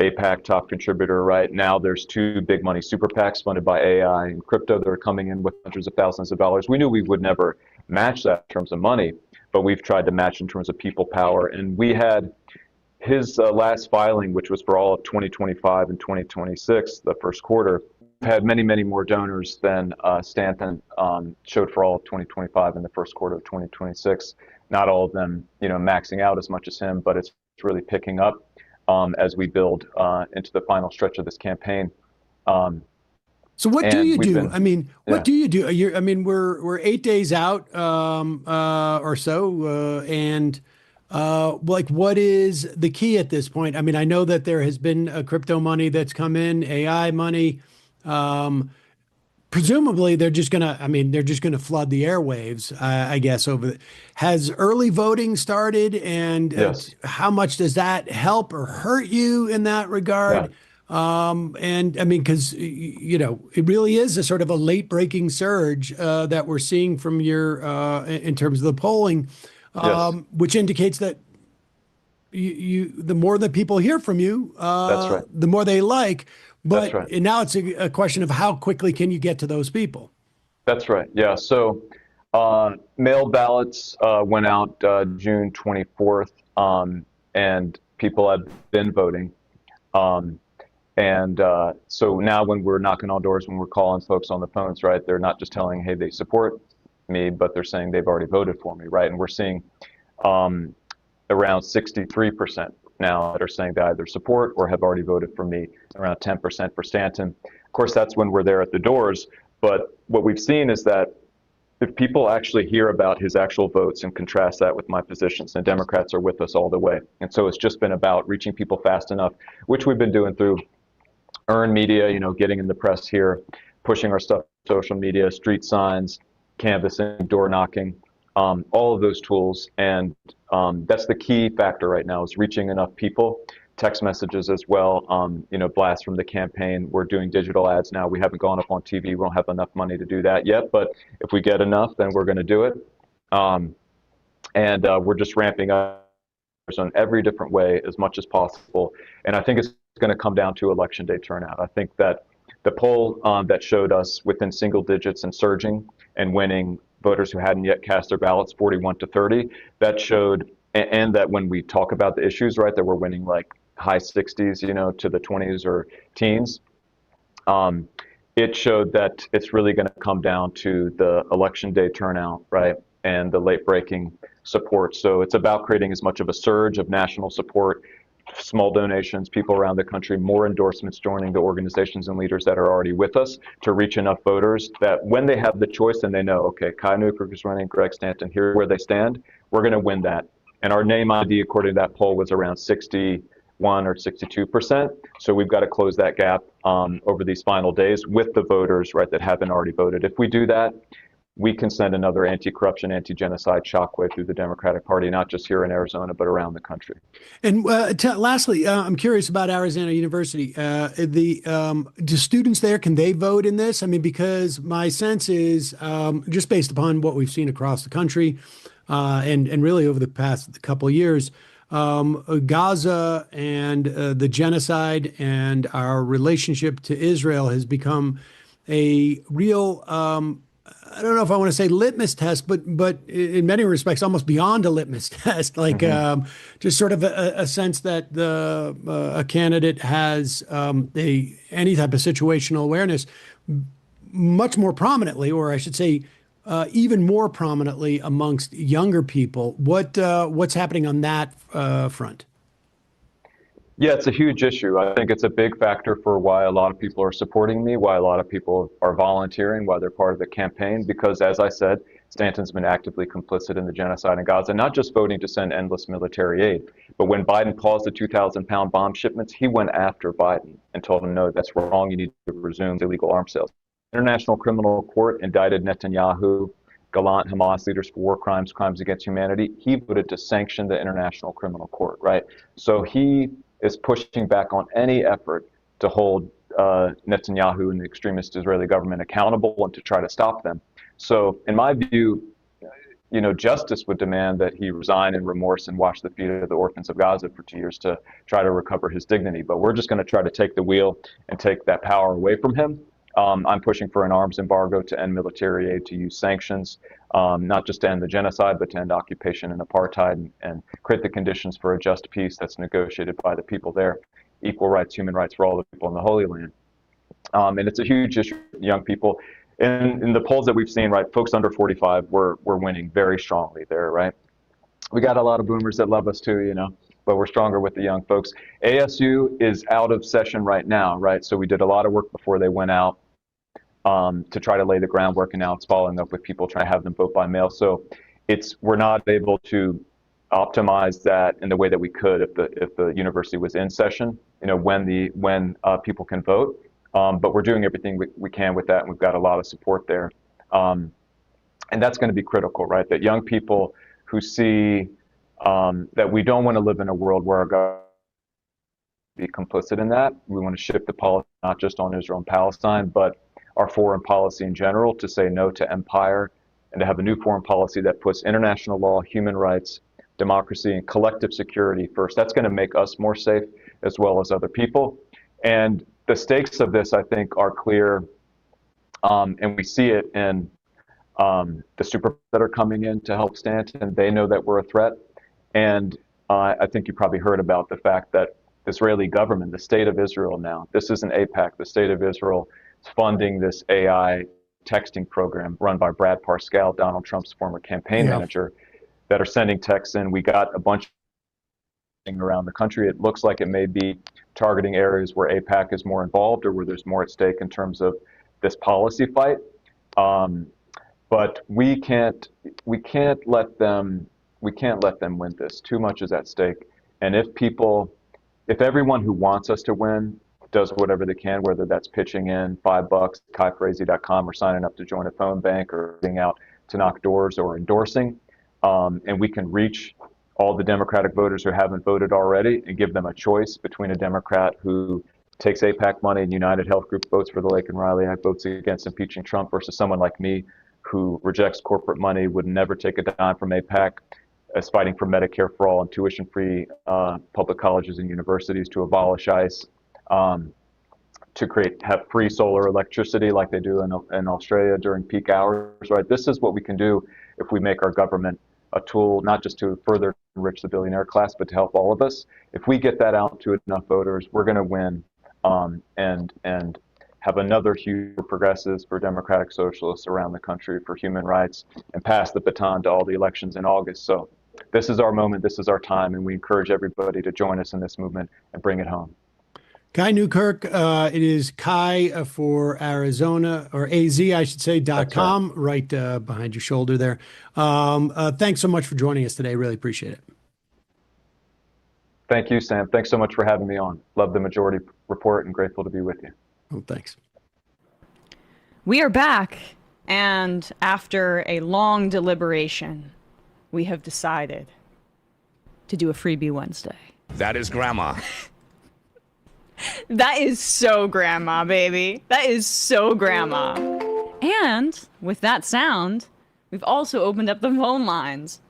AIPAC top contributor. Right now, there's two big money super PACs funded by AI and crypto that are coming in with hundreds of thousands of dollars. We knew we would never match that in terms of money, but we've tried to match in terms of people power. And we had his last filing, which was for all of 2025 and 2026, the first quarter, had many, many more donors than Stanton showed for all of 2025 and the first quarter of 2026. Not all of them, you know, maxing out as much as him, but it's really picking up as we build into the final stretch of this campaign. So what do you do? I mean, what do you do? I mean, we're 8 days out or so, and like, what is the key at this point? I mean, I know that there has been crypto money that's come in, AI money. Presumably, they're just gonna flood the airwaves, I guess. Has early voting started, and yes. How much does that help or hurt you in that regard? Yeah. And I mean, because you know, it really is a sort of a late breaking surge that we're seeing from your in terms of the polling, yes. which indicates that the more that people hear from you, that's right. the more they like. But that's right. Now it's a question of how quickly can you get to those people? That's right. Yeah. So mail ballots went out June 24th, and people have been voting. So now when we're knocking on doors, when we're calling folks on the phones, right, they're not just telling, hey, they support me, but they're saying they've already voted for me, right? And we're seeing around 63% now that are saying they either support or have already voted for me, around 10% for Stanton. Of course, that's when we're there at the doors. But what we've seen is that if people actually hear about his actual votes and contrast that with my positions, the Democrats are with us all the way. And so it's just been about reaching people fast enough, which we've been doing through earned media, getting in the press here, pushing our stuff, social media, street signs, canvassing, door knocking, all of those tools. And that's the key factor right now, is reaching enough people. Text messages as well, blasts from the campaign. We're doing digital ads now. We haven't gone up on TV. We don't have enough money to do that yet, but if we get enough, then we're going to do it. We're just ramping up on every different way as much as possible. And I think it's going to come down to election day turnout. I think that the poll that showed us within single digits and surging and winning voters who hadn't yet cast their ballots, 41 to 30, that showed, and that when we talk about the issues, right, that we're winning like high 60s, to the 20s or teens. It showed that it's really going to come down to the election day turnout, right, and the late breaking support. So it's about creating as much of a surge of national support, small donations, people around the country, more endorsements joining the organizations and leaders that are already with us to reach enough voters that when they have the choice and they know, okay, Kai Newkirk is running, Greg Stanton, here where they stand, we're going to win that. And our name ID, according to that poll, was around 61 or 62%. So we've got to close that gap over these final days with the voters, right, that haven't already voted. If we do that, we can send another anti-corruption, anti-genocide shockwave through the Democratic Party, not just here in Arizona, but around the country. And lastly, I'm curious about Arizona University. Do students there, can they vote in this? I mean, because my sense is, just based upon what we've seen across the country, and really over the past couple of years, Gaza and the genocide and our relationship to Israel has become a real, I don't know if I want to say litmus test, but in many respects, almost beyond a litmus test, like just sort of a sense that a candidate has any type of situational awareness much more prominently, or I should say, even more prominently amongst younger people. What's happening on that front? Yeah, it's a huge issue. I think it's a big factor for why a lot of people are supporting me, why a lot of people are volunteering, why they're part of the campaign, because as I said, Stanton's been actively complicit in the genocide in Gaza, not just voting to send endless military aid, but when Biden paused the 2,000-pound bomb shipments, he went after Biden and told him, no, that's wrong, you need to resume illegal arms sales. International Criminal Court indicted Netanyahu, Gallant Hamas leaders for war crimes, crimes against humanity. He voted to sanction the International Criminal Court, right? So he is pushing back on any effort to hold Netanyahu and the extremist Israeli government accountable and to try to stop them. So in my view, justice would demand that he resign in remorse and wash the feet of the orphans of Gaza for 2 years to try to recover his dignity. But we're just going to try to take the wheel and take that power away from him. I'm pushing for an arms embargo to end military aid, to use sanctions, not just to end the genocide, but to end occupation and apartheid and create the conditions for a just peace that's negotiated by the people there. Equal rights, human rights for all the people in the Holy Land. And it's a huge issue for young people. In the polls that we've seen, right, folks under 45, we're winning very strongly there, right? We got a lot of boomers that love us too, but we're stronger with the young folks. ASU is out of session right now, right? So we did a lot of work before they went out to try to lay the groundwork, and now it's following up with people trying to have them vote by mail. So we're not able to optimize that in the way that we could if the university was in session, when people can vote. But we're doing everything we can with that, and we've got a lot of support there. And that's going to be critical, right? That young people who see that we don't want to live in a world where our government be complicit in that. We want to shift the policy not just on Israel and Palestine, but our foreign policy in general, to say no to empire and to have a new foreign policy that puts international law, human rights, democracy, and collective security first. That's going to make us more safe as well as other people. And the stakes of this, I think, are clear, and we see it in the super that are coming in to help Stanton. They know that we're a threat. And I think you probably heard about the fact that the Israeli government, the state of Israel now, this isn't AIPAC, the state of Israel is funding this AI texting program run by Brad Parscale, Donald Trump's former campaign manager, that are sending texts in. We got a bunch around the country. It looks like it may be targeting areas where AIPAC is more involved or where there's more at stake in terms of this policy fight. but we can't let them win this. Too much is at stake. And if everyone who wants us to win does whatever they can, whether that's pitching in $5, kaifrazy.com, or signing up to join a phone bank, or being out to knock doors, or endorsing, and we can reach all the Democratic voters who haven't voted already and give them a choice between a Democrat who takes AIPAC money and United Health Group, votes for the Lake and Riley Act, votes against impeaching Trump, versus someone like me who rejects corporate money, would never take a dime from AIPAC, is fighting for Medicare for all and tuition-free public colleges and universities, to abolish ICE, to have free solar electricity like they do in Australia during peak hours, right? This is what we can do if we make our government a tool, not just to further enrich the billionaire class, but to help all of us. If we get that out to enough voters, we're going to win, and have another huge progressives, for Democratic Socialists around the country, for human rights, and pass the baton to all the elections in August. So this is our moment, this is our time, and we encourage everybody to join us in this movement and bring it home. Kai Newkirk, it is Kai for Arizona, or AZ, I should say, .com, right behind your shoulder there. Thanks so much for joining us today. Really appreciate it. Thank you, Sam. Thanks so much for having me on. Love the Majority Report and grateful to be with you. Oh, thanks. We are back, and after a long deliberation, we have decided to do a Freebie Wednesday. That is grandma. That is so grandma, baby. That is so grandma. And with that sound, we've also opened up the phone lines.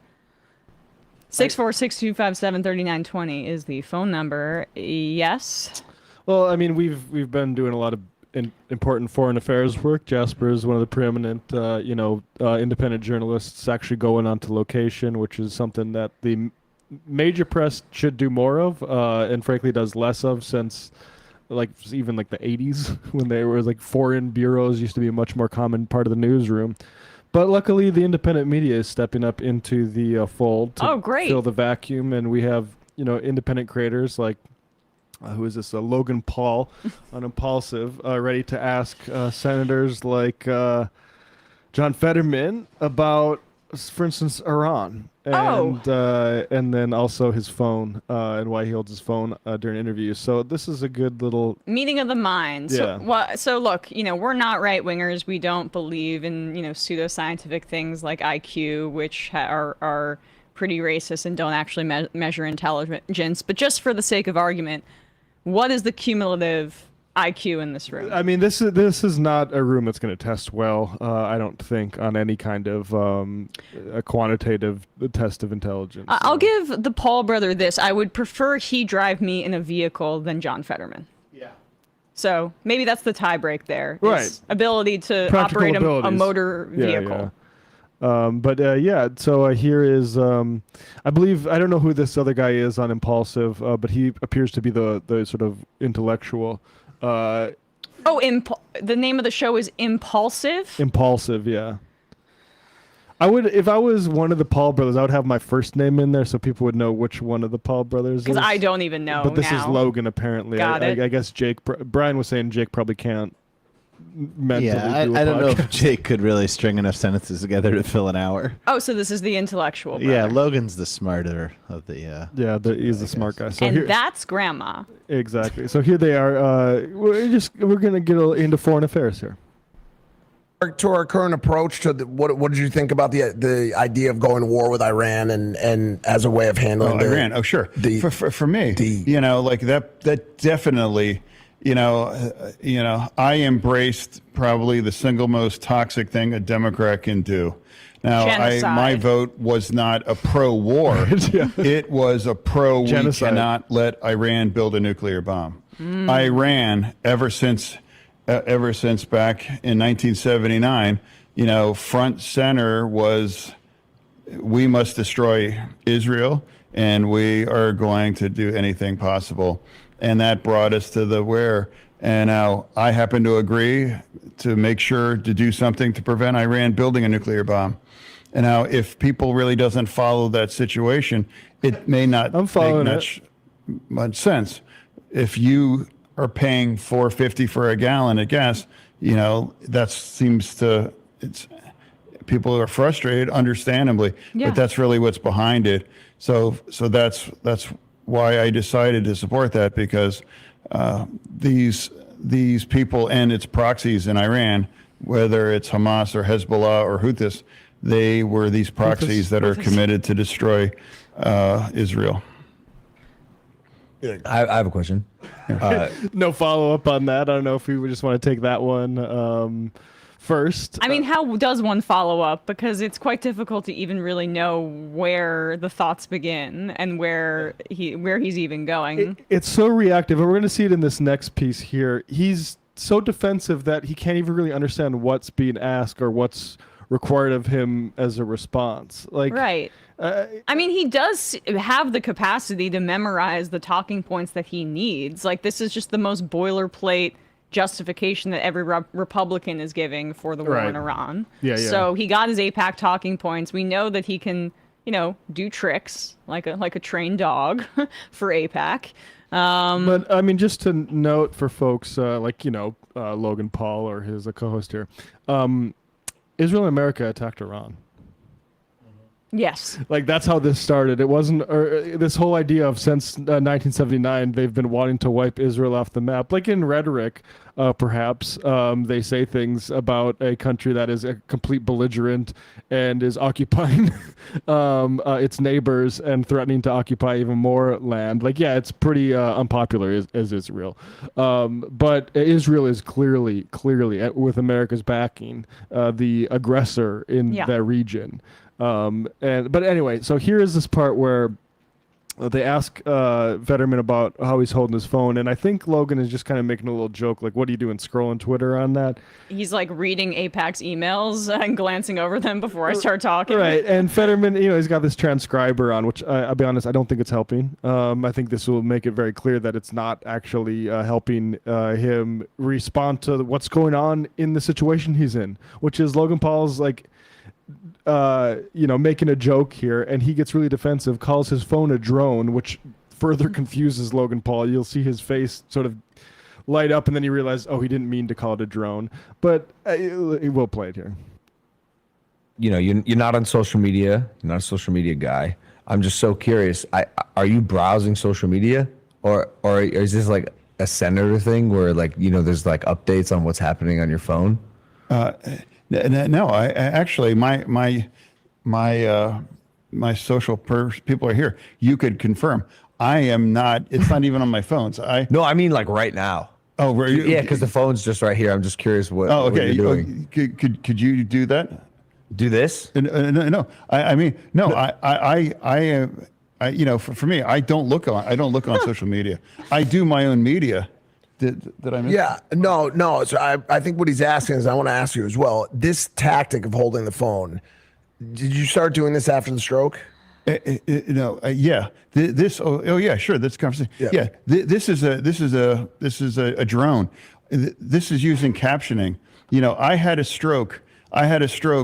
646-257-3920 is the phone number. Yes? Well, I mean, we've been doing a lot of important foreign affairs work. Jasper is one of the preeminent, independent journalists actually going onto location, which is something that the major press should do more of, and frankly does less of, since even the 80s, when there were foreign bureaus used to be a much more common part of the newsroom. But luckily, the independent media is stepping up into the fold to fill the vacuum, and we have independent creators like who is this? Logan Paul on Impulsive, ready to ask senators like John Fetterman about, for instance, Iran, and then also his phone and why he holds his phone during interviews. So this is a good little meeting of the minds. Yeah. So look, we're not right wingers. We don't believe in pseudoscientific things like IQ, which are pretty racist and don't actually measure intelligence. But just for the sake of argument, what is the cumulative IQ in this room? I mean, this is not a room that's going to test well, I don't think, on any kind of a quantitative test of intelligence. I'll give the Paul brother this. I would prefer he drive me in a vehicle than John Fetterman. Yeah. So maybe that's the tie break there. Right. Ability to operate a motor vehicle. Yeah. So here is, I believe, I don't know who this other guy is on Impulsive, but he appears to be the sort of intellectual. The name of the show is Impulsive? Impulsive, yeah. If I was one of the Paul brothers, I would have my first name in there so people would know which one of the Paul brothers is. Because I don't even know. But this is Logan, apparently. Got it. I guess Brian was saying Jake probably can't mentally do a I don't know podcast. if Jake could really string enough sentences together to fill an hour. Oh, so this is the intellectual brother. Yeah, Logan's the smarter of the... he's the smart guy. So and that's grandma. Exactly. So here they are. We're going to get into foreign affairs here. To our current approach to what did you think about the idea of going to war with Iran and as a way of handling Iran? Oh, sure. For me, that definitely... I embraced probably the single most toxic thing a Democrat can do. Now, my vote was not a pro-war. It was a Genocide. we cannot let Iran build a nuclear bomb. Iran, ever since back in 1979, front center was, we must destroy Israel, and we are going to do anything possible. And that brought us to the where. And now I happen to agree to make sure to do something to prevent Iran building a nuclear bomb. And now if people really doesn't follow that situation, it may not make much sense. If you are paying $4.50 for a gallon of gas, that seems to, people are frustrated, understandably, but that's really what's behind it. So that's why I decided to support that, because these people and its proxies in Iran, whether it's Hamas or Hezbollah or Houthis, they were these proxies that are committed to destroy Israel. I have a question. No follow up on that. I don't know if we would just want to take that one first. I mean, how does one follow up? Because it's quite difficult to even really know where the thoughts begin and where he's even going. It's so reactive, and we're going to see it in this next piece here. He's so defensive that he can't even really understand what's being asked or what's required of him as a response. Like, right. I mean, he does have the capacity to memorize the talking points that he needs. Like, this is just the most boilerplate justification that every Republican is giving for the war in Iran. Yeah. So he got his AIPAC talking points. We know that he can, do tricks like a trained dog for AIPAC. But I mean, just to note for folks Logan Paul or his co-host here, Israel and America attacked Iran. Yes. Like, that's how this started. It wasn't, this whole idea of since 1979, they've been wanting to wipe Israel off the map. Like, in rhetoric, perhaps, they say things about a country that is a complete belligerent and is occupying its neighbors and threatening to occupy even more land. Like, yeah, it's pretty unpopular as Israel. But Israel is clearly, with America's backing, the aggressor in that region. But anyway, so here is this part where they ask Fetterman about how he's holding his phone, and I think Logan is just kind of making a little joke, like, what are you doing, scrolling Twitter on that? He's like reading AIPAC's emails and glancing over them before I start talking. Right, and Fetterman, he's got this transcriber on, which I'll be honest, I don't think it's helping. I think this will make it very clear that it's not actually helping him respond to what's going on in the situation he's in, which is Logan Paul's like, making a joke here, and he gets really defensive, calls his phone a drone, which further confuses Logan Paul. You'll see his face sort of light up, and then you realize, he didn't mean to call it a drone. But we'll play it here. You're not on social media. You're not a social media guy. I'm just so curious. Are you browsing social media, or is this like a senator thing where there's like updates on what's happening on your phone? No, I actually my social people are here. You could confirm. I am not. It's not even on my phone. So No, I mean like right now. Oh, right. Yeah, because the phone's just right here. I'm just curious what. Oh, okay. What you're doing. Could you do that? Do this? No. I mean, no. For me, I don't look on social media. I do my own media. Did I miss? Yeah, no. So I think what he's asking is, I want to ask you as well, this tactic of holding the phone, did you start doing this after the stroke? Yeah. Yeah, sure. This conversation. Yeah. This is a drone. This is using captioning. I had a stroke.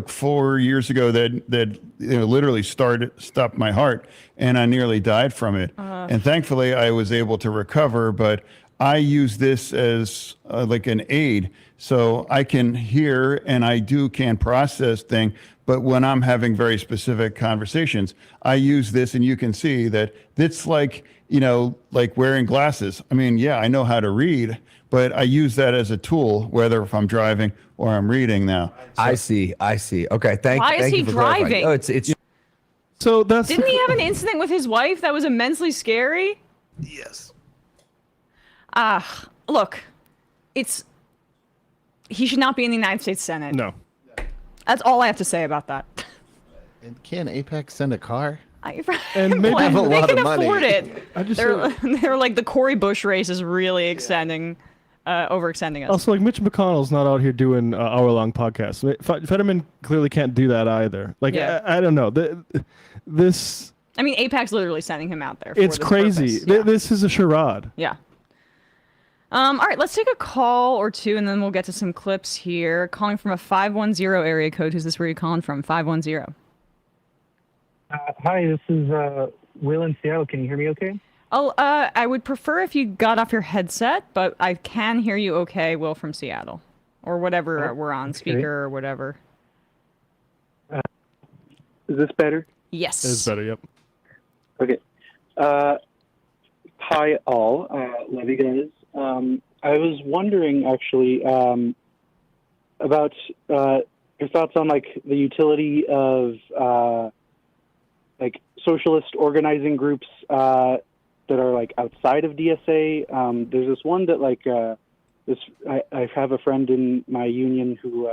4 years ago that literally stopped my heart, and I nearly died from it. And thankfully, I was able to recover. But I use this as like an aid, so I can hear and can process things. But when I'm having very specific conversations, I use this, and you can see that it's like wearing glasses. I mean, yeah, I know how to read, but I use that as a tool, whether if I'm driving or I'm reading now. So, I see. Okay, thank you. Why is he driving? Oh, it's. So that's. Didn't he have an incident with his wife that was immensely scary? Yes. Look, he should not be in the United States Senate. No. That's all I have to say about that. And can AIPAC send a car? And maybe have a lot of money. Afford it. They're like the Cory Bush race is really overextending us. Also, like, Mitch McConnell's not out here doing hour-long podcasts. Fetterman clearly can't do that either. Like, yeah. I don't know. This. I mean, AIPAC's literally sending him out there. It's crazy. Yeah. This is a charade. Yeah. All right, let's take a call or two, and then we'll get to some clips here. Calling from a 510 area code. Who's this? Where are you calling from? 510. Hi, this is Will in Seattle. Can you hear me okay? Oh, I would prefer if you got off your headset, but I can hear you okay, Will from Seattle. Or whatever we're on, speaker or whatever. Is this better? Yes. It's better, yep. Okay. Hi, all. Love you guys. I was wondering, actually, about your thoughts on, like, the utility of, like, socialist organizing groups that are, like, outside of DSA. There's this one that, like, I have a friend in my union who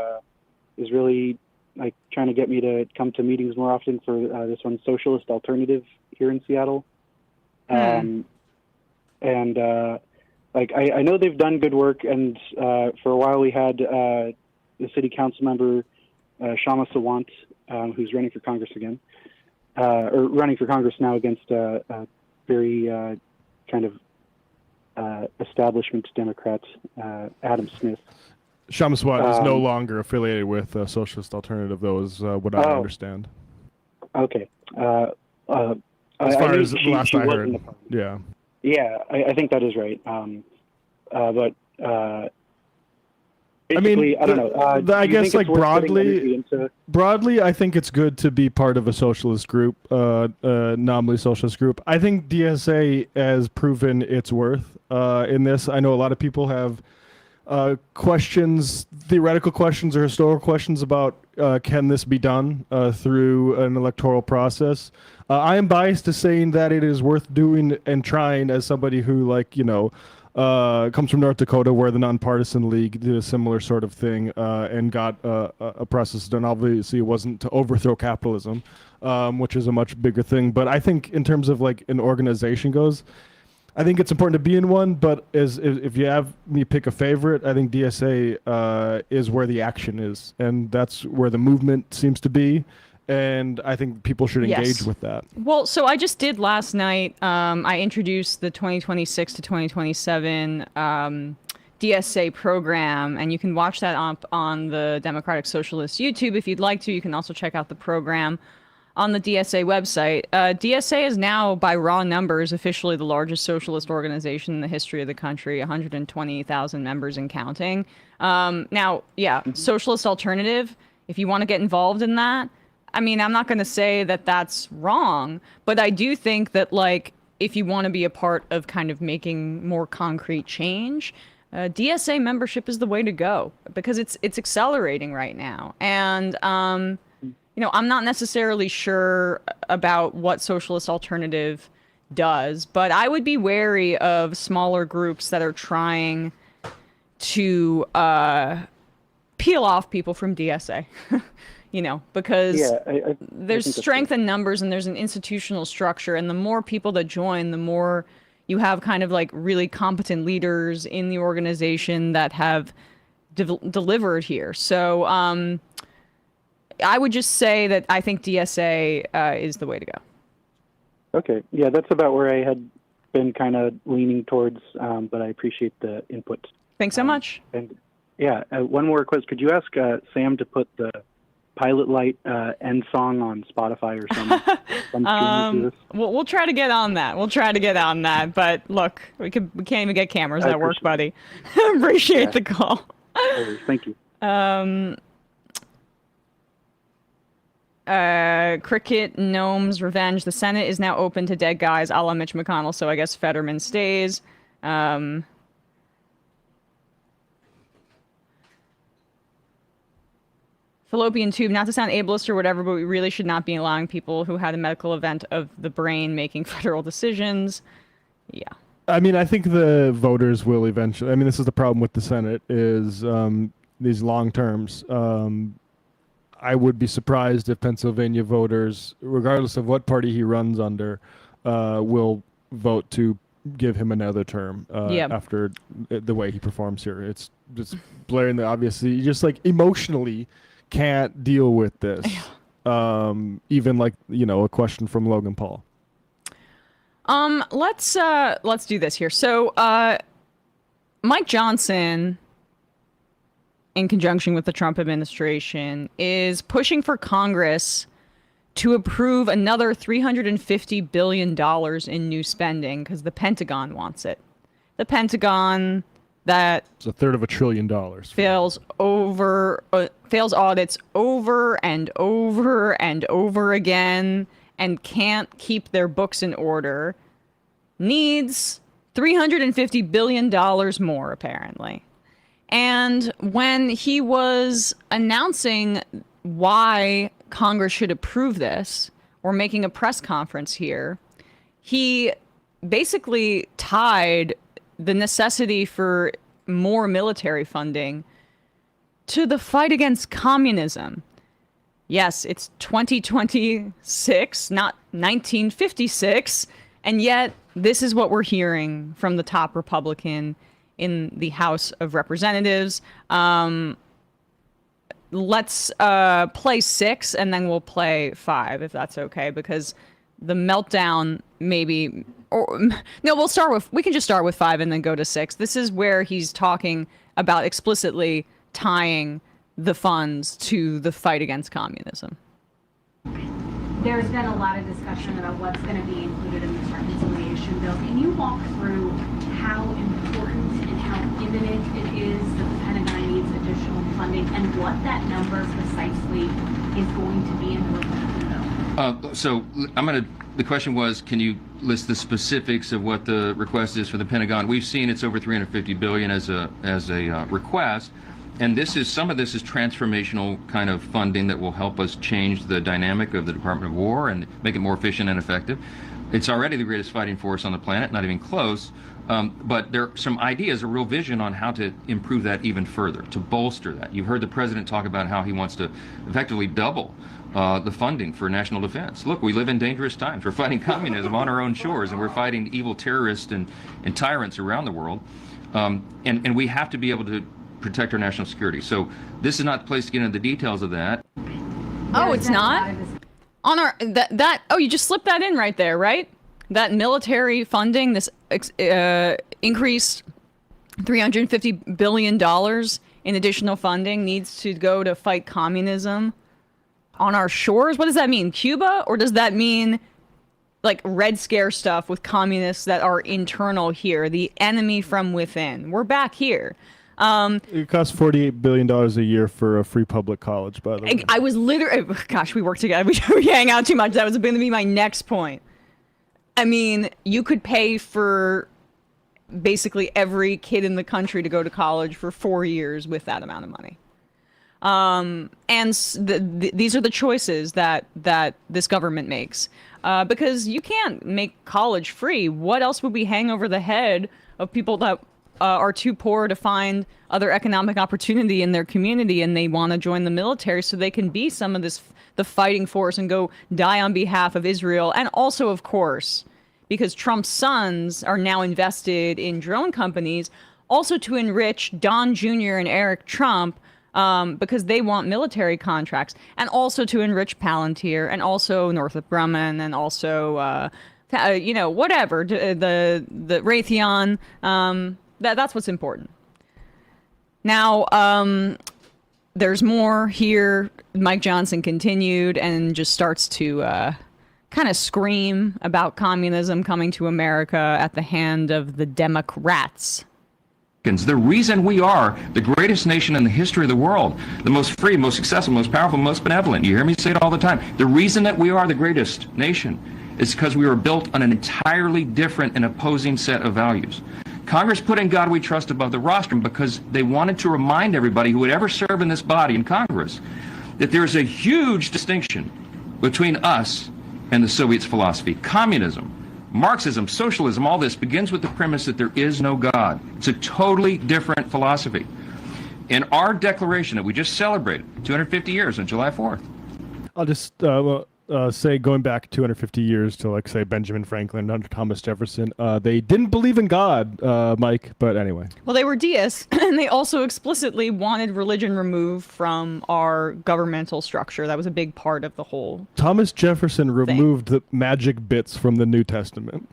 is really, like, trying to get me to come to meetings more often for this one, Socialist Alternative, here in Seattle. Like, I know they've done good work, and for a while we had the city council member, Shama Sawant, who's running for Congress again, or running for Congress now against a very kind of establishment Democrat, Adam Smith. Shama Sawant is no longer affiliated with Socialist Alternative, though, is what I understand. Okay. As far as the last I heard, yeah. Yeah, I think that is right. But basically, I don't know. I guess, like, broadly, I think it's good to be part of a socialist group, nominally socialist group. I think DSA has proven its worth in this. I know a lot of people have questions, theoretical questions or historical questions about can this be done through an electoral process. I am biased to saying that it is worth doing and trying, as somebody who, like, you know, comes from North Dakota, where the Nonpartisan League did a similar sort of thing and got a process done. Obviously, it wasn't to overthrow capitalism, which is a much bigger thing. But I think in terms of, like, an organization goes, I think it's important to be in one, but if you have me pick a favorite, I think DSA is where the action is, and that's where the movement seems to be, and I think people should engage with that. Well, so I just did last night. I introduced the 2026 to 2027 DSA program, and you can watch that up on the Democratic Socialist YouTube if you'd like to. You can also check out the program on the DSA website. DSA is now, by raw numbers, officially the largest socialist organization in the history of the country, 120,000 members and counting. Now, yeah, Socialist Alternative, if you want to get involved in that, I mean, I'm not going to say that that's wrong, but I do think that, like, if you want to be a part of kind of making more concrete change, DSA membership is the way to go, because it's accelerating right now. And, you know, I'm not necessarily sure about what Socialist Alternative does, but I would be wary of smaller groups that are trying to peel off people from DSA, you know, because there's strength in numbers and there's an institutional structure, and the more people that join, the more you have kind of, like, really competent leaders in the organization that have delivered here. So, I would just say that I think DSA is the way to go. Okay. Yeah, that's about where I had been kind of leaning towards, but I appreciate the input. Thanks so much. And yeah, one more request. Could you ask Sam to put the Pilot Light end song on Spotify or something? We'll try to get on that. But look, we can't even get cameras that work, buddy. Appreciate the call. Thank you. Cricket Gnomes Revenge. The Senate is now open to dead guys, a la Mitch McConnell. So I guess Fetterman stays. Fallopian tube, not to sound ableist or whatever, but we really should not be allowing people who had a medical event of the brain making federal decisions. Yeah. I mean, I think the voters will eventually. I mean, this is the problem with the Senate is these long terms. I would be surprised if Pennsylvania voters, regardless of what party he runs under, will vote to give him another term after the way he performs here. It's just blaringly obvious. You just, like, emotionally can't deal with this. Even, like, you know, a question from Logan Paul. Let's do this here. So Mike Johnson, in conjunction with the Trump administration, is pushing for Congress to approve another $350 billion in new spending because the Pentagon wants it. The Pentagon that It's $1/3 trillion. fails audits over and over and over again and can't keep their books in order needs $350 billion more, apparently. And when he was announcing why Congress should approve this, or making a press conference here, he basically tied the necessity for more military funding to the fight against communism. Yes, it's 2026, not 1956, and yet this is what we're hearing from the top Republican in the House of Representatives. Let's play 6 and then we'll play 5 if that's okay, because the meltdown maybe, or no, we can just start with 5 and then go to 6. This is where he's talking about explicitly tying the funds to the fight against communism. There's been a lot of discussion about what's going to be included in this reconciliation bill. Can you walk through how important and how imminent it is that the Pentagon needs additional funding and what that number precisely is going to be in the Republican bill? So the question was, can you list the specifics of what the request is for the Pentagon? We've seen it's over $350 billion as a request. And some of this is transformational kind of funding that will help us change the dynamic of the Department of War and make it more efficient and effective. It's already the greatest fighting force on the planet, not even close. But there are some ideas, a real vision on how to improve that even further, to bolster that. You've heard the president talk about how he wants to effectively double the funding for national defense. Look, we live in dangerous times. We're fighting communism on our own shores, and we're fighting evil terrorists and tyrants around the world. And we have to be able to protect our national security. So this is not the place to get into the details of that. Oh, it's not? On our you just slipped that in right there, right? That military funding, this increased $350 billion in additional funding needs to go to fight communism on our shores. What does that mean? Cuba? Or does that mean like Red Scare stuff with communists that are internal here, the enemy from within? We're back here. It costs $48 billion a year for a free public college, by the way. I was literally, gosh, we work together. We hang out too much. That was going to be my next point. I mean, you could pay for basically every kid in the country to go to college for 4 years with that amount of money. And these are the choices that this government makes. Because you can't make college free. What else would we hang over the head of people that are too poor to find other economic opportunity in their community, and they want to join the military so they can be some of the fighting force and go die on behalf of Israel? And also, of course, because Trump's sons are now invested in drone companies, also to enrich Don Jr. and Eric Trump, because they want military contracts, and also to enrich Palantir, and also Northrop Grumman, and also whatever, the Raytheon. That's what's important. Now, there's more here. Mike Johnson continued and just starts to kind of scream about communism coming to America at the hand of the Democrats. The reason we are the greatest nation in the history of the world, the most free, most successful, most powerful, most benevolent, you hear me say it all the time, the reason that we are the greatest nation is because we were built on an entirely different and opposing set of values. Congress put in God We Trust above the rostrum because they wanted to remind everybody who would ever serve in this body in Congress that there is a huge distinction between us and the Soviets' philosophy. Communism, Marxism, socialism, all this begins with the premise that there is no God. It's a totally different philosophy. In our declaration that we just celebrated, 250 years on July 4th. I'll just say, going back 250 years to, like, say, Benjamin Franklin under Thomas Jefferson, they didn't believe in God, Mike, but anyway. Well, they were deists, and they also explicitly wanted religion removed from our governmental structure. That was a big part of the whole Thomas Jefferson removed the magic bits from the New Testament.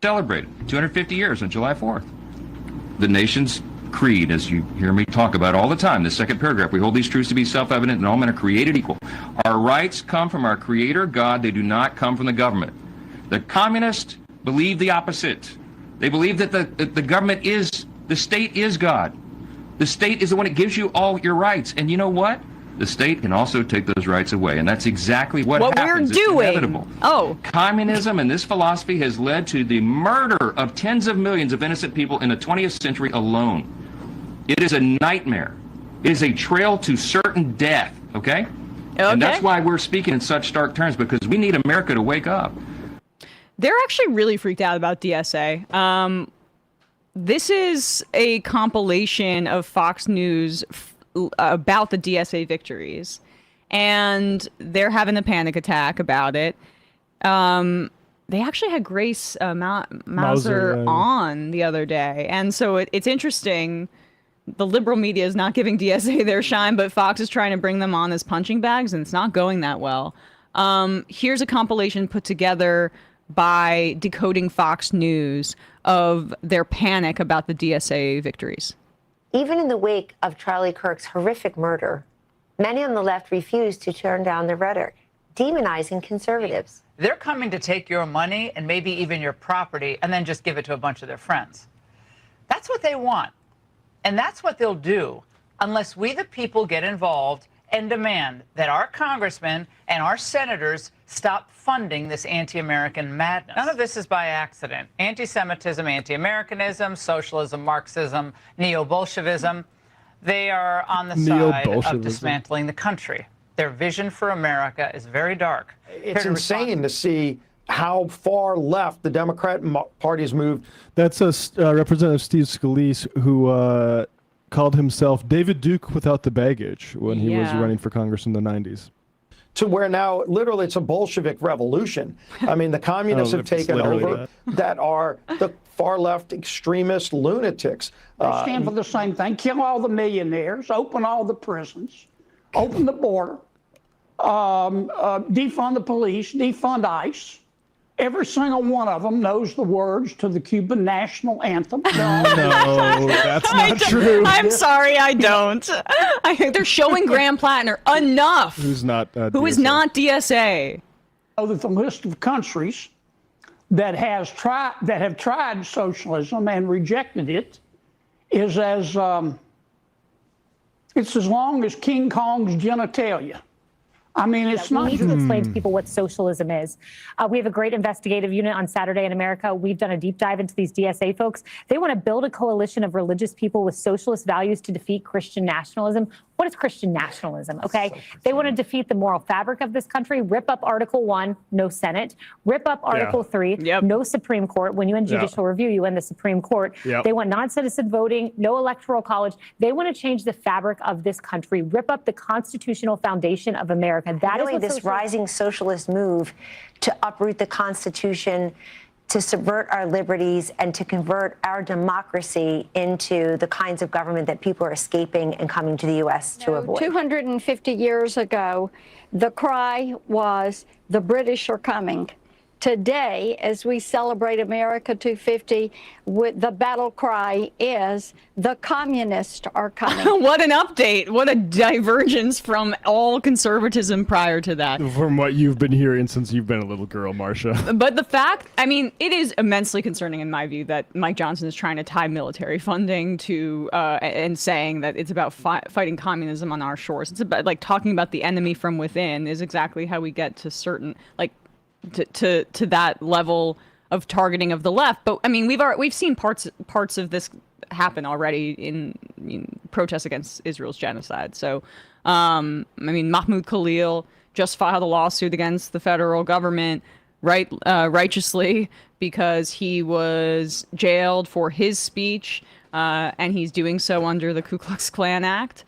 Celebrated 250 years on July 4th. The nation's creed, as you hear me talk about all the time, the second paragraph, we hold these truths to be self-evident and all men are created equal. Our rights come from our Creator God. They do not come from the government. The communists believe the opposite. They believe that the government the state is God. The state is the one that gives you all your rights. And you know what? The state can also take those rights away. And that's exactly what happens. We're doing. It's inevitable. Oh. Communism and this philosophy has led to the murder of tens of millions of innocent people in the 20th century alone. It is a nightmare. It is a trail to certain death, okay? And that's why we're speaking in such stark terms, because we need America to wake up. They're actually really freaked out about DSA. This is a compilation of Fox News about the DSA victories, and they're having a panic attack about it. They actually had Grace Mauser on the other day, and so it's interesting. The liberal media is not giving DSA their shine, but Fox is trying to bring them on as punching bags, and it's not going that well. Here's a compilation put together by Decoding Fox News of their panic about the DSA victories. Even in the wake of Charlie Kirk's horrific murder, many on the left refuse to turn down the rhetoric, demonizing conservatives. They're coming to take your money and maybe even your property and then just give it to a bunch of their friends. That's what they want. And that's what they'll do unless we, the people, get involved and demand that our congressmen and our senators stop funding this anti-American madness. None of this is by accident. Anti-Semitism, anti-Americanism, socialism, Marxism, neo-Bolshevism, they are on the side of dismantling the country. Their vision for America is very dark. It's insane to see how far left the Democrat Party has moved. That's Representative Steve Scalise, who called himself David Duke without the baggage when he was running for Congress in the 90s. To where now, literally, it's a Bolshevik revolution. I mean, the communists have taken over that are the far left extremist lunatics. They stand for the same thing. Kill all the millionaires, open all the prisons, open the border, defund the police, defund ICE. Every single one of them knows the words to the Cuban national anthem. No, that's not true. I'm sorry, I don't. They're showing Graham Plattner enough. Who's not? Who is not DSA? Oh, that the list of countries that have tried socialism and rejected it is it's as long as King Kong's genitalia. I mean, it's not. We need to explain to people what socialism is. We have a great investigative unit on Saturday in America. We've done a deep dive into these DSA folks. They want to build a coalition of religious people with socialist values to defeat Christian nationalism. What is Christian nationalism? Okay. They want to defeat the moral fabric of this country, rip up Article 1, no Senate, rip up Article 3, no Supreme Court. When you end judicial review, you end the Supreme Court. They want non-citizen voting, no electoral college. They want to change the fabric of this country, rip up the constitutional foundation of America. That is what this rising socialist move to uproot the Constitution, to subvert our liberties, and to convert our democracy into the kinds of government that people are escaping and coming to the U.S. to avoid. 250 years ago, the cry was, the British are coming. Today, as we celebrate America 250, the battle cry is, the communists are coming. What an update. What a divergence from all conservatism prior to that. From what you've been hearing since you've been a little girl, Marcia. But the fact, I mean, it is immensely concerning in my view that Mike Johnson is trying to tie military funding to, and saying that it's about fighting communism on our shores. It's about, like, talking about the enemy from within is exactly how we get to certain, like, to that level of targeting of the left. But I mean, we've seen parts of this happen already in protests against Israel's genocide. So I mean, Mahmoud Khalil just filed a lawsuit against the federal government righteously because he was jailed for his speech, and he's doing so under the Ku Klux Klan Act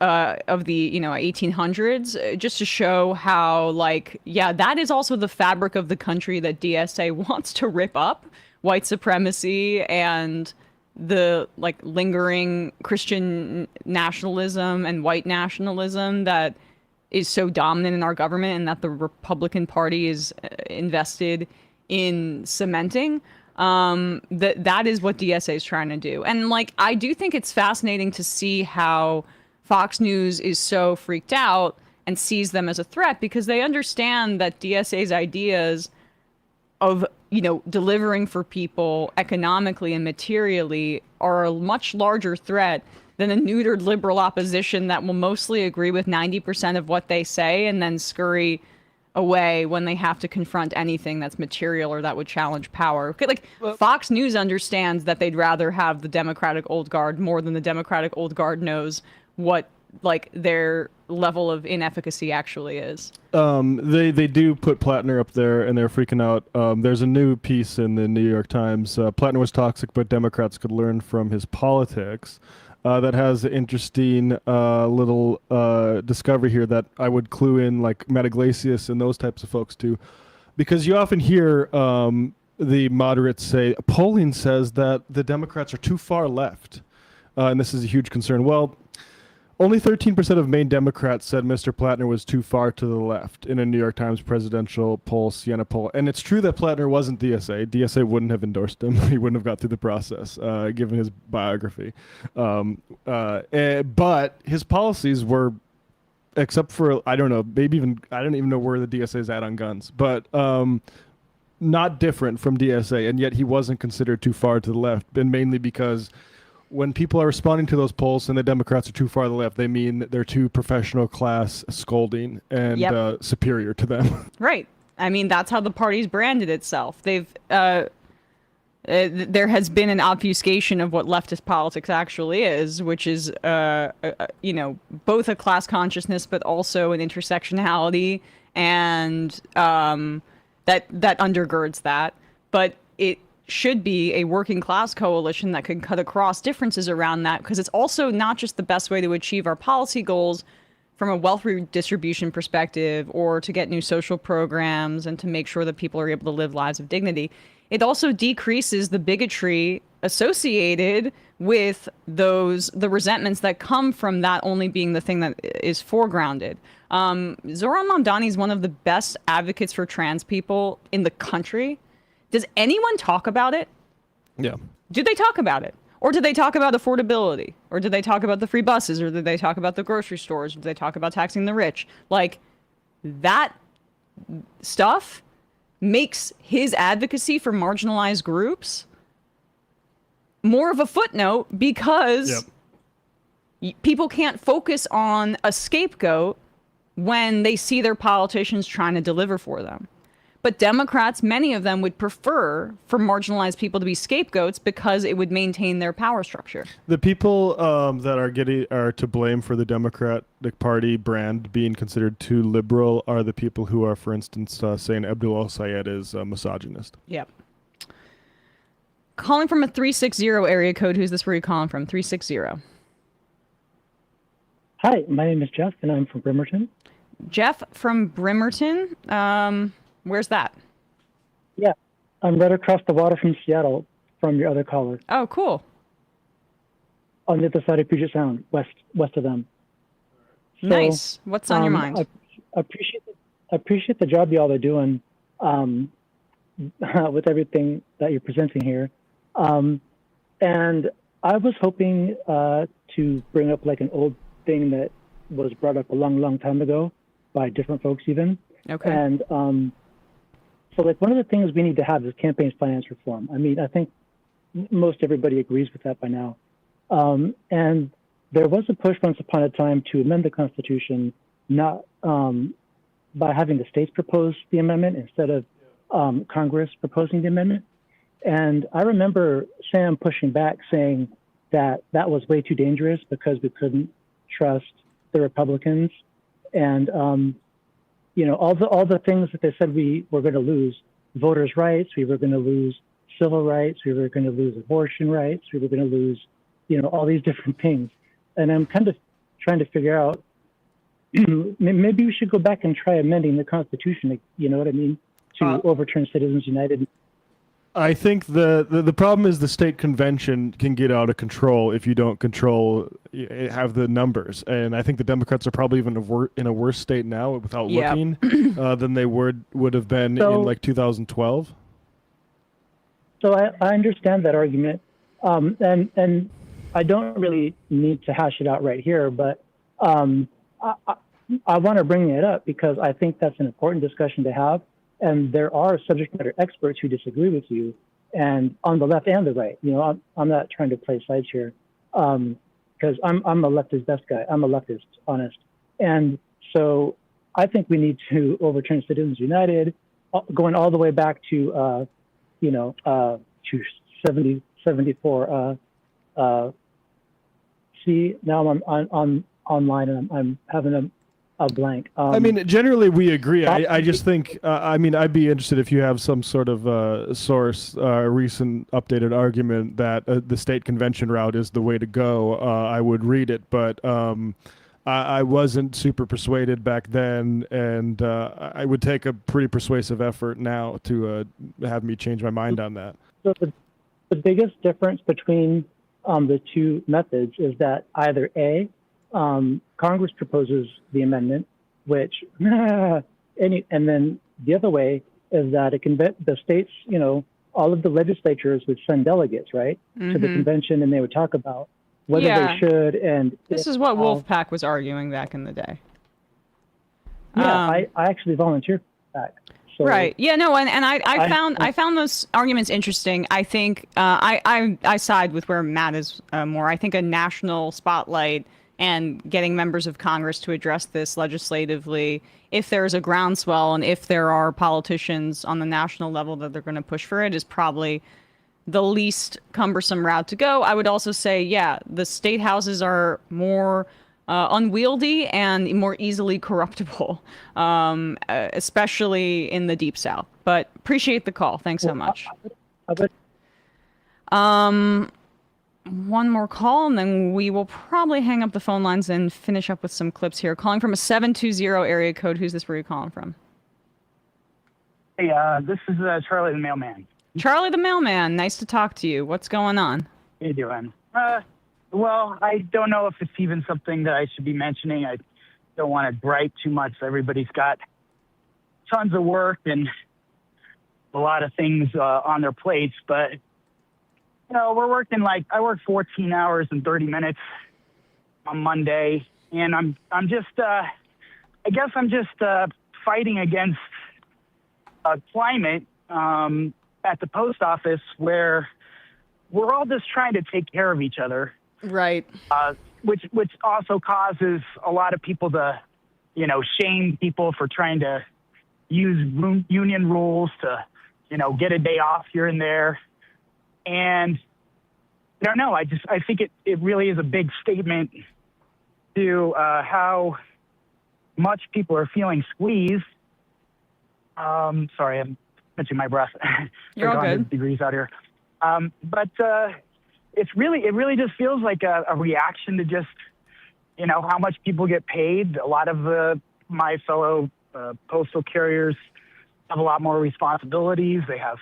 of the 1800s, just to show how, like, that is also the fabric of the country that DSA wants to rip up, white supremacy and the, like, lingering Christian nationalism and white nationalism that is so dominant in our government and that the Republican Party is invested in cementing. That is what DSA is trying to do. And, like, I do think it's fascinating to see how Fox News is so freaked out and sees them as a threat, because they understand that DSA's ideas of, delivering for people economically and materially are a much larger threat than a neutered liberal opposition that will mostly agree with 90% of what they say and then scurry away when they have to confront anything that's material or that would challenge power. Like, Fox News understands that they'd rather have the Democratic old guard more than the Democratic old guard knows what, like, their level of inefficacy actually is. They do put Plattner up there, and they're freaking out. There's a new piece in the New York Times. Plattner was toxic, but Democrats could learn from his politics. That has an interesting little discovery here that I would clue in, like Matt Iglesias and those types of folks too, because you often hear the moderates say, polling says that the Democrats are too far left, and this is a huge concern. Well, only 13% of Maine Democrats said Mr. Plattner was too far to the left in a New York Times presidential poll, Siena poll. And it's true that Plattner wasn't DSA. DSA wouldn't have endorsed him. He wouldn't have got through the process, given his biography. But his policies were, except for, I don't know, maybe even, I don't even know where the DSA is at on guns, but not different from DSA. And yet he wasn't considered too far to the left, and mainly because when people are responding to those polls and the Democrats are too far to the left, they mean they're too professional class scolding and superior to them. Right. I mean, that's how the party's branded itself. They've there has been an obfuscation of what leftist politics actually is, which is both a class consciousness but also an intersectionality, and that undergirds that. But it should be a working class coalition that could cut across differences around that, because it's also not just the best way to achieve our policy goals from a wealth redistribution perspective or to get new social programs and to make sure that people are able to live lives of dignity. It also decreases the bigotry associated with the resentments that come from that only being the thing that is foregrounded. Zohran Mamdani is one of the best advocates for trans people in the country. Does anyone talk about it? Yeah. Do they talk about it? Or do they talk about affordability? Or do they talk about the free buses? Or do they talk about the grocery stores? Or do they talk about taxing the rich? Like, that stuff makes his advocacy for marginalized groups more of a footnote, because people can't focus on a scapegoat when they see their politicians trying to deliver for them. But Democrats, many of them, would prefer for marginalized people to be scapegoats because it would maintain their power structure. The people that are to blame for the Democratic Party brand being considered too liberal are the people who are, for instance, saying Abdul al-Sayed is a misogynist. Yep. Calling from a 360 area code. Who's this? Where are you calling from? 360. Hi, my name is Jeff, and I'm from Bremerton. Jeff from Bremerton. Where's that? Yeah, I'm right across the water from Seattle, from your other caller. Oh, cool. On the other side of Puget Sound, west of them. So, nice. What's on your mind? I appreciate the job y'all are doing with everything that you're presenting here. And I was hoping to bring up like an old thing that was brought up a long time ago by different folks even. Okay. And so like one of the things we need to have is campaign finance reform. I mean, I think most everybody agrees with that by now. And there was a push once upon a time to amend the Constitution, not by having the states propose the amendment instead of Congress proposing the amendment. And I remember Sam pushing back, saying that that was way too dangerous because we couldn't trust the Republicans. And all the things that they said we were going to lose: voters' rights, we were going to lose civil rights, we were going to lose abortion rights, we were going to lose, all these different things. And I'm kind of trying to figure out, maybe we should go back and try amending the Constitution, you know what I mean, to overturn Citizens United. I think the problem is the state convention can get out of control if you don't have the numbers. And I think the Democrats are probably even in a worse state now without looking than they would have been in like 2012. So I understand that argument. And I don't really need to hash it out right here, but I want to bring it up because I think that's an important discussion to have. And there are subject matter experts who disagree with you, and on the left and the right. You know, I'm not trying to play sides here, because I'm a leftist best guy. I'm a leftist, honest. And so I think we need to overturn Citizens United, going all the way back to, to 74. See, now I'm online and I'm having a blank. I mean, generally we agree. I just think, I'd be interested if you have some sort of source, recent updated argument that the state convention route is the way to go. I would read it, but I wasn't super persuaded back then, and I would take a pretty persuasive effort now to have me change my mind on that. So the biggest difference between the two methods is that either A, Congress proposes the amendment, which, and then the other way is that the states, all of the legislatures would send delegates, right, to the convention, and they would talk about whether they should. And this is what Wolfpack was arguing back in the day. Yeah, I actually volunteered back. So, right. Yeah. No. And I found those arguments interesting. I think I side with where Matt is more. I think a national spotlight and getting members of Congress to address this legislatively, if there's a groundswell and if there are politicians on the national level that they're going to push for it, is probably the least cumbersome route to go. I would also say, the state houses are more unwieldy and more easily corruptible, especially in the Deep South. But appreciate the call. Thanks so much. One more call, and then we will probably hang up the phone lines and finish up with some clips here. Calling from a 720 area code. Who's this? Where are you calling from? Hey, this is Charlie the Mailman. Charlie the Mailman. Nice to talk to you. What's going on? How you doing? Well, I don't know if it's even something that I should be mentioning. I don't want to gripe too much. Everybody's got tons of work and a lot of things on their plates, but we're working I work 14 hours and 30 minutes on Monday, and I'm just I guess I'm just fighting against a climate at the post office where we're all just trying to take care of each other. Right. Which also causes a lot of people to, shame people for trying to use union rules to, get a day off here and there. And I don't know. I think it really is a big statement to how much people are feeling squeezed. Sorry, I'm catching my breath. You're all good. Degrees out here. But it really just feels like a reaction to just, how much people get paid. A lot of my fellow postal carriers have a lot more responsibilities. They have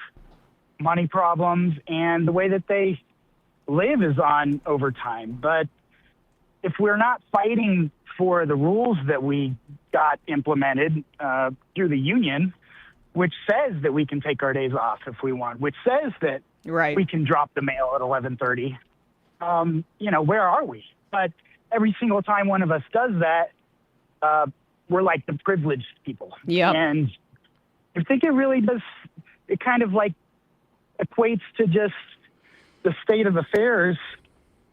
money problems, and the way that they live is on overtime. But if we're not fighting for the rules that we got implemented through the union, which says that we can take our days off if we want, which says that we can drop the mail at 11:30, where are we? But every single time one of us does that, we're like the privileged people. Yeah. And I think it really does, it kind of equates to just the state of affairs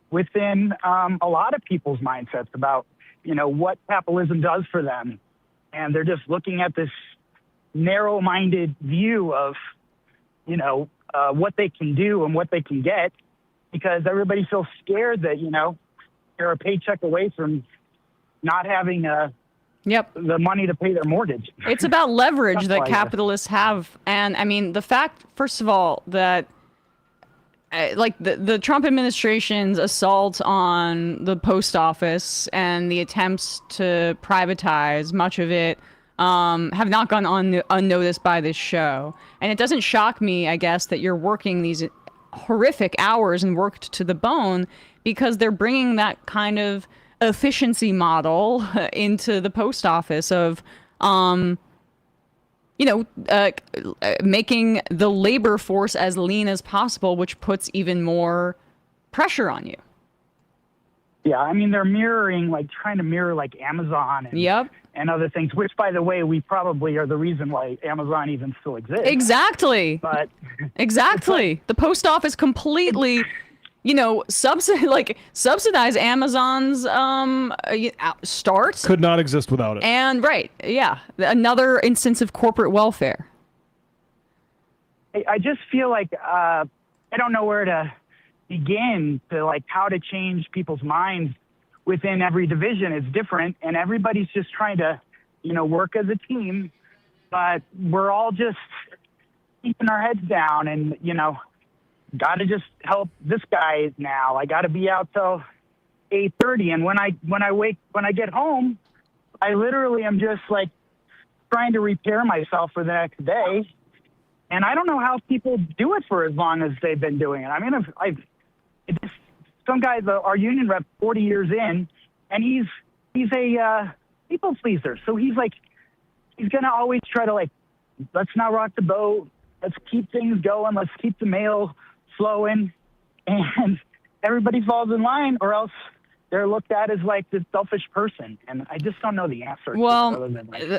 within a lot of people's mindsets about, what capitalism does for them. And they're just looking at this narrow-minded view of, what they can do and what they can get, because everybody feels scared that, they're a paycheck away from not having the money to pay their mortgage. It's about leverage that capitalists have. And the fact, first of all, that the Trump administration's assault on the post office and the attempts to privatize much of it have not gone unnoticed by this show. And it doesn't shock me, I guess, that you're working these horrific hours and worked to the bone, because they're bringing that kind of efficiency model into the post office of, making the labor force as lean as possible, which puts even more pressure on you. Yeah, they're mirroring, trying to mirror Amazon and other things, which, by the way, we probably are the reason why Amazon even still exists. Exactly. But exactly. The post office completely, subsidize Amazon's start. Could not exist without it. And right, yeah, another instance of corporate welfare. I just feel like I don't know where to begin to how to change people's minds within every division. Is different, and everybody's just trying to, work as a team, but we're all just keeping our heads down and, got to just help this guy now. I got to be out till 8:30, and when I get home, I literally am just trying to repair myself for the next day. And I don't know how people do it for as long as they've been doing it. I mean, some guy, our union rep, 40 years in, and he's a people pleaser. So he's gonna always try to let's not rock the boat. Let's keep things going. Let's keep the mail flowing, and everybody falls in line, or else they're looked at as this selfish person. And I just don't know the answer. Well,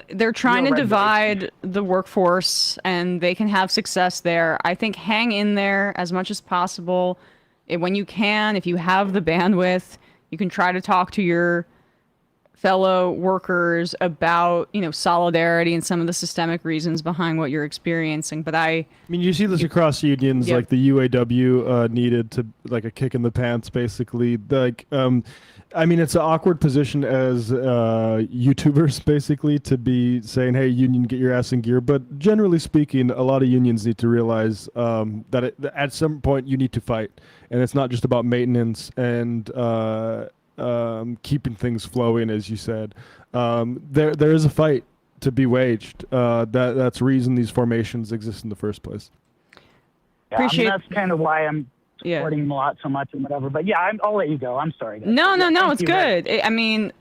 they're trying to divide the workforce, and they can have success there. I think hang in there as much as possible. When you can, if you have the bandwidth, you can try to talk to your fellow workers about, solidarity and some of the systemic reasons behind what you're experiencing. But I mean, you see this across unions, Yep. like the UAW needed to a kick in the pants, basically. I mean, it's an awkward position as YouTubers, basically, to be saying, "Hey, union, get your ass in gear." But generally speaking, a lot of unions need to realize that at some point you need to fight, and it's not just about maintenance and keeping things flowing, as you said. There is a fight to be waged. That's the reason these formations exist in the first place. Yeah, that's kind of why I'm supporting him a lot so much and whatever. But yeah, I'll let you go. I'm sorry. Guys. No, Thank it's you, good. I mean,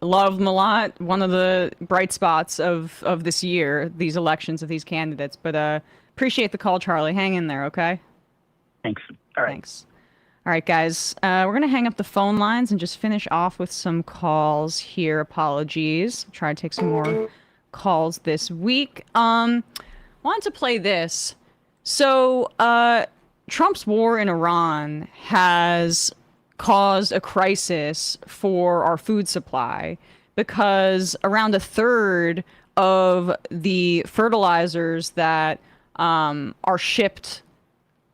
love them a lot. One of the bright spots of this year, these elections of these candidates. But appreciate the call, Charlie. Hang in there, okay? Thanks. All right. Thanks. All right, guys. We're going to hang up the phone lines and just finish off with some calls here. Apologies. Try to take some more calls this week. Wanted to play this. So, Trump's war in Iran has caused a crisis for our food supply because around a third of the fertilizers that are shipped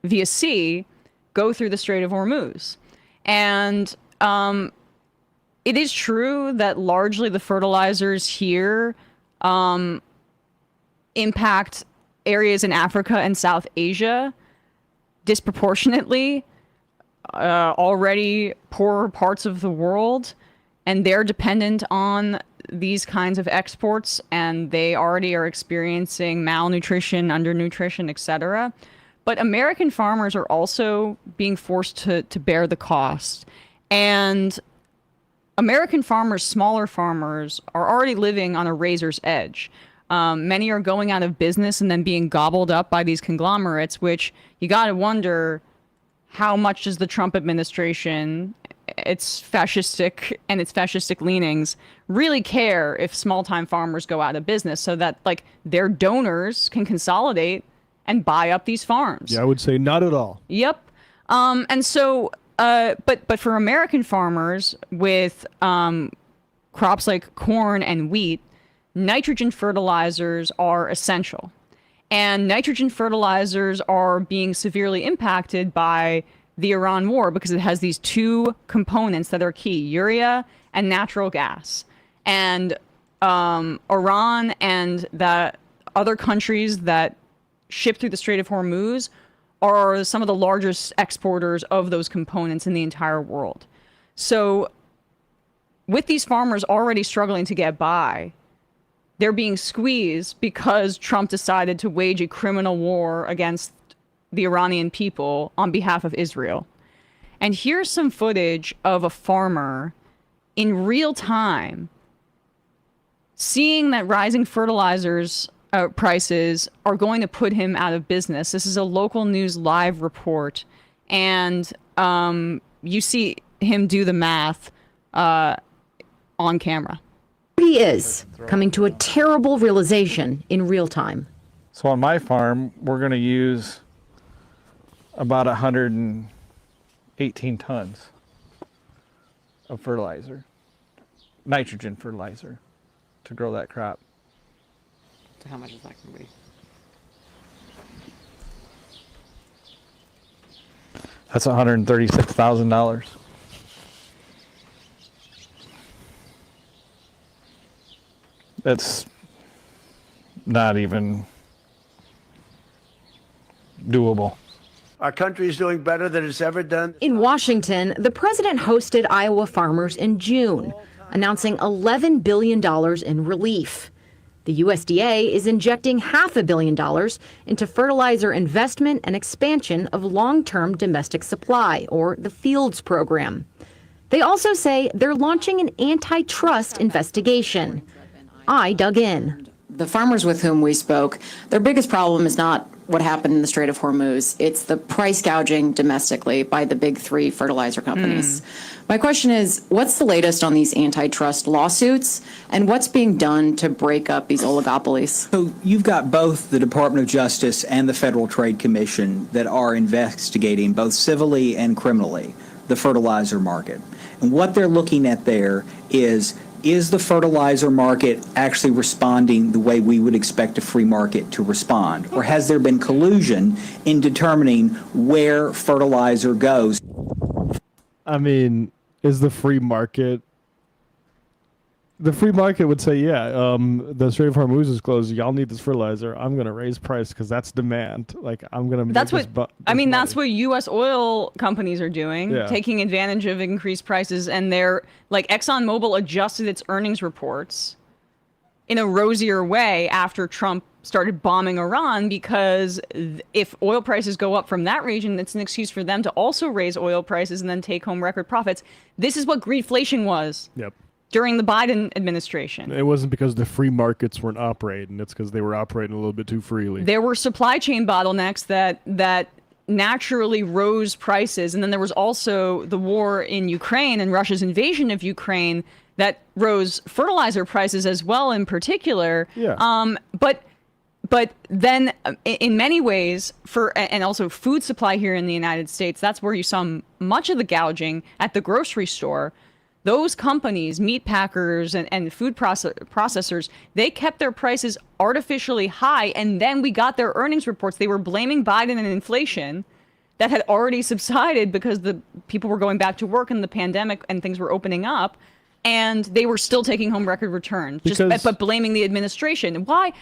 via sea go through the Strait of Hormuz. And it is true that largely the fertilizers here impact areas in Africa and South Asia disproportionately, already poorer parts of the world, and they're dependent on these kinds of exports, and they already are experiencing malnutrition, undernutrition, etc. But American farmers are also being forced to bear the cost. And American farmers, smaller farmers, are already living on a razor's edge. Many are going out of business and then being gobbled up by these conglomerates, which you got to wonder, how much does the Trump administration, its fascistic leanings, really care if small-time farmers go out of business so that their donors can consolidate and buy up these farms? Yeah, I would say not at all. Yep. And so, but for American farmers with crops like corn and wheat, nitrogen fertilizers are essential. And nitrogen fertilizers are being severely impacted by the Iran war because it has these two components that are key: urea and natural gas. And Iran and the other countries that ship through the Strait of Hormuz are some of the largest exporters of those components in the entire world. So with these farmers already struggling to get by, they're being squeezed because Trump decided to wage a criminal war against the Iranian people on behalf of Israel. And here's some footage of a farmer in real time seeing that rising fertilizers prices are going to put him out of business. This is a local news live report. And you see him do the math on camera. he is, coming to a terrible realization in real time. So on my farm, we're going to use about 118 tons of fertilizer, nitrogen fertilizer, to grow that crop. So how much is that going to be? That's $136,000. That's not even doable. Our country is doing better than it's ever done. In Washington, the president hosted Iowa farmers in June, announcing $11 billion in relief. The USDA is injecting $500 million into fertilizer investment and expansion of long-term domestic supply, or the Fields program. They also say they're launching an antitrust investigation. I dug in. The farmers with whom we spoke, their biggest problem is not what happened in the Strait of Hormuz. It's the price gouging domestically by the big three fertilizer companies. My question is, what's the latest on these antitrust lawsuits, and what's being done to break up these oligopolies? So you've got both the Department of Justice and the Federal Trade Commission that are investigating both civilly and criminally the fertilizer market. And what they're looking at there is the fertilizer market actually responding the way we would expect a free market to respond? Or has there been collusion in determining where fertilizer goes? I mean, is the free market... The free market would say, yeah, the Strait of Hormuz is closed. Y'all need this fertilizer. I'm going to raise price because that's demand. Like, I'm going to... That's what U.S. oil companies are doing, taking advantage of increased prices. And they're like, ExxonMobil adjusted its earnings reports in a rosier way after Trump started bombing Iran, because if oil prices go up from that region, it's an excuse for them to also raise oil prices and then take home record profits. This is what greedflation was. Yep. During the Biden administration. It wasn't because the free markets weren't operating. It's because they were operating a little bit too freely. There were supply chain bottlenecks that naturally rose prices. And then there was also the war in Ukraine and Russia's invasion of Ukraine that rose fertilizer prices as well in particular. Yeah. But then in many ways, and also food supply here in the United States, that's where you saw much of the gouging at the grocery store. Those companies, meat packers and food processors, they kept their prices artificially high. And then we got their earnings reports. They were blaming Biden and inflation that had already subsided because the people were going back to work in the pandemic and things were opening up. And they were still taking home record returns, but blaming the administration. Why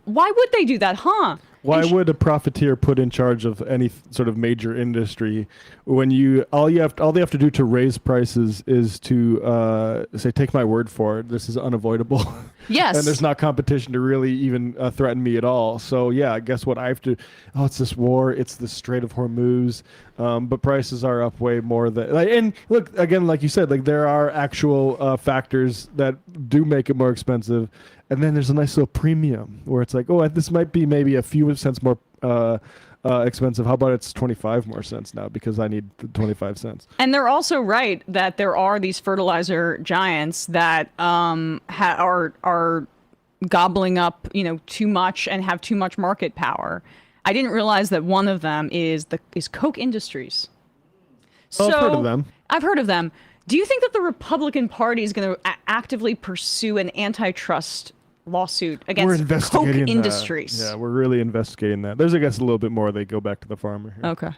would they do that, huh? Why would a profiteer put in charge of any sort of major industry when all they have to do to raise prices is to say, take my word for it, this is unavoidable. Yes. And there's not competition to really even threaten me at all. So yeah, guess what? I have to, it's this war, it's the Strait of Hormuz, but prices are up way more than, and look, again, like you said, like there are actual factors that do make it more expensive. And then there's a nice little premium where it's like, this might be maybe a few cents more expensive. How about it's 25 more cents now because I need 25 cents. And they're also right that there are these fertilizer giants that are gobbling up, too much and have too much market power. I didn't realize that one of them is Koch Industries. I've heard of them. I've heard of them. Do you think that the Republican Party is going to actively pursue an antitrust lawsuit against Koch Industries? Yeah, we're really investigating that. There's, I guess, a little bit more. They go back to the farmer here. Okay.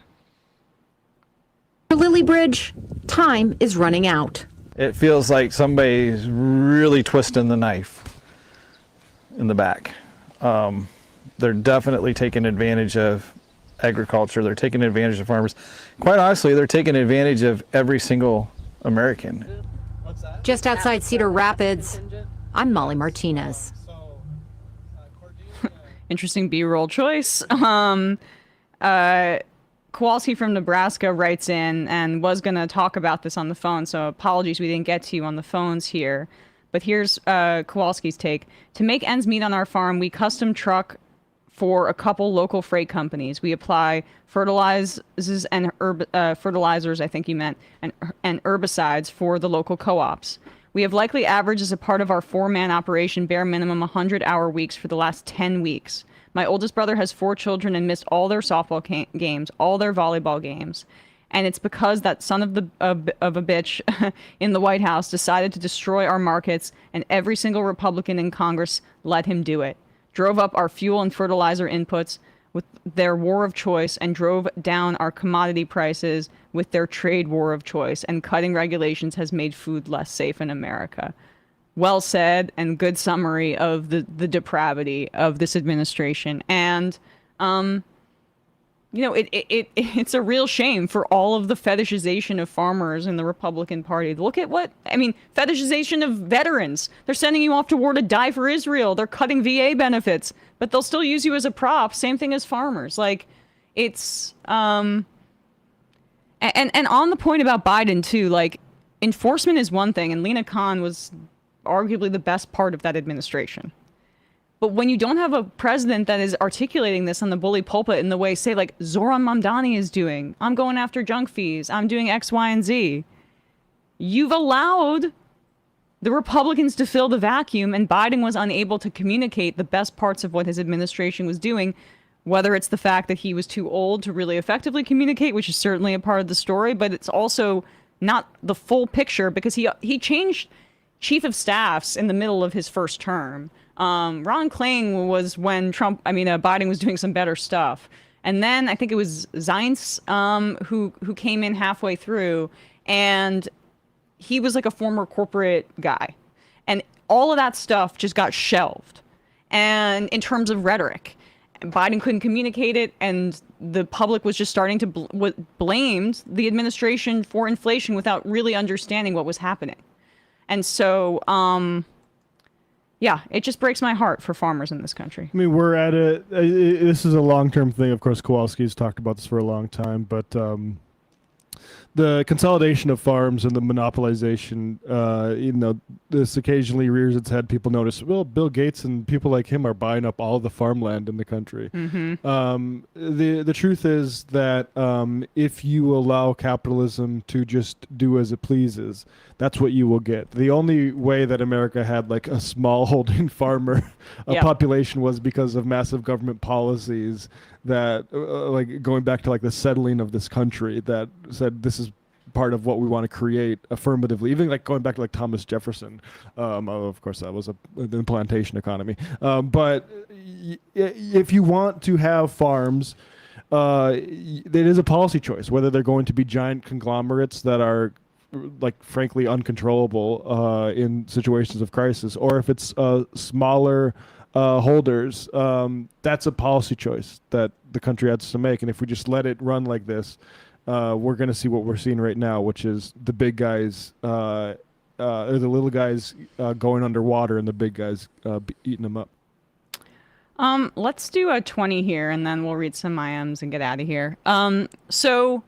For Lily Bridge, time is running out. It feels like somebody's really twisting the knife in the back. They're definitely taking advantage of agriculture. They're taking advantage of farmers. Quite honestly, they're taking advantage of every single American. Just outside Cedar Rapids, I'm Molly Martinez. Interesting B-roll choice. Kowalski from Nebraska writes in and was going to talk about this on the phone, so apologies we didn't get to you on the phones here. But here's Kowalski's take. To make ends meet on our farm, we custom truck for a couple local freight companies. We apply fertilizers and fertilizers, I think you meant, and herbicides for the local co-ops. We have likely averaged as a part of our 4-man operation bare minimum 100-hour weeks for the last 10 weeks. My oldest brother has 4 children and missed all their softball games, all their volleyball games. And it's because that son of a bitch in the White House decided to destroy our markets, and every single Republican in Congress let him do it. Drove up our fuel and fertilizer inputs with their war of choice, and drove down our commodity prices with their trade war of choice, and cutting regulations has made food less safe in America. Well said, and good summary of the depravity of this administration. And it's a real shame for all of the fetishization of farmers in the Republican Party. Look at fetishization of veterans. They're sending you off to war to die for Israel. They're cutting VA benefits, but they'll still use you as a prop. Same thing as farmers. Like, it's, and on the point about Biden too, like, enforcement is one thing, and Lena Khan was arguably the best part of that administration. But when you don't have a president that is articulating this on the bully pulpit in the way, say, like Zoran Mamdani is doing, I'm going after junk fees, I'm doing X, Y, and Z, you've allowed the Republicans to fill the vacuum, and Biden was unable to communicate the best parts of what his administration was doing, whether it's the fact that he was too old to really effectively communicate, which is certainly a part of the story, but it's also not the full picture, because he changed chief of staffs in the middle of his first term. Ron Klain was when Biden was doing some better stuff. And then I think it was Zients who came in halfway through, and he was like a former corporate guy. And all of that stuff just got shelved. And in terms of rhetoric, Biden couldn't communicate it, and the public was just starting to blamed the administration for inflation without really understanding what was happening. And so, yeah, it just breaks my heart for farmers in this country. I mean, we're at it. This is a long-term thing. Of course, Kowalski's talked about this for a long time, but the consolidation of farms and the monopolization, this occasionally rears its head. People notice, well, Bill Gates and people like him are buying up all the farmland in the country. Mm-hmm. The truth is that if you allow capitalism to just do as it pleases, that's what you will get. The only way that America had like a small holding farmer population was because of massive government policies that like going back to like the settling of this country that said this is part of what we want to create affirmatively, even like going back to like Thomas Jefferson. Of course that was the plantation economy, but if you want to have farms, it is a policy choice whether they're going to be giant conglomerates that are like frankly uncontrollable in situations of crisis, or if it's smaller holders. That's a policy choice that the country has to make, and if we just let it run like this, we're going to see what we're seeing right now, which is the big guys or the little guys going underwater and the big guys eating them up. Let's do a 20 here, and then we'll read some IMs and get out of here. So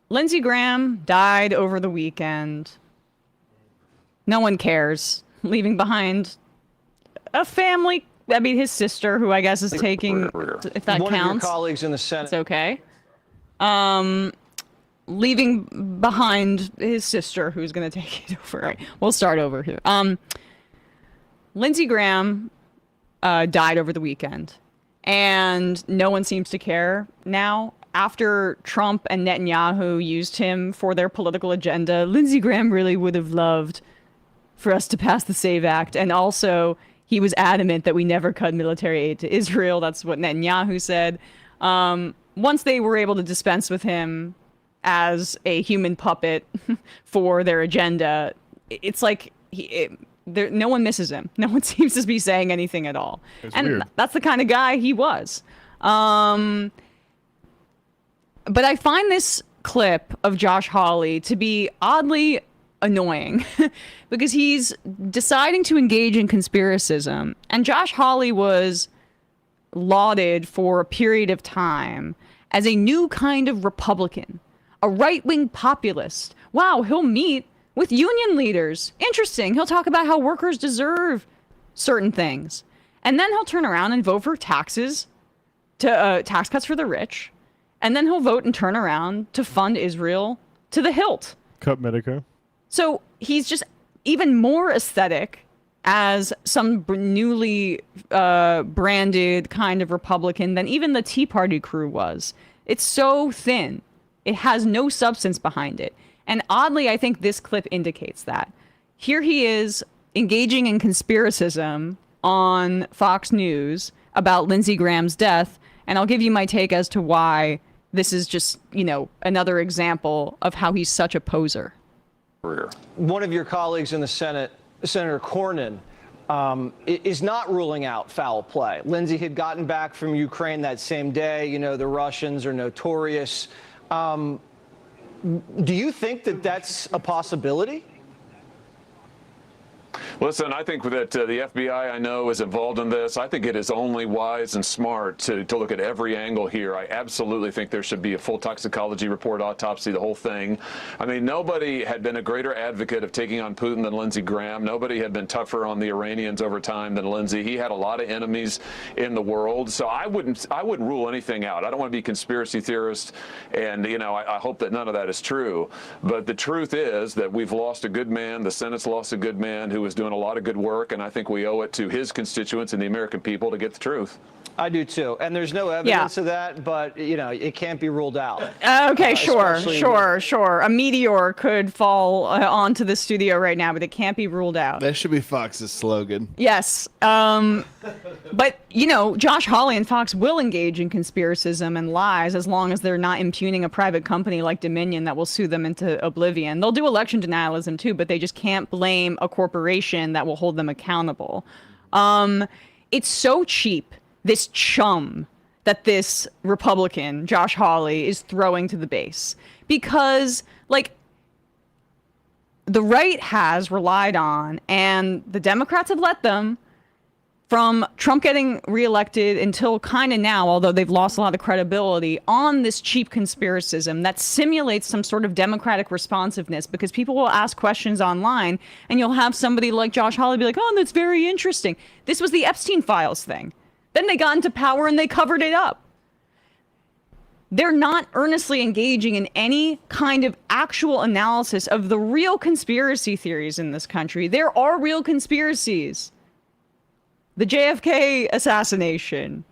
Lindsey Graham died over the weekend. No one cares. Leaving behind a family. I mean, his sister, who I guess is taking, if that One counts. of your colleagues in the Senate. It's okay. Leaving behind his sister, who's going to take it over. Right. We'll start over here. Lindsey Graham died over the weekend, and no one seems to care now. After Trump and Netanyahu used him for their political agenda, Lindsey Graham really would have loved for us to pass the SAVE Act. And also, he was adamant that we never cut military aid to Israel. That's what Netanyahu said. Once they were able to dispense with him as a human puppet for their agenda, it's like no one misses him. No one seems to be saying anything at all. And weird. That's the kind of guy he was. But I find this clip of Josh Hawley to be oddly annoying because he's deciding to engage in conspiracism. And Josh Hawley was lauded for a period of time as a new kind of Republican, a right-wing populist. Wow, he'll meet with union leaders. Interesting. He'll talk about how workers deserve certain things. And then he'll turn around and vote for taxes, tax cuts for the rich. And then he'll vote and turn around to fund Israel to the hilt. Cut Medicare. So he's just even more aesthetic as some newly branded kind of Republican than even the Tea Party crew was. It's so thin. It has no substance behind it. And oddly, I think this clip indicates that. Here he is engaging in conspiracism on Fox News about Lindsey Graham's death. And I'll give you my take as to why this is just, another example of how he's such a poser. One of your colleagues in the Senate, Senator Cornyn, is not ruling out foul play. Lindsey had gotten back from Ukraine that same day. The Russians are notorious. Do you think that that's a possibility? Listen, I think that the FBI, I know, is involved in this. I think it is only wise and smart to look at every angle here. I absolutely think there should be a full toxicology report, autopsy, the whole thing. I mean, nobody had been a great advocate of taking on Putin than Lindsey Graham. Nobody had been tougher on the Iranians over time than Lindsey. He had a lot of enemies in the world. So I wouldn't rule anything out. I don't want to be a conspiracy theorist, and, I hope that none of that is true. But the truth is that we've lost a good man. The Senate's lost a good man who was doing a lot of good work, and I think we owe it to his constituents and the American people to get the truth. I do too, and there's no evidence of that, but it can't be ruled out. Okay, sure. A meteor could fall onto the studio right now, but it can't be ruled out. That should be Fox's slogan. Yes, but Josh Hawley and Fox will engage in conspiracism and lies as long as they're not impugning a private company like Dominion that will sue them into oblivion. They'll do election denialism too, but they just can't blame a corporation that will hold them accountable. It's so cheap. This chum that this Republican, Josh Hawley, is throwing to the base. Because, the right has relied on, and the Democrats have let them, from Trump getting reelected until kind of now, although they've lost a lot of credibility, on this cheap conspiracism that simulates some sort of democratic responsiveness, because people will ask questions online, and you'll have somebody like Josh Hawley be like, oh, that's very interesting. This was the Epstein Files thing. Then they got into power and they covered it up. They're not earnestly engaging in any kind of actual analysis of the real conspiracy theories in this country. There are real conspiracies. The JFK assassination.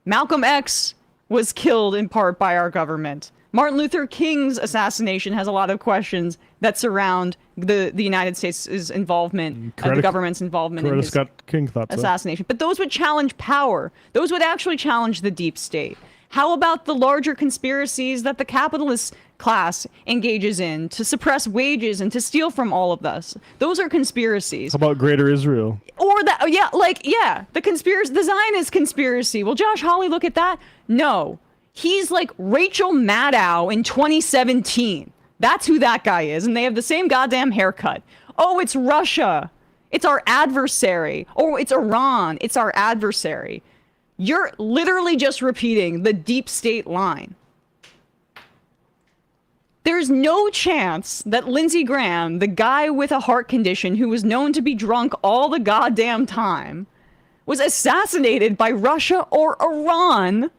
Malcolm X was killed in part by our government. Martin Luther King's assassination has a lot of questions that surround the United States' involvement, the government's involvement in his Scott King thought so. assassination. But those would challenge power. Those would actually challenge the deep state. How about the larger conspiracies that the capitalist class engages in to suppress wages and to steal from all of us? Those are conspiracies. How about Greater Israel? Or that, the Zionist conspiracy. Will Josh Hawley look at that? No. He's like Rachel Maddow in 2017. That's who that guy is. And they have the same goddamn haircut. Oh, it's Russia. It's our adversary. Or it's Iran. It's our adversary. You're literally just repeating the deep state line. There's no chance that Lindsey Graham, the guy with a heart condition who was known to be drunk all the goddamn time, was assassinated by Russia or Iran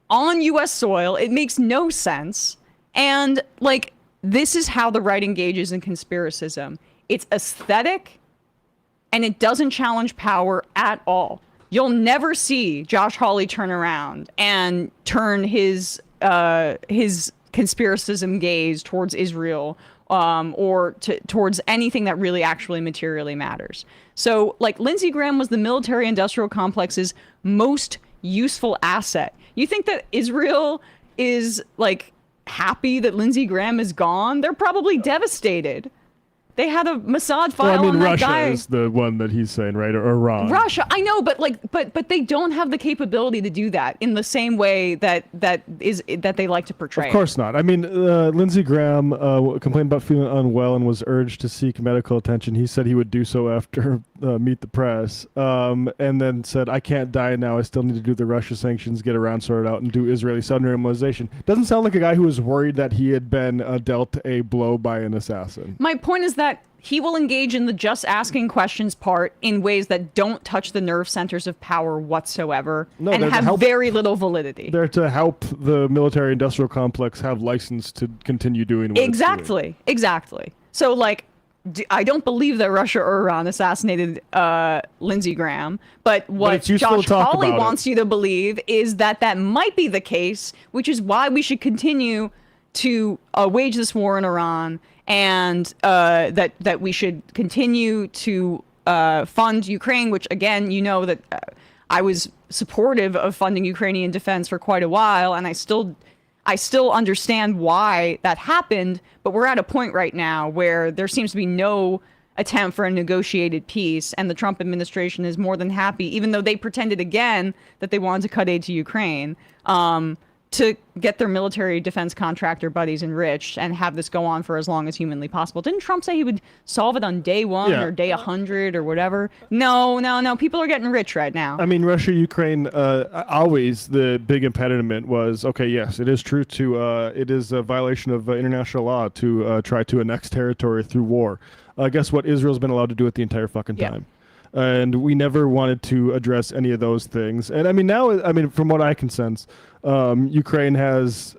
on U.S. soil. It makes no sense. And, this is how the right engages in conspiracism. It's aesthetic, and it doesn't challenge power at all. You'll never see Josh Hawley turn around and turn his conspiracism gaze towards Israel or towards anything that really actually materially matters. So, Lindsey Graham was the military-industrial complex's most useful asset. You think that Israel is, happy that Lindsey Graham is gone? They're probably devastated. They had a Mossad file on that Russia guy. is the one that he's saying, right? Or Iran. Russia, I know, but they don't have the capability to do that in the same way that they like to portray. Of course not. I mean, Lindsey Graham complained about feeling unwell and was urged to seek medical attention. He said he would do so after Meet the Press, and then said, "I can't die now. I still need to do the Russia sanctions, get Iran sorted out, and do Israeli Southern normalization." Doesn't sound like a guy who was worried that he had been dealt a blow by an assassin. My point is that he will engage in the just asking questions part in ways that don't touch the nerve centers of power whatsoever and have very little validity. They're to help the military-industrial complex have license to continue doing what it's doing. Exactly. So, I don't believe that Russia or Iran assassinated Lindsey Graham, but what it's useful Josh to talk Hawley about it. wants you to believe is that that might be the case, which is why we should continue to wage this war in Iran, and that we should continue to fund Ukraine, which, again, you know that I was supportive of funding Ukrainian defense for quite a while, and I still understand why that happened, but we're at a point right now where there seems to be no attempt for a negotiated peace, and the Trump administration is more than happy, even though they pretended again that they wanted to cut aid to Ukraine, to get their military defense contractor buddies enriched and have this go on for as long as humanly possible. Didn't Trump say he would solve it on day 1 or day 100 or whatever? No. People are getting rich right now. I mean, Russia, Ukraine, always the big impediment was, okay, yes, it is true it is a violation of international law to try to annex territory through war. Guess what? Israel's been allowed to do it the entire fucking time. And we never wanted to address any of those things. And I mean, now, from what I can sense, Ukraine has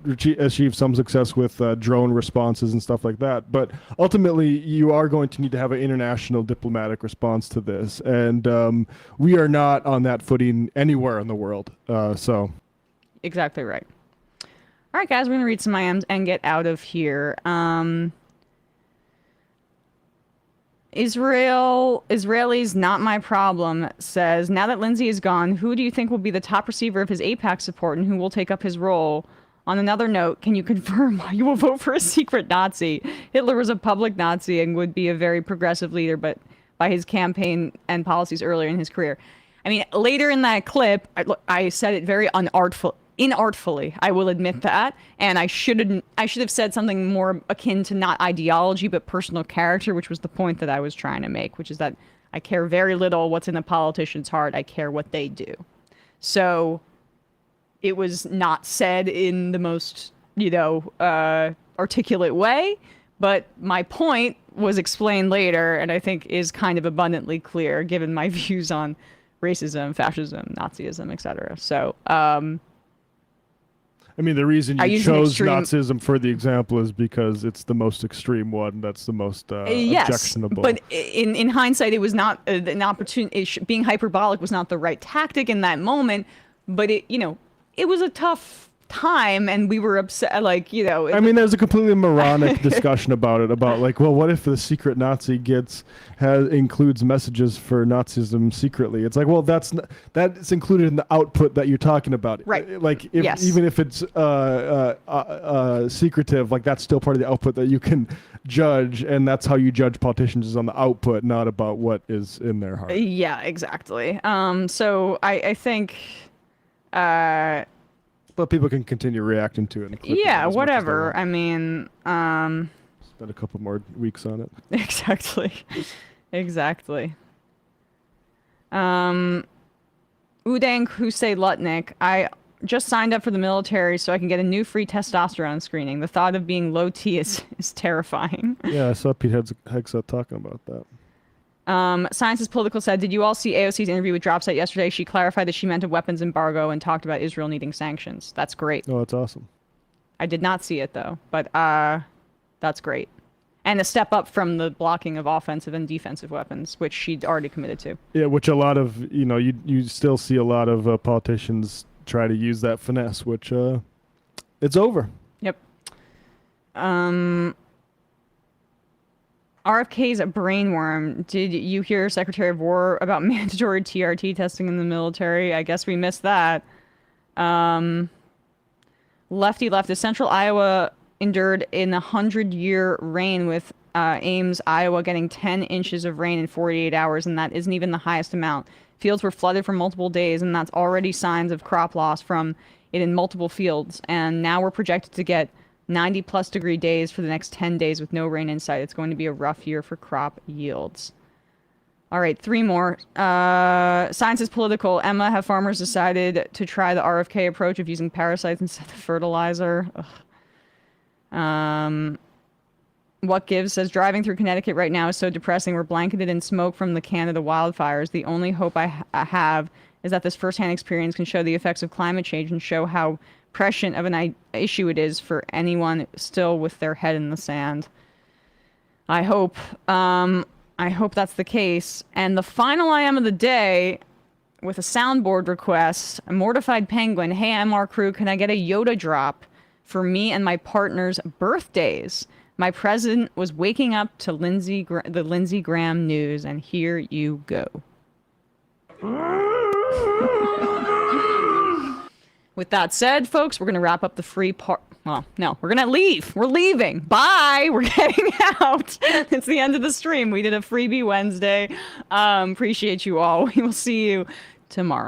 achieved some success with drone responses and stuff like that. But ultimately, you are going to need to have an international diplomatic response to this. And we are not on that footing anywhere in the world. Exactly right. All right, guys, we're going to read some IMs and get out of here. Israelis not my problem says, now that Lindsey is gone, who do you think will be the top receiver of his AIPAC support and who will take up his role? On another note, can you confirm you will vote for a secret Nazi? Hitler was a public Nazi and would be a very progressive leader, but by his campaign and policies earlier in his career. I mean, later in that clip, I said it very inartfully, I will admit that, and I should have said something more akin to not ideology but personal character, which was the point that I was trying to make, which is that I care very little what's in a politician's heart. I care what they do. So it was not said in the most, articulate way, but my point was explained later, and I think is kind of abundantly clear given my views on racism, fascism, Nazism, etc. So, the reason you chose Nazism for the example is because it's the most extreme one. That's the most objectionable. But in hindsight, it was not an opportunity. Being hyperbolic was not the right tactic in that moment. But it was a tough time, and we were upset. There's a completely moronic discussion about it. What if the secret Nazi includes messages for Nazism secretly? It's like, well, that's included in the output that you're talking about, right? Even if it's secretive, that's still part of the output that you can judge, and that's how you judge politicians, is on the output, not about what is in their heart. Yeah, exactly. So I think. But people can continue reacting to it. Yeah, whatever. Spend a couple more weeks on it. Exactly. Udang Hussein Lutnick, I just signed up for the military so I can get a new free testosterone screening. The thought of being low T is terrifying. Yeah, I saw Pete Hegseth talking about that. Science is Political said, did you all see AOC's interview with Dropset yesterday? She clarified that she meant a weapons embargo and talked about Israel needing sanctions. That's great. Oh, that's awesome. I did not see it, though, but that's great. And a step up from the blocking of offensive and defensive weapons, which she'd already committed to. Yeah, which a lot of, you still see a lot of politicians try to use that finesse, which it's over. Yep. RFK's a brainworm. Did you hear Secretary of War about mandatory TRT testing in the military? I guess we missed that. Lefty leftist. Central Iowa endured in a 100-year rain with Ames, Iowa getting 10 inches of rain in 48 hours, and that isn't even the highest amount. Fields were flooded for multiple days, and that's already signs of crop loss from it in multiple fields. And now we're projected to get 90-plus degree days for the next 10 days with no rain in sight. It's going to be a rough year for crop yields. All right, 3 more. Science is Political. Emma, have farmers decided to try the RFK approach of using parasites instead of fertilizer? What Gives says, driving through Connecticut right now is so depressing. We're blanketed in smoke from the Canada wildfires. The only hope I have is that this firsthand experience can show the effects of climate change and show how prescient of an issue it is for anyone still with their head in the sand. I hope that's the case. And the final I am of the day, with a soundboard request, a mortified penguin. Hey, MR crew, can I get a Yoda drop for me and my partner's birthdays? My present was waking up to the Lindsey Graham news, and here you go. With that said, folks, we're going to wrap up the free part. Well, no, we're going to leave. We're leaving. Bye. We're getting out. It's the end of the stream. We did a freebie Wednesday. Appreciate you all. We will see you tomorrow.